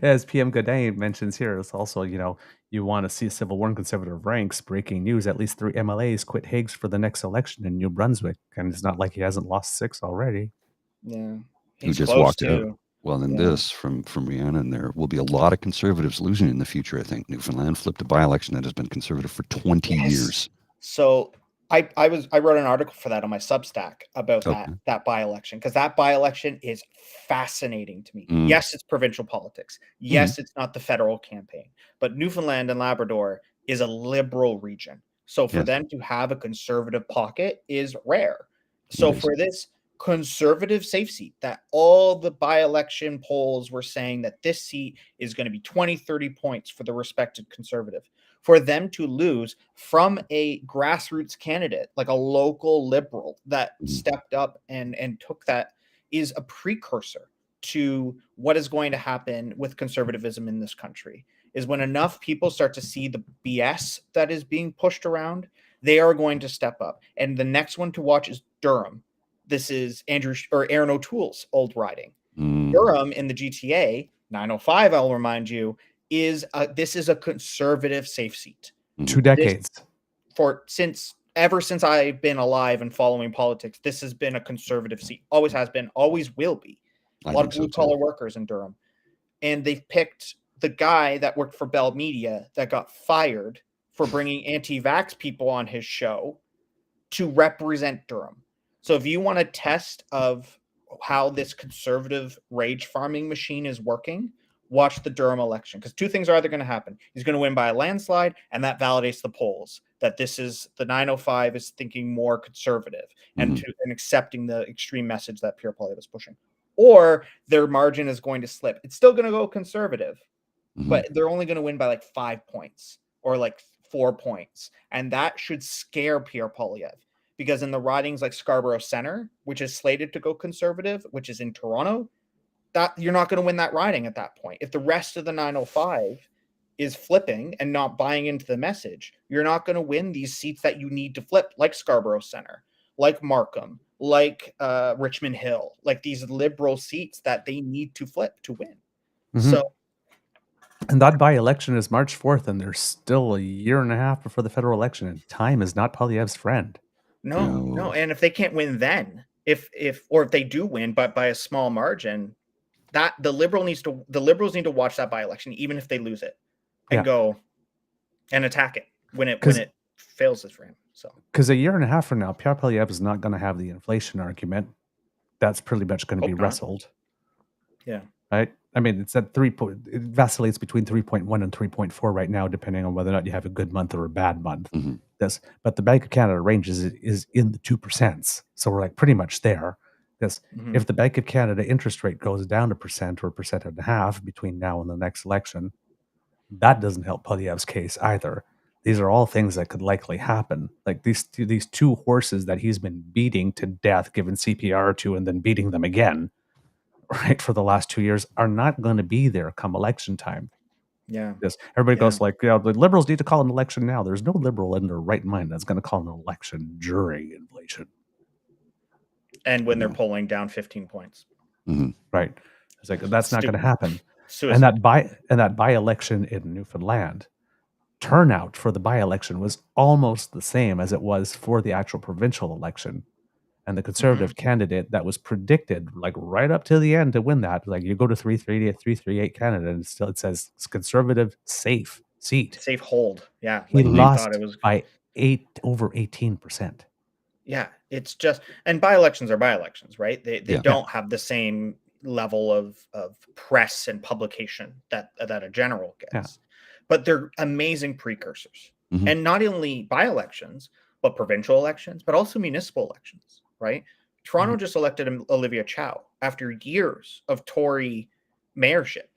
as PM Godin mentions here, it's also, you want to see a civil war in Conservative ranks. Breaking news: at least 3 MLAs quit Higgs for the next election in New Brunswick, and it's not like he hasn't lost 6 already. Yeah, who just walked out. Well, then this from Rhiannon, there will be a lot of Conservatives losing in the future. I think Newfoundland flipped a by-election that has been Conservative for 20 years. So I wrote an article for that on my Substack about that by-election, because that by-election is fascinating to me. Yes, it's provincial politics. Yes, it's not the federal campaign, but Newfoundland and Labrador is a liberal region. So for them to have a Conservative pocket is rare. So for this Conservative safe seat that all the by-election polls were saying that this seat is going to be 20, 30 points for the respected Conservative, for them to lose from a grassroots candidate, like a local liberal that stepped up and took that, is a precursor to what is going to happen with conservatism in this country. Is when enough people start to see the BS that is being pushed around, they are going to step up. And the next one to watch is Durham. This is Aaron O'Toole's old riding. Durham in the GTA, 905, I'll remind you, is this is a Conservative safe seat. 2 decades. Ever since I've been alive and following politics, this has been a Conservative seat. Always has been, always will be. A lot of blue-collar workers in Durham. And they've picked the guy that worked for Bell Media that got fired for bringing anti-vax people on his show to represent Durham. So if you want a test of how this Conservative rage farming machine is working, watch the Durham election, because 2 things are either going to happen. He's going to win by a landslide, and that validates the polls that this is the 905 is thinking more conservative and accepting the extreme message that Pierre Poilievre is pushing. Or their margin is going to slip. It's still going to go conservative, but they're only going to win by like 5 points or like 4 points. And that should scare Pierre Poilievre, because in the ridings like Scarborough Centre, which is slated to go conservative, which is in Toronto, that you're not going to win that riding at that point. If the rest of the 905 is flipping and not buying into the message, you're not going to win these seats that you need to flip, like Scarborough Centre, like Markham, like Richmond Hill, like these liberal seats that they need to flip to win. So, and that by-election is March 4th, and there's still a year and a half before the federal election, and time is not Poilievre's friend. No. And if they can't win then, if they do win, but by a small margin, that the liberals need to watch that by-election, even if they lose it, and go and attack it when it fails for him. So, because a year and a half from now, Pierre Poilievre is not going to have the inflation argument. That's pretty much going to be wrestled. Yeah. Right. I mean, it's at 3. It vacillates between 3.1 and 3.4 right now, depending on whether or not you have a good month or a bad month. But the Bank of Canada range is in the 2%. So we're like pretty much there. If the Bank of Canada interest rate goes down 1% or 1.5% between now and the next election, that doesn't help Poilievre's case either. These are all things that could likely happen. Like these 2 horses that he's been beating to death, giving CPR to, and then beating them again, right, for the last 2 years, are not going to be there come election time. Yeah. Everybody goes like, the liberals need to call an election now. There's no liberal in their right mind that's going to call an election during inflation. And when they're polling down 15 points. Right. It's like, that's not going to happen. Suicide. And that by-election in Newfoundland, turnout for the by-election was almost the same as it was for the actual provincial election. And the Conservative candidate that was predicted, like right up to the end, to win that, like you go to 338 Canada, and still it says Conservative safe seat. Safe hold. Yeah. He Like, lost they thought it was by over 18%. Yeah, it's just, and by-elections are by-elections, right? They Yeah. don't have the same level of press and publication that a general gets, but they're amazing precursors. Mhm. And not only by-elections, but provincial elections, but also municipal elections, right? Toronto just elected Olivia Chow after years of Tory mayorship,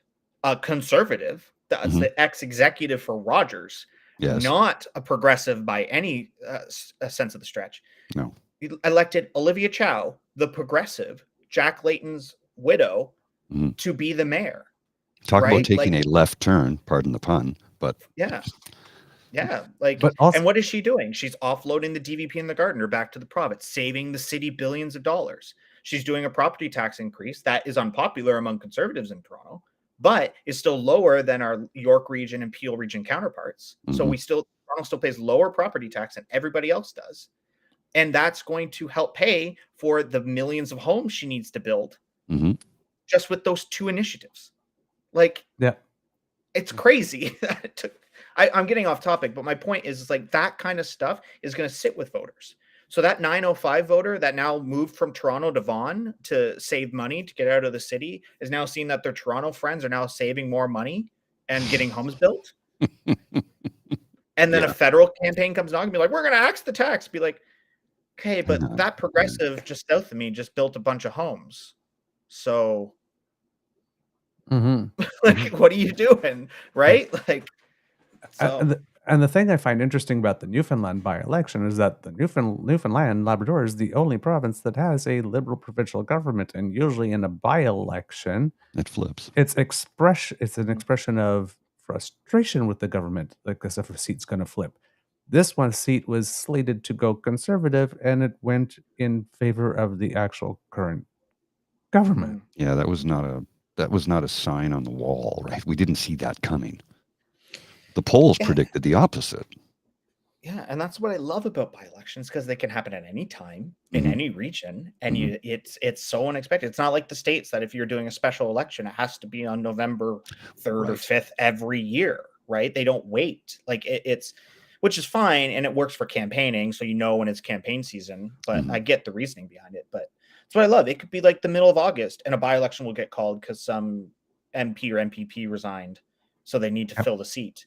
a conservative. That's the ex-executive for Rogers. Yes. Not a progressive by any sense of the stretch. No. He elected Olivia Chow, the progressive, Jack Layton's widow, to be the mayor. Talk right? about taking Like, a left turn, pardon the pun, but yeah. Like, But also, and what is she doing? She's offloading the DVP and the Gardiner back to the province, saving the city billions of dollars. She's doing a property tax increase that is unpopular among conservatives in Toronto, but is still lower than our York region and Peel region counterparts. So Toronto still pays lower property tax than everybody else does. And that's going to help pay for the millions of homes she needs to build just with those two initiatives. Like, it's crazy. I'm getting off topic, but my point is like that kind of stuff is going to sit with voters. So that 905 voter that now moved from Toronto to Vaughan to save money to get out of the city is now seeing that their Toronto friends are now saving more money and getting homes built. And then a federal campaign comes along and be like, we're going to axe the tax. Be like, okay, but that progressive just south of me just built a bunch of homes. So like, what are you doing? Right? Like, so. And the thing I find interesting about the Newfoundland by-election is that the Newfoundland and Labrador is the only province that has a liberal provincial government, and usually in a by-election, it flips. It's an expression of frustration with the government, like as if a seat's going to flip. This one seat was slated to go conservative, and it went in favor of the actual current government. Yeah, that was not a sign on the wall, right? We didn't see that coming. The polls predicted the opposite. Yeah, and that's what I love about by-elections, because they can happen at any time in any region, and it's so unexpected. It's not like the States that if you're doing a special election, it has to be on November 3rd or 5th every year, right? They don't wait. Like it's which is fine, and it works for campaigning, so you know when it's campaign season. But I get the reasoning behind it. But that's what I love. It could be like the middle of August, and a by-election will get called because some MP or MPP resigned, so they need to fill the seat.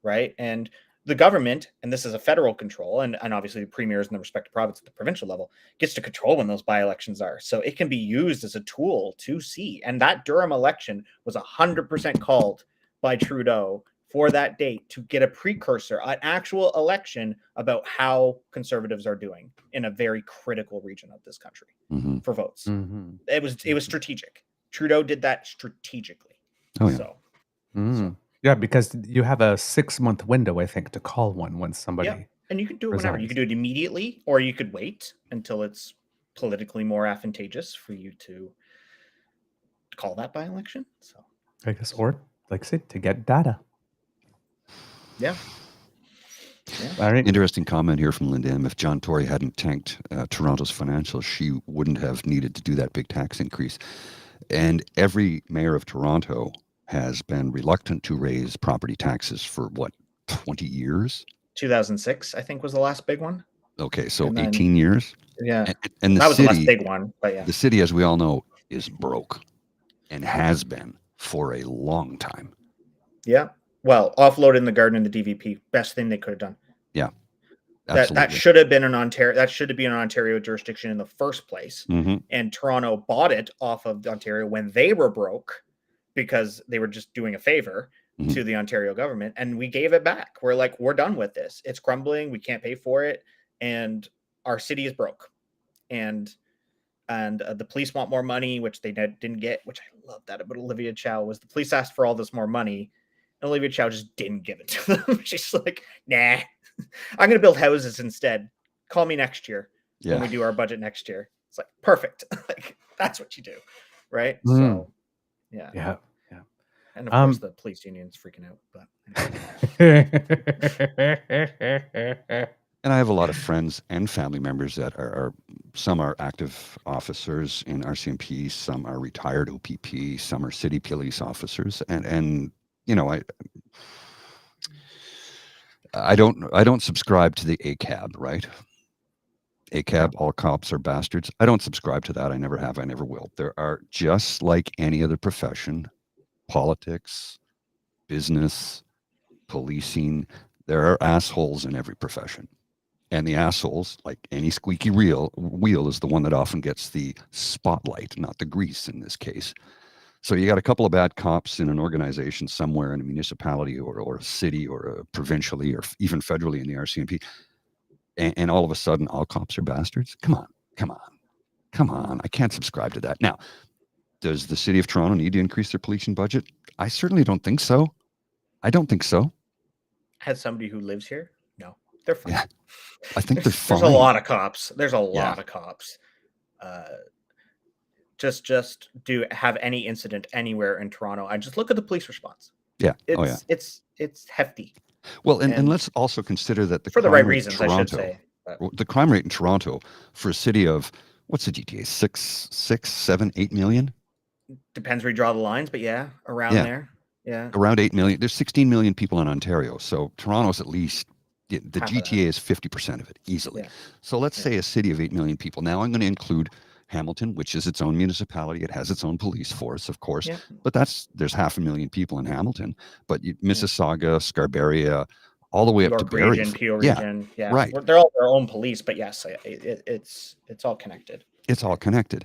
Right. And the government, and this is a federal control, and obviously the premiers in the respective province at the provincial level gets to control when those by-elections are. So it can be used as a tool to see. And that Durham election was 100% called by Trudeau for that date to get a precursor, an actual election about how conservatives are doing in a very critical region of this country for votes. It was strategic. Trudeau did that strategically. Oh, yeah. So. Yeah, because you have a 6-month window, I think, to call one when somebody. Yeah, and you could do it whenever. You could do it immediately, or you could wait until it's politically more advantageous for you to call that by-election. So I guess, or like I said, to get data. Yeah. All right. Interesting comment here from Linda M. If John Tory hadn't tanked Toronto's financials, she wouldn't have needed to do that big tax increase. And every mayor of Toronto has been reluctant to raise property taxes for 20 years? 2006, I think, was the last big one. Okay, so 18 years? Yeah. And that was the last big one, but yeah. The city, as we all know, is broke and has been for a long time. Yeah. Well, offloading the Gardiner and the DVP, best thing they could have done. Yeah. That should have been an Ontario jurisdiction in the first place. And Toronto bought it off of Ontario when they were broke, because they were just doing a favor to the Ontario government, and we gave it back. We're like, we're done with this. It's crumbling. We can't pay for it. And our city is broke. And the police want more money, which they didn't get, which I love that about Olivia Chow, was the police asked for all this more money, and Olivia Chow just didn't give it to them. She's like, nah, I'm going to build houses instead. Call me next year when we do our budget next year. It's like, perfect. Like, that's what you do. Right. So, yeah. And of course, the police union's freaking out. But And I have a lot of friends and family members that are some are active officers in RCMP, some are retired OPP, some are city police officers, and you know, I don't subscribe to the ACAB, right? ACAB, all cops are bastards. I don't subscribe to that. I never have. I never will. There are, just like any other profession, politics, business, policing, there are assholes in every profession. And the assholes, like any squeaky wheel, is the one that often gets the spotlight, not the grease in this case. So you got a couple of bad cops in an organization somewhere in a municipality or a city or provincially or even federally in the RCMP. And all of a sudden, all cops are bastards? Come on. I can't subscribe to that. Now, does the city of Toronto need to increase their policing budget? I certainly don't think so. As somebody who lives here, no, they're fine. Yeah, I think they're fine. There's a lot of cops. Just do have any incident anywhere in Toronto, I just look at the police response. Yeah. It's hefty. Well, and let's also consider that for the right reasons, I should say. The crime rate in Toronto for a city of, what's the GTA, 6, 7, 8 million? Depends where you draw the lines, but around there. Yeah. Around 8 million. There's 16 million people in Ontario. So Toronto's at least, the GTA is 50% of it, easily. Yeah. So let's say a city of 8 million people. Now I'm going to include Hamilton, which is its own municipality. It has its own police force, of course, but there's 500,000 people in Hamilton. But Mississauga, Scarberia, all the way up to Barrie, Peel region, right? They're all their own police, but yes, it's all connected. It's all connected.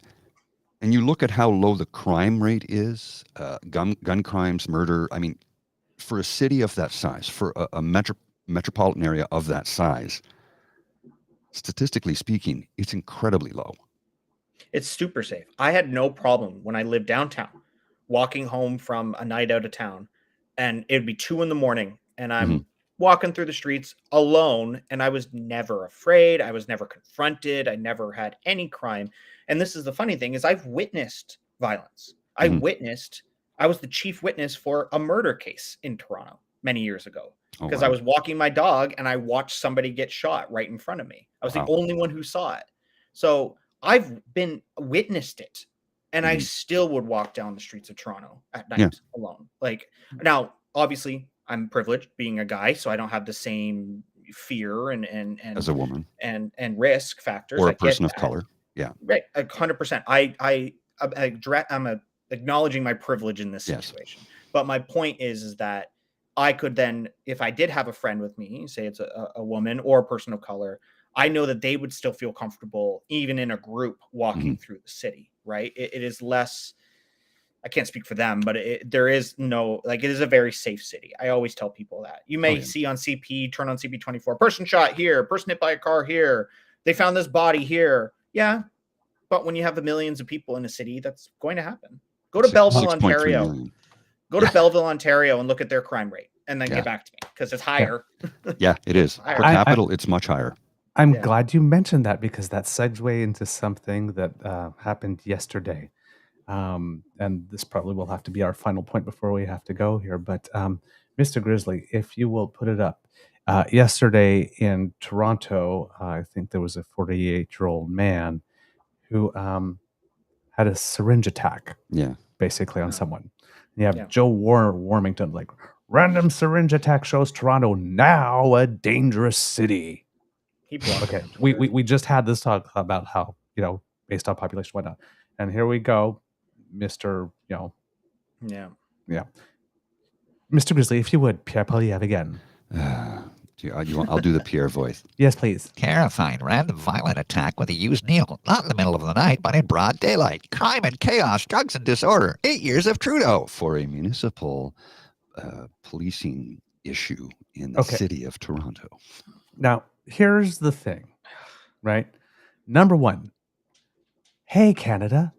And you look at how low the crime rate is, gun crimes, murder. I mean, for a city of that size, for a metropolitan area of that size, statistically speaking, it's incredibly low. It's super safe. I had no problem when I lived downtown, walking home from a night out of town, and it'd be 2 a.m, and I'm walking through the streets alone, and I was never afraid. I was never confronted. I never had any crime. And this is the funny thing is I've witnessed violence. I was the chief witness for a murder case in Toronto many years ago because I was walking my dog and I watched somebody get shot right in front of me. I was the only one who saw it. So I've witnessed it, and I still would walk down the streets of Toronto at night alone. Like, now, obviously, I'm privileged being a guy, so I don't have the same fear and as a woman and risk factors or a person of color. Yeah, right, 100%. I'm acknowledging my privilege in this situation, but my point is that I could then, if I did have a friend with me, say it's a woman or a person of color, I know that they would still feel comfortable, even in a group, walking through the city, right? It is less, I can't speak for them, but there is no, like, it is a very safe city. I always tell people that. You may see on CP, turn on CP24, person shot here, person hit by a car here, they found this body here. Yeah, but when you have the millions of people in a city, that's going to happen. Go to Belleville, Ontario. Go to Belleville, Ontario, and look at their crime rate, and then get back to me, because it's higher. Yeah, it is. Per capital, it's much higher. I'm glad you mentioned that, because that segues into something that happened yesterday. And this probably will have to be our final point before we have to go here. But Mr. Grizzly, if you will put it up. Yesterday in Toronto, I think there was a 48-year-old man who had a syringe attack, basically on someone. You have Joe Warmington, like, random syringe attack shows Toronto now a dangerous city. Okay, we just had this talk about how, based on population, whatnot. And here we go, Mr. Mr. Grizzly, if you would, Pierre Poilievre again. I'll do the Pierre voice. Yes, please. Terrifying random violent attack with a used needle. Not in the middle of the night, but in broad daylight. Crime and chaos, drugs and disorder. 8 years of Trudeau. For a municipal policing issue in the city of Toronto. Now, here's the thing, right? Number one, hey, Canada,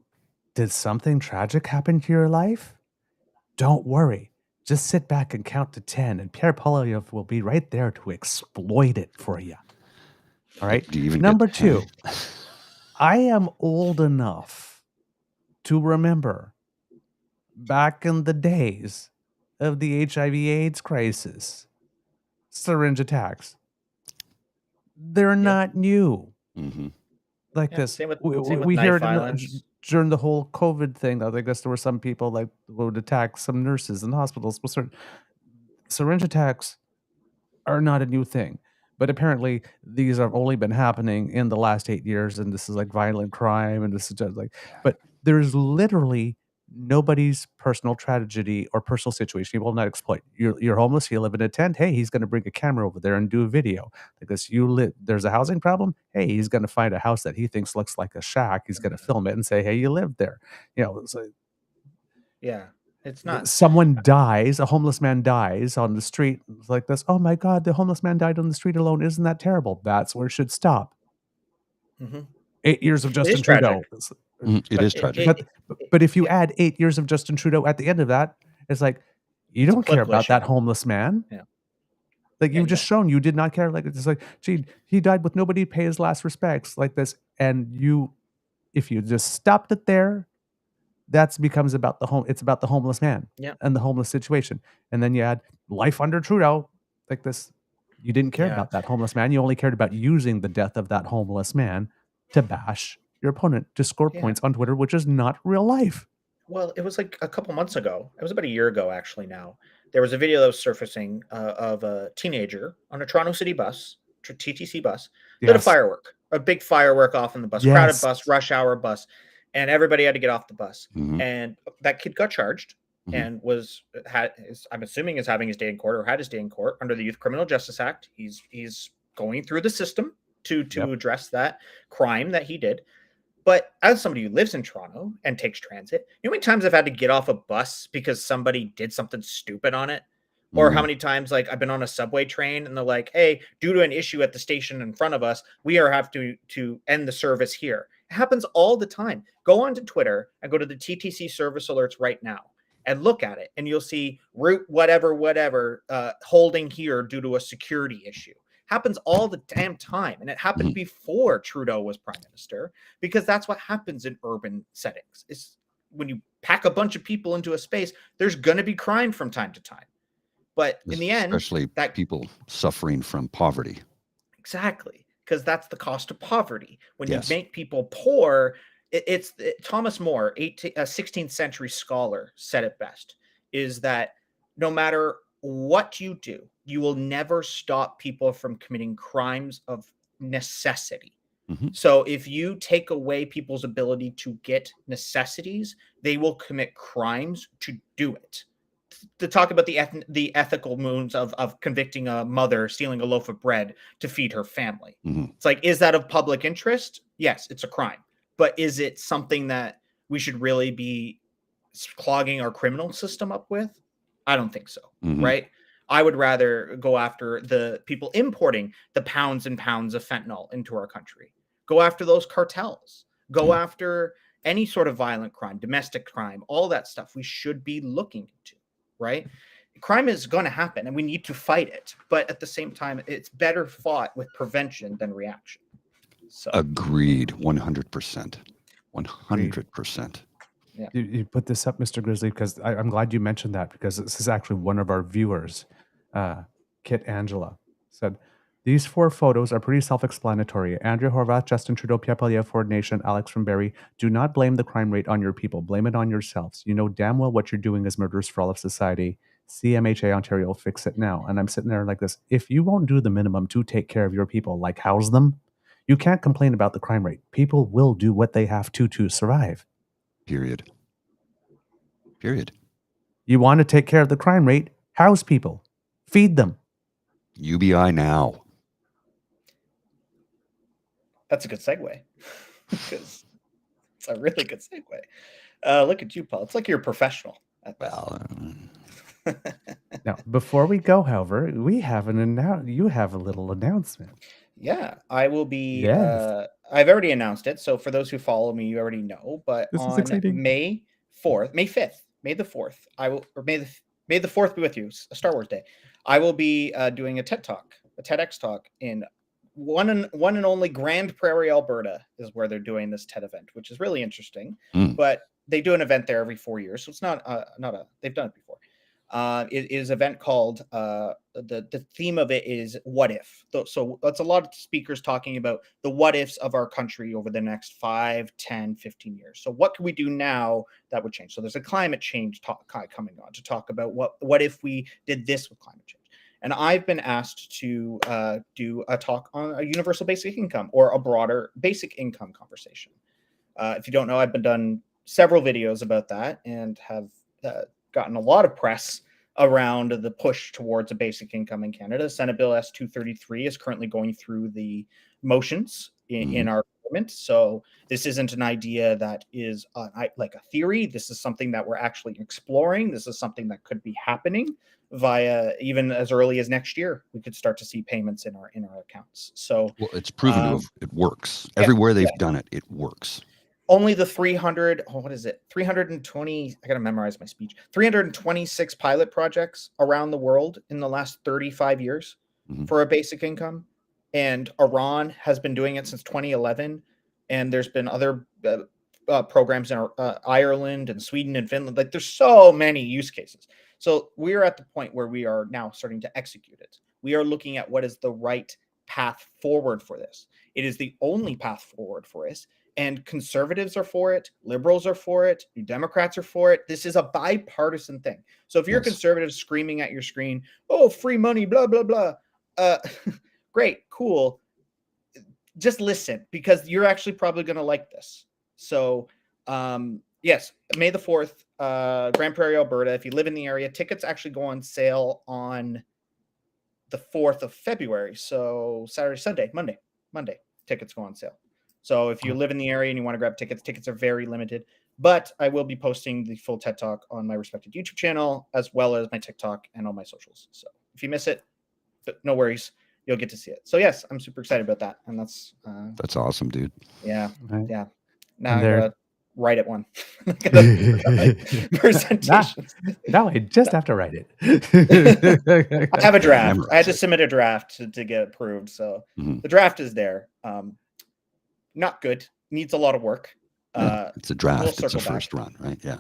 did something tragic happen to your life? Don't worry. Just sit back and count to 10, and Pierre Poilievre will be right there to exploit it for you. All right? Number two, I am old enough to remember back in the days of the HIV/AIDS crisis. Syringe attacks. They're not new. Mm-hmm. Like Yeah, this. same with We hear knife it violence. during the whole COVID thing. I guess there were some people like would attack some nurses in hospitals. Well, syringe attacks are not a new thing, but apparently these have only been happening in the last 8 years, and this is like violent crime, and this is just like, but there's literally nobody's personal tragedy or personal situation he will not exploit. You're homeless, you live in a tent. Hey, he's going to bring a camera over there and do a video because there's a housing problem. Hey, he's going to find a house that he thinks looks like a shack. He's going to film it and say, hey, you live there. So Yeah, it's not. someone dies, a homeless man dies on the street. It's like this. Oh my God, the homeless man died on the street alone. Isn't that terrible? That's where it should stop. Mm-hmm. 8 years of Justin Trudeau. It is tragic. But if you add 8 years of Justin Trudeau at the end of that, it's like, you don't care about that homeless man. Yeah. Like you've just shown you did not care. Like it's like, gee, he died with nobody to pay his last respects like this. And if you just stopped it there, that becomes about it's about the homeless man and the homeless situation. And then you add life under Trudeau like this. You didn't care about that homeless man. You only cared about using the death of that homeless man to bash your opponent, to score points on Twitter, which is not real life. Well, it was like a couple months ago. It was about a year ago, actually. Now there was a video that was surfacing of a teenager on a Toronto City bus, TTC bus, lit a big firework off on the bus, crowded bus, rush hour bus, and everybody had to get off the bus. Mm-hmm. And that kid got charged and I'm assuming is having his day in court or had his day in court under the Youth Criminal Justice Act. He's going through the system to address that crime that he did. But as somebody who lives in Toronto and takes transit, you know how many times I've had to get off a bus because somebody did something stupid on it? Or how many times like I've been on a subway train and they're like, hey, due to an issue at the station in front of us, we have to end the service here. It happens all the time. Go onto Twitter and go to the TTC service alerts right now and look at it. And you'll see route whatever holding here due to a security issue. Happens all the damn time. And it happened before Trudeau was prime minister, because that's what happens in urban settings. Is when you pack a bunch of people into a space, there's going to be crime from time to time. But in the end, especially people suffering from poverty. Exactly. Because that's the cost of poverty. When you make people poor, Thomas More, 16th century scholar, said it best, is that no matter what you do, you will never stop people from committing crimes of necessity. Mm-hmm. So if you take away people's ability to get necessities, they will commit crimes to do it. To talk about the ethical wounds of convicting a mother stealing a loaf of bread to feed her family. Mm-hmm. It's like, is that of public interest? Yes, it's a crime. But is it something that we should really be clogging our criminal system up with? I don't think so, right? I would rather go after the people importing the pounds and pounds of fentanyl into our country. Go after those cartels. Go after any sort of violent crime, domestic crime, all that stuff we should be looking into, right? Crime is going to happen and we need to fight it. But at the same time, it's better fought with prevention than reaction. So. Agreed. 100%. 100%. Yeah. You put this up, Mr. Grizzly, because I'm glad you mentioned that, because this is actually one of our viewers, Kit Angela, said, these 4 photos are pretty self-explanatory. Andrea Horvath, Justin Trudeau, Pierre Poilievre, Ford Nation, Alex from Barrie. Do not blame the crime rate on your people. Blame it on yourselves. You know damn well what you're doing is murderous for all of society. CMHA Ontario will fix it now. And I'm sitting there like this. If you won't do the minimum to take care of your people, like house them, you can't complain about the crime rate. People will do what they have to survive. Period. You want to take care of the crime rate, house people. Feed them. UBI now. That's a good segue. Because it's a really good segue. Look at you, Paul. It's like you're a professional. Now, before we go, however, we have you have a little announcement. Yeah, I will be. Yes. I've already announced it. So for those who follow me, you already know. But This is on exciting. May 5th, May the 4th, I will, or May the 4th be with you, a Star Wars Day. I will be doing a TED Talk, a TEDx talk in one and only Grand Prairie, Alberta, is where they're doing this TED event, which is really interesting. But they do an event there every 4 years, so it's not they've done it before. It is an event called the theme of it is what if. So that's a lot of speakers talking about the what ifs of our country over the next 5, 10, 15 years. So what can we do now that would change? So there's a climate change talk coming on to talk about what if we did this with climate change. And I've been asked to do a talk on a universal basic income or a broader basic income conversation. If you don't know, I've been done several videos about that and have gotten a lot of press around the push towards a basic income in Canada. Senate Bill S-233 is currently going through the motions in our government. So this isn't an idea that is like a theory. This is something that we're actually exploring. This is something that could be happening via even as early as next year. We could start to see payments in our accounts. So it's proven to have, it works. Everywhere they've done it, it works. Only the 320, I got to memorize my speech, 326 pilot projects around the world in the last 35 years for a basic income. And Iran has been doing it since 2011. And there's been other programs in Ireland and Sweden and Finland. Like there's so many use cases. So we're at the point where we are now starting to execute it. We are looking at what is the right path forward for this. It is the only path forward for us. And conservatives are for it. Liberals are for it. New Democrats are for it. This is a bipartisan thing. So if you're a conservative screaming at your screen, oh, free money, blah, blah, blah. Great, cool. Just listen, because you're actually probably going to like this. So, yes, May the 4th, Grand Prairie, Alberta. If you live in the area, tickets actually go on sale on the 4th of February. So Saturday, Sunday, Monday, tickets go on sale. So if you live in the area and you want to grab tickets are very limited. But I will be posting the full TED Talk on my respected YouTube channel, as well as my TikTok and all my socials. So if you miss it, no worries. You'll get to see it. So yes, I'm super excited about that. And that's awesome, dude. Yeah. Right. Yeah. Now I'm there- going to write it one. Presentations. No, I just have to write it. I have a draft. Memorize I had to it. submit a draft to get approved. So the draft is there. Not good. Needs a lot of work. It's a draft. we'll It's a circle back. first run, right? Yeah.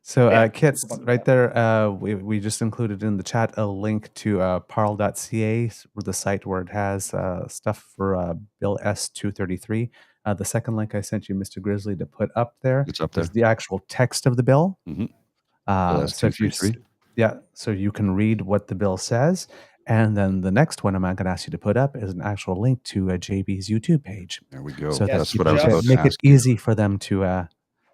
So, Yeah, Kits, we'll bump right it there, we just included in the chat a link to parl.ca, the site where it has stuff for Bill S-233. The second link I sent you, Mr. Grizzly, to put up there It's up there. is the actual text of the bill. Bill So if you, S-233. so you can read what the bill says. And then the next one I'm going to ask you to put up is an actual link to JB's YouTube page. There we go. So Yes, That's what I was people about can to make it ask you. easy for them to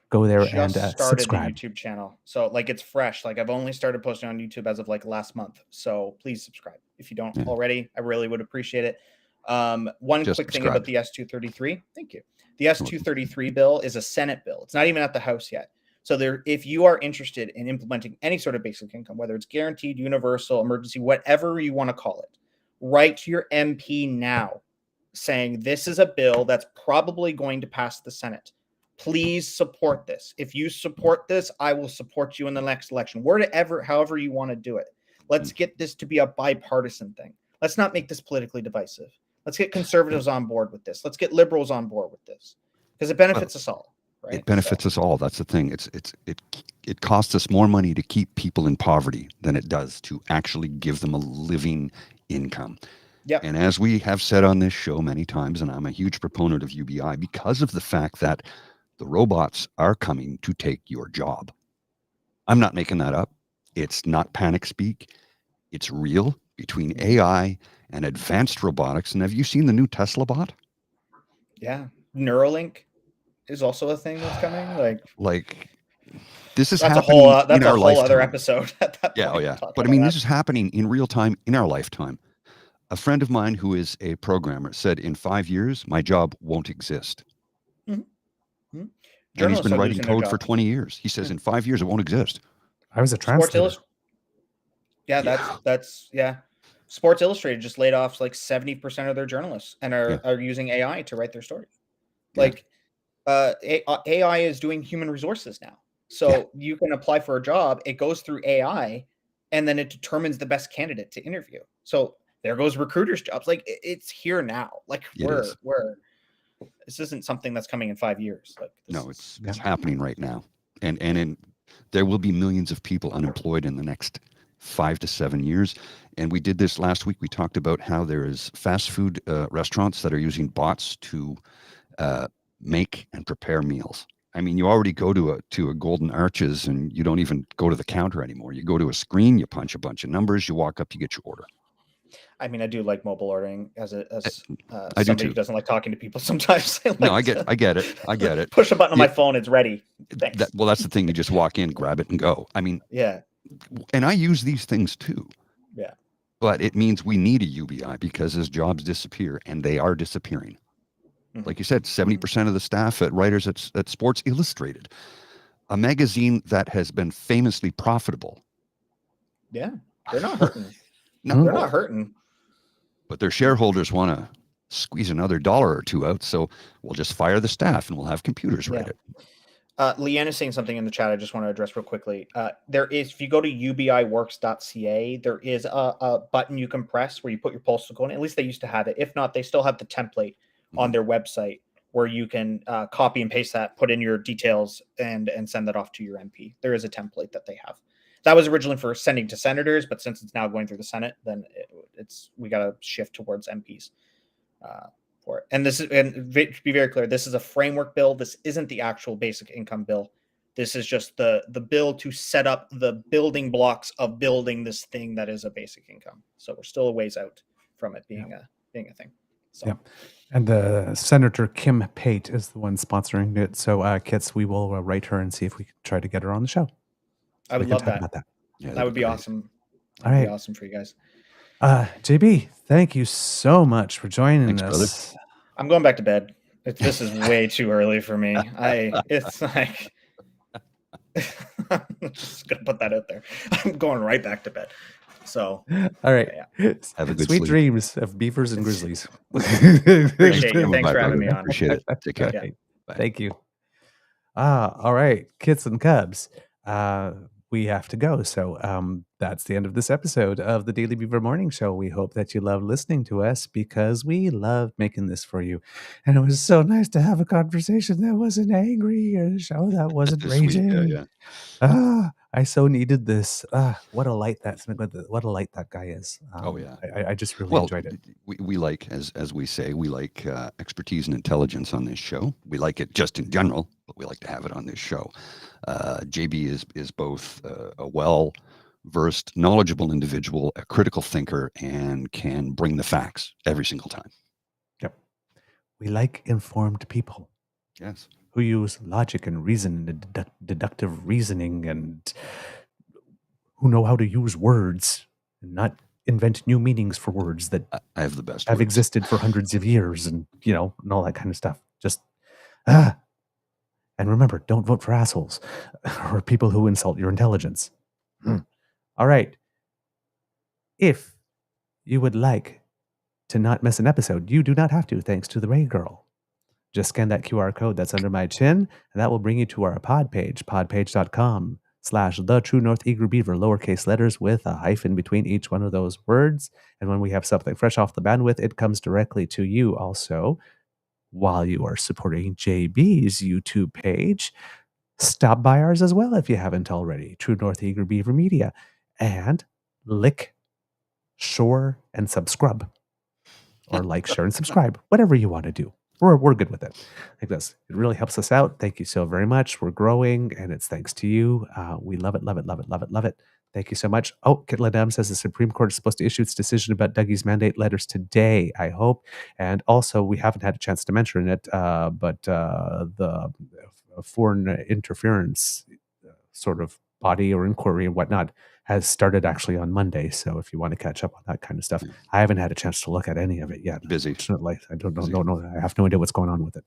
go there and Just started subscribe. the YouTube channel. So like it's fresh. Like I've only started posting on YouTube as of like last month. So please subscribe. If you don't already, I really would appreciate it. One Just quick thing subscribe. about the S-233. Thank you. The S-233 bill is a Senate bill. It's not even at the House yet. So there, if you are interested in implementing any sort of basic income, whether it's guaranteed, universal, emergency, whatever you want to call it, write to your MP now saying this is a bill that's probably going to pass the Senate. Please support this. If you support this, I will support you in the next election. However you want to do it. Let's get this to be a bipartisan thing. Let's not make this politically divisive. Let's get conservatives on board with this. Let's get liberals on board with this because it benefits us all. Right? It benefits us all. That's the thing. It costs us more money to keep people in poverty than it does to actually give them a living income. Yep. And as we have said on this show many times, and I'm a huge proponent of UBI because of the fact that the robots are coming to take your job. I'm not making that up. It's not panic speak. It's real between AI and advanced robotics. And have you seen the new Tesla bot? Yeah. Neuralink is also a thing that's coming. Like this is that's happening that's in a our whole other lifetime. episode. At that Yeah, point, oh yeah. talk But I about mean, that. this is happening in real time in our lifetime. A friend of mine who is a programmer said, in 5 years, my job won't exist. And he's Journalists been are writing losing their code for jobs. 20 years. He says, in 5 years, it won't exist. I was a translator. Sports Illustrated just laid off like 70% of their journalists and are using AI to write their story. Like AI is doing human resources now. So you can apply for a job, it goes through AI, and then it determines the best candidate to interview. So there goes recruiters' jobs. Like it's here now. Like this isn't something that's coming in 5 years. Like no, it's happening right now. And There will be millions of people unemployed in the next 5 to 7 years. And we did this last week. We talked about how there is fast food restaurants that are using bots to make and prepare meals. I mean, you already go to a Golden Arches and you don't even go to the counter anymore. You go to a screen, you punch a bunch of numbers, you walk up, you get your order. I mean, I do like mobile ordering as I do somebody too. who doesn't like talking to people sometimes. No, I get it. Push a button on my phone, it's ready. Thanks. Well, that's the thing. You just walk in, grab it, and go. I mean, yeah. And I use these things too. Yeah. But it means we need a UBI because as jobs disappear, and they are disappearing. Mm-hmm. Like you said, 70% of the staff at writers at Sports Illustrated, a magazine that has been famously profitable. Yeah, they're not hurting. No, they're not hurting. But their shareholders want to squeeze another $1 or $2 out, so we'll just fire the staff and we'll have computers write it. Leanne is saying something in the chat I just want to address real quickly. There is, if you go to ubiworks.ca, there is a button you can press where you put your postal code in. At least they used to have it. If not, they still have the template on their website where you can copy and paste that, put in your details, and send that off to your MP. There is a template that they have. That was originally for sending to senators, but since it's now going through the Senate, then we got to shift towards MPs for it. And this is, and to be very clear, this is a framework bill. This isn't the actual basic income bill. This is just the bill to set up the building blocks of building this thing that is a basic income. So we're still a ways out from it being a thing. So. Yep. And Senator Kim Pate is the one sponsoring it. So, Kits, we will write her and see if we can try to get her on the show. I would love that. Yeah, that would be awesome. All right. Be awesome for you guys. JB, thank you so much for joining us. Brother. I'm going back to bed. This is way too early for me. It's like, I'm just going to put that out there. I'm going right back to bed. So, all right. Yeah. Have a good sweet sleep. dreams of beavers and grizzlies. Appreciate you. Thanks for having me on. Appreciate it. Take care. Okay. Thank you. All right, Kits and Kubs. We have to go. So that's the end of this episode of the Daily Beaver Morning Show. We hope that you love listening to us because we love making this for you. And it was so nice to have a conversation that wasn't angry or a show that wasn't raging. I so needed this. What a light that guy is. I just really enjoyed it. We like, as we say, we like expertise and intelligence on this show. We like it just in general, but we like to have it on this show. JB is both a well-versed, knowledgeable individual, a critical thinker, and can bring the facts every single time. Yep. We like informed people. Yes. Who use logic and reason and deductive reasoning and who know how to use words and not invent new meanings for words that I have the best have words. Existed for hundreds of years and, and all that kind of stuff. Just, and remember, don't vote for assholes or people who insult your intelligence. All right. If you would like to not miss an episode, you do not have to, thanks to the Ray Girl. Just scan that QR code that's under my chin, and that will bring you to our pod page, podpage.com/The True North Eager Beaver, lowercase letters with a hyphen between each one of those words. And when we have something fresh off the bandwidth, it comes directly to you. Also, while you are supporting JB's YouTube page, stop by ours as well if you haven't already, True North Eager Beaver Media, and lick, shore, and subscribe. Or like, share, and subscribe, whatever you want to do. We're good with it. Like this. It really helps us out. Thank you so very much. We're growing, and it's thanks to you. We love it, love it, love it, love it, love it. Thank you so much. Oh, Kitla Dam says the Supreme Court is supposed to issue its decision about Dougie's mandate letters today, I hope. And also, we haven't had a chance to mention it, but the foreign interference sort of body or inquiry and whatnot has started actually on Monday. So if you want to catch up on that kind of stuff, I haven't had a chance to look at any of it yet. Busy. Unfortunately, I don't know. I have no idea what's going on with it.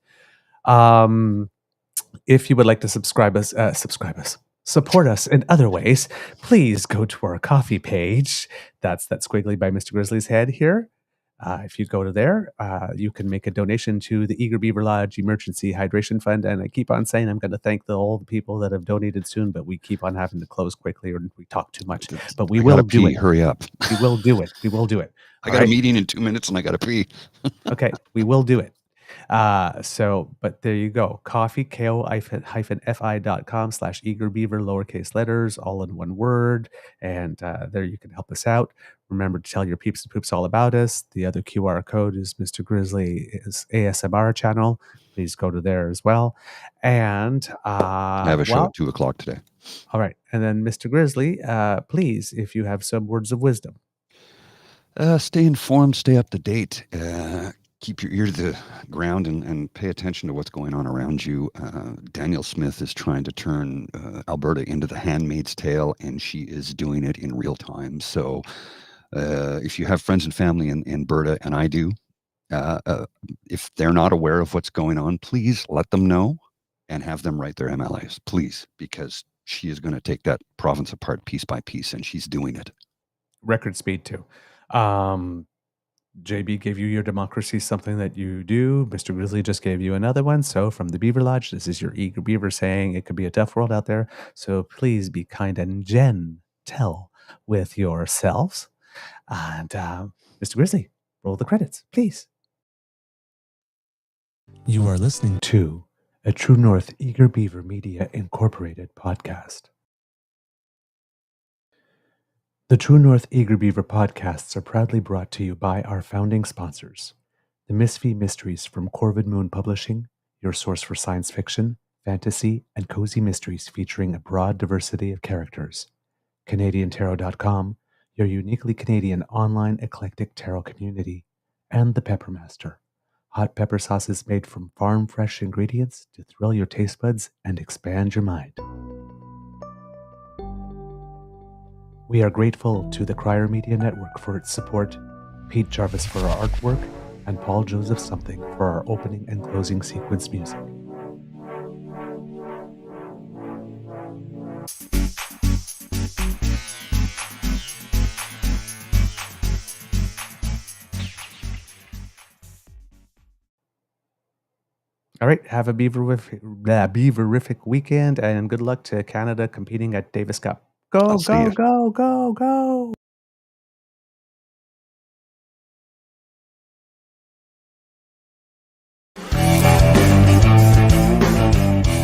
If you would like to support us in other ways, please go to our coffee page. That's that squiggly by Mr. Grizzly's head here. If you go to there, you can make a donation to the Eager Beaver Lodge Emergency Hydration Fund. And I keep on saying I'm going to thank all the people that have donated soon, but we keep on having to close quickly or we talk too much. But we will do it. Hurry up. We will do it. We will do it. I got a meeting in 2 minutes and I got to pee. Okay, we will do it. But there you go. Coffee, ko-fi.com/eagerbeaver, lowercase letters, all in one word. And there you can help us out. Remember to tell your peeps and poops all about us. The other QR code is Mr. Grizzly's ASMR channel. Please go to there as well. And I have a show at 2 o'clock today. All right. And then Mr. Grizzly, please, if you have some words of wisdom. Stay informed, stay up to date. Keep your ear to the ground and pay attention to what's going on around you. Danielle Smith is trying to turn Alberta into the Handmaid's Tale, and she is doing it in real time. So if you have friends and family in Alberta, and I do, if they're not aware of what's going on, please let them know and have them write their MLAs, please, because she is going to take that province apart piece by piece, and she's doing it. Record speed, too. JB gave you your democracy, something that you do. Mr. Grizzly just gave you another one. So from the Beaver Lodge, this is your eager beaver saying it could be a tough world out there. So please be kind and gentle with yourselves. And Mr. Grizzly, roll the credits, please. You are listening to a True North Eager Beaver Media Incorporated podcast. The True North Eager Beaver podcasts are proudly brought to you by our founding sponsors, the Misfit Mysteries from Corvid Moon Publishing, your source for science fiction, fantasy, and cozy mysteries featuring a broad diversity of characters, CanadianTarot.com, your uniquely Canadian online eclectic tarot community, and the Peppermaster, hot pepper sauces made from farm-fresh ingredients to thrill your taste buds and expand your mind. We are grateful to the Crier Media Network for its support, Pete Jarvis for our artwork, and Paul Joseph Something for our opening and closing sequence music. All right, have a beaverific weekend, and good luck to Canada competing at Davis Cup. Go, go, go, go, go.